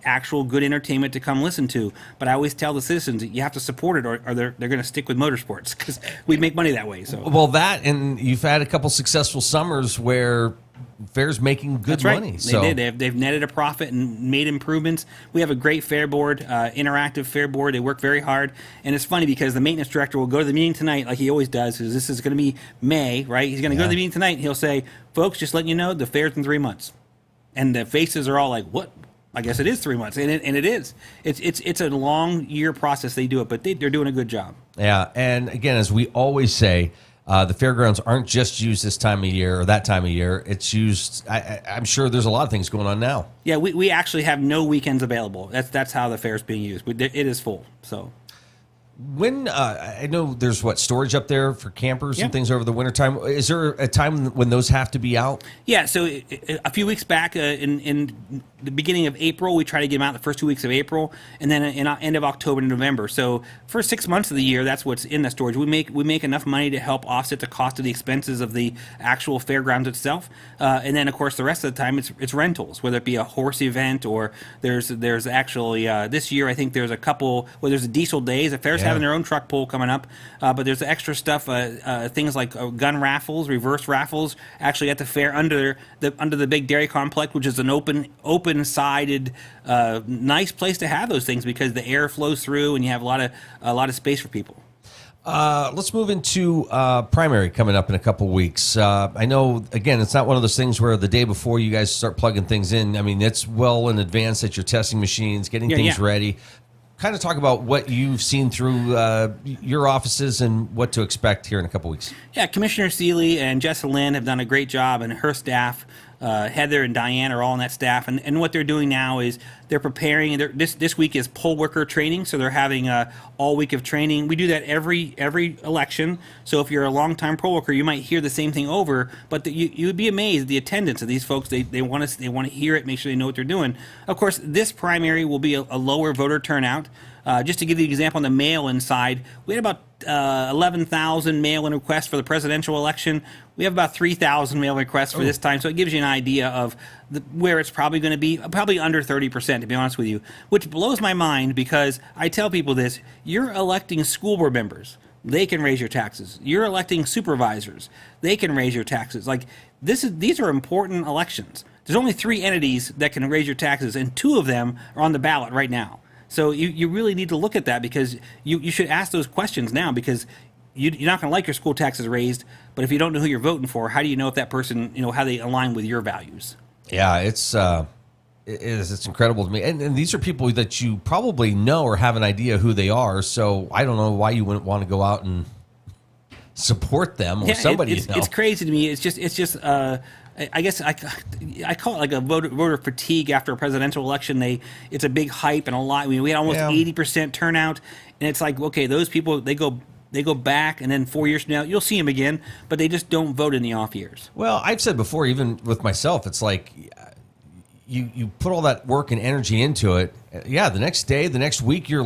S6: actual good entertainment to come listen to. But I always tell the citizens that you have to support it, or they're going to stick with motorsports, because we make money that way. So
S12: well, and you've had a couple successful summers where fair's making good money.
S6: So they've netted a profit and made improvements. We have a great fair board, interactive fair board. They work very hard, and it's funny because the maintenance director will go to the meeting tonight, like he always does, because this is going to be May, right? He's going to go to the meeting tonight, and he'll say, "Folks, just letting you know, the fair's in 3 months," and the faces are all like, "What?" I guess it is 3 months, and it is. It's a long year process they do it, but they're doing a good job.
S12: Yeah, and again, as we always say, the fairgrounds aren't just used this time of year or that time of year. It's used. I'm sure there's a lot of things going on now.
S6: Yeah, we actually have no weekends available. That's how the fair's being used. It is full. So
S12: When I know there's storage up there for campers and things over the wintertime. Is there a time when those have to be out?
S6: Yeah, so a few weeks back in the beginning of April, we try to get them out the first 2 weeks of April, and then in end of October and November. So for 6 months of the year, that's what's in the storage. We make enough money to help offset the cost of the expenses of the actual fairgrounds itself, and then of course the rest of the time it's rentals, whether it be a horse event or there's actually this year I think there's a couple. Well, there's a diesel days. The fair's having their own truck pull coming up, but there's extra stuff, things like gun raffles, reverse raffles, actually at the fair under the big dairy complex, which is an open-sided, nice place to have those things because the air flows through and you have a lot of space for people.
S12: Let's move into primary coming up in a couple weeks. I know, again, it's not one of those things where the day before you guys start plugging things in. I mean, it's well in advance that you're testing machines, getting things ready. Kind of talk about what you've seen through your offices and what to expect here in a couple weeks.
S6: Yeah, Commissioner Seeley and Jessa Lynn have done a great job, and her staff, Heather and Diane, are all on that staff. And what they're doing now is they're preparing. This week is poll worker training, so they're having all week of training. We do that every election. So if you're a longtime poll worker, you might hear the same thing over, but you would be amazed at the attendance of these folks. They want to hear it, make sure they know what they're doing. Of course, this primary will be a lower voter turnout. Just to give you an example on the mail-in side, we had about 11,000 mail-in requests for the presidential election. We have about 3,000 mail-in requests for this time, so it gives you an idea of where it's probably going to be, probably under 30%, to be honest with you, which blows my mind because I tell people this: you're electing school board members. They can raise your taxes. You're electing supervisors. They can raise your taxes. Like these are important elections. There's only 3 entities that can raise your taxes, and 2 of them are on the ballot right now. So you really need to look at that because you should ask those questions now because you're not going to like your school taxes raised, but if you don't know who you're voting for, how do you know if that person, how they align with your values?
S12: Yeah, it's incredible to me. And these are people that you probably know or have an idea who they are, so I don't know why you wouldn't want to go out and support them or somebody you know.
S6: It's crazy to me. It's just I guess I call it like a voter fatigue after a presidential election. It's a big hype and a lot. I mean, we had almost 80% turnout, and it's like, okay, those people they go back, and then 4 years from now you'll see them again, but they just don't vote in the off years.
S12: Well, I've said before, even with myself, it's like you put all that work and energy into it. Yeah, the next day, the next week, you're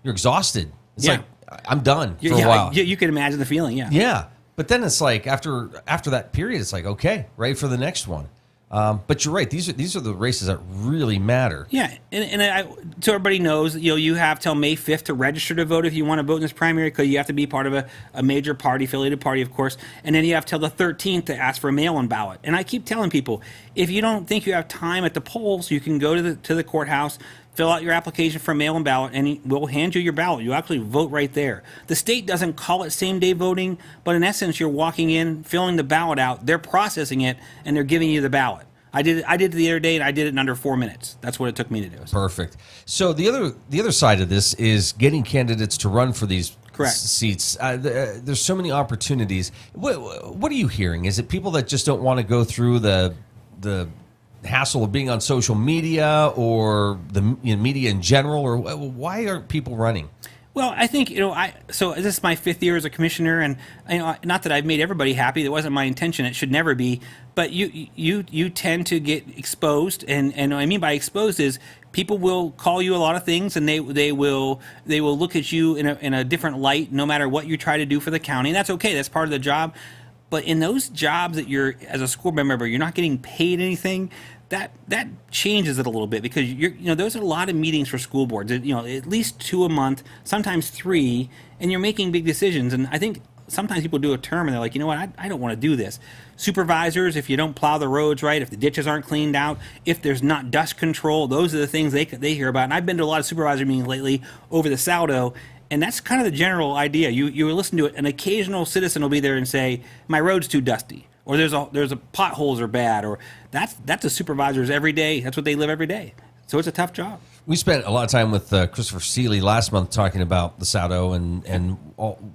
S12: exhausted. It's like I'm done for a while.
S6: You can imagine the feeling.
S12: Yeah. But then it's like after that period, it's like, okay, ready for the next one. But you're right; these are the races that really matter.
S6: Yeah, and so everybody knows, you have till May 5th to register to vote if you want to vote in this primary, because you have to be part of a major party, affiliated party, of course. And then you have till the 13th to ask for a mail-in ballot. And I keep telling people, if you don't think you have time at the polls, you can go to the courthouse, fill out your application for a mail-in ballot, and we'll hand you your ballot. You actually vote right there. The state doesn't call it same-day voting, but in essence, you're walking in, filling the ballot out, they're processing it, and they're giving you the ballot. I did it the other day, and I did it in under 4 minutes. That's what it took me to do.
S12: Perfect. So the other side of this is getting candidates to run for these seats. There's so many opportunities. What are you hearing? Is it people that just don't want to go through the hassle of being on social media or the media in general, or why aren't people running?
S6: Well, I think, so this is my 5th year as a commissioner, and not that I've made everybody happy. That wasn't my intention. It should never be. But you tend to get exposed, and what I mean by exposed is people will call you a lot of things, and they will look at you in a different light, no matter what you try to do for the county. And that's okay. That's part of the job. But in those jobs that you're, as a school board member, you're not getting paid anything. That changes it a little bit, because those are a lot of meetings for school boards. At least 2 a month, sometimes 3, and you're making big decisions. And I think sometimes people do a term and they're like, you know what, I don't want to do this. Supervisors, if you don't plow the roads right, if the ditches aren't cleaned out, if there's not dust control, those are the things they hear about. And I've been to a lot of supervisor meetings lately over the Saldo, and that's kind of the general idea. You listen to it, an occasional citizen will be there and say, my road's too dusty, or there's a potholes are bad, or that's a supervisor's every day. That's what they live every day. So it's a tough job.
S12: We spent a lot of time with Christopher Seeley last month talking about the Saldo and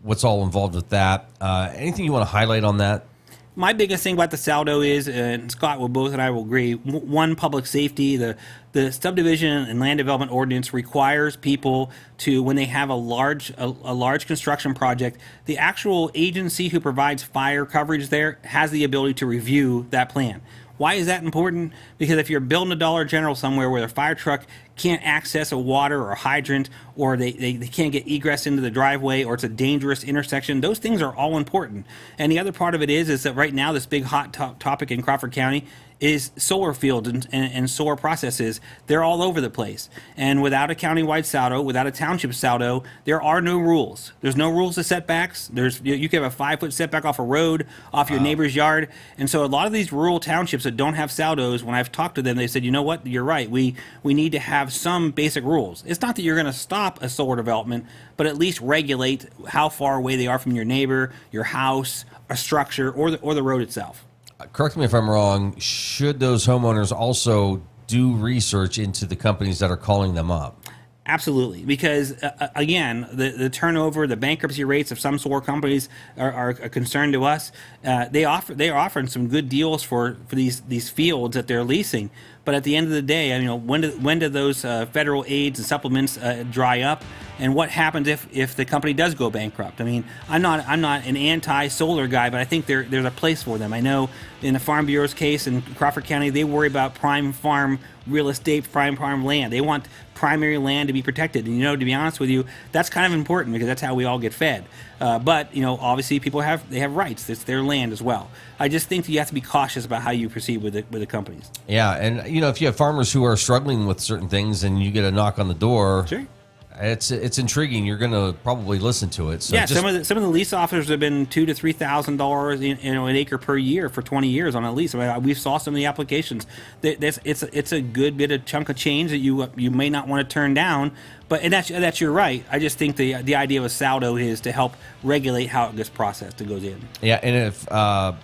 S12: what's all involved with that. Anything you want to highlight on that?
S6: My biggest thing about the saldo is, and Scott will both and I will agree, one, public safety. The subdivision and land development ordinance requires people to, when they have a large construction project, the actual agency who provides fire coverage there has the ability to review that plan. Why is that important? Because if you're building a Dollar General somewhere where the fire truck can't access a water or a hydrant, or they can't get egress into the driveway, or it's a dangerous intersection, those things are all important. And the other part of it is that right now this big hot topic in Crawford County is solar fields and solar processes. They're all over the place. And without a countywide saldo, without a township saldo, there are no rules. There's no rules to setbacks. You can have a 5-foot setback off a road, off your neighbor's yard. And so a lot of these rural townships that don't have saldos, when I've talked to them, they said, you know what, you're right. We need to have some basic rules. It's not that you're going to stop a solar development, but at least regulate how far away they are from your neighbor, your house, a structure, or the road itself.
S12: Correct me if I'm wrong, should those homeowners also do research into the companies that are calling them up?
S6: Absolutely, because again, the turnover, the bankruptcy rates of some solar companies are a concern to us. They are offering some good deals for these fields that they're leasing, but at the end of the day, when do those federal aids and supplements dry up, and what happens if the company does go bankrupt? I mean, I'm not an anti-solar guy, but I think there's a place for them. I know in the Farm Bureau's case in Crawford County, they worry about prime farm real estate, prime farm land. They want primary land to be protected. And, to be honest with you, that's kind of important because that's how we all get fed. But obviously people have rights. It's their land as well. I just think that you have to be cautious about how you proceed with the companies.
S12: Yeah, and if you have farmers who are struggling with certain things and you get a knock on the door,
S6: sure,
S12: it's intriguing. You're going to probably listen to it. So
S6: yeah, some of the lease offers have been $2,000 to $3,000 an acre per year for 20 years on a lease. I mean, we saw some of the applications. It's a good bit of chunk of change that you may not want to turn down. And that's you're right. I just think the idea of a saldo is to help regulate how it gets processed and goes in.
S12: Yeah, and if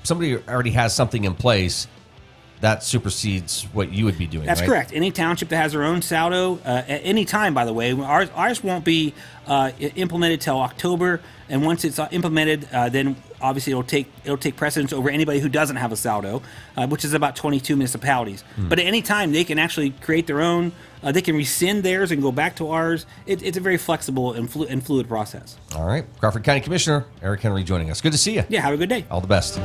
S12: somebody already has something in place, that supersedes what you would be doing.
S6: That's
S12: right?
S6: correct. Any township that has their own saldo, at any time, by the way, ours won't be implemented till October, and once it's implemented, then obviously it'll take precedence over anybody who doesn't have a saldo, which is about 22 municipalities. But at any time, they can actually create their own. They can rescind theirs and go back to ours. It's a very flexible and fluid process.
S12: All right, Crawford County Commissioner Eric Henry joining us. Good to see you.
S6: Yeah, have a good day.
S12: All the best.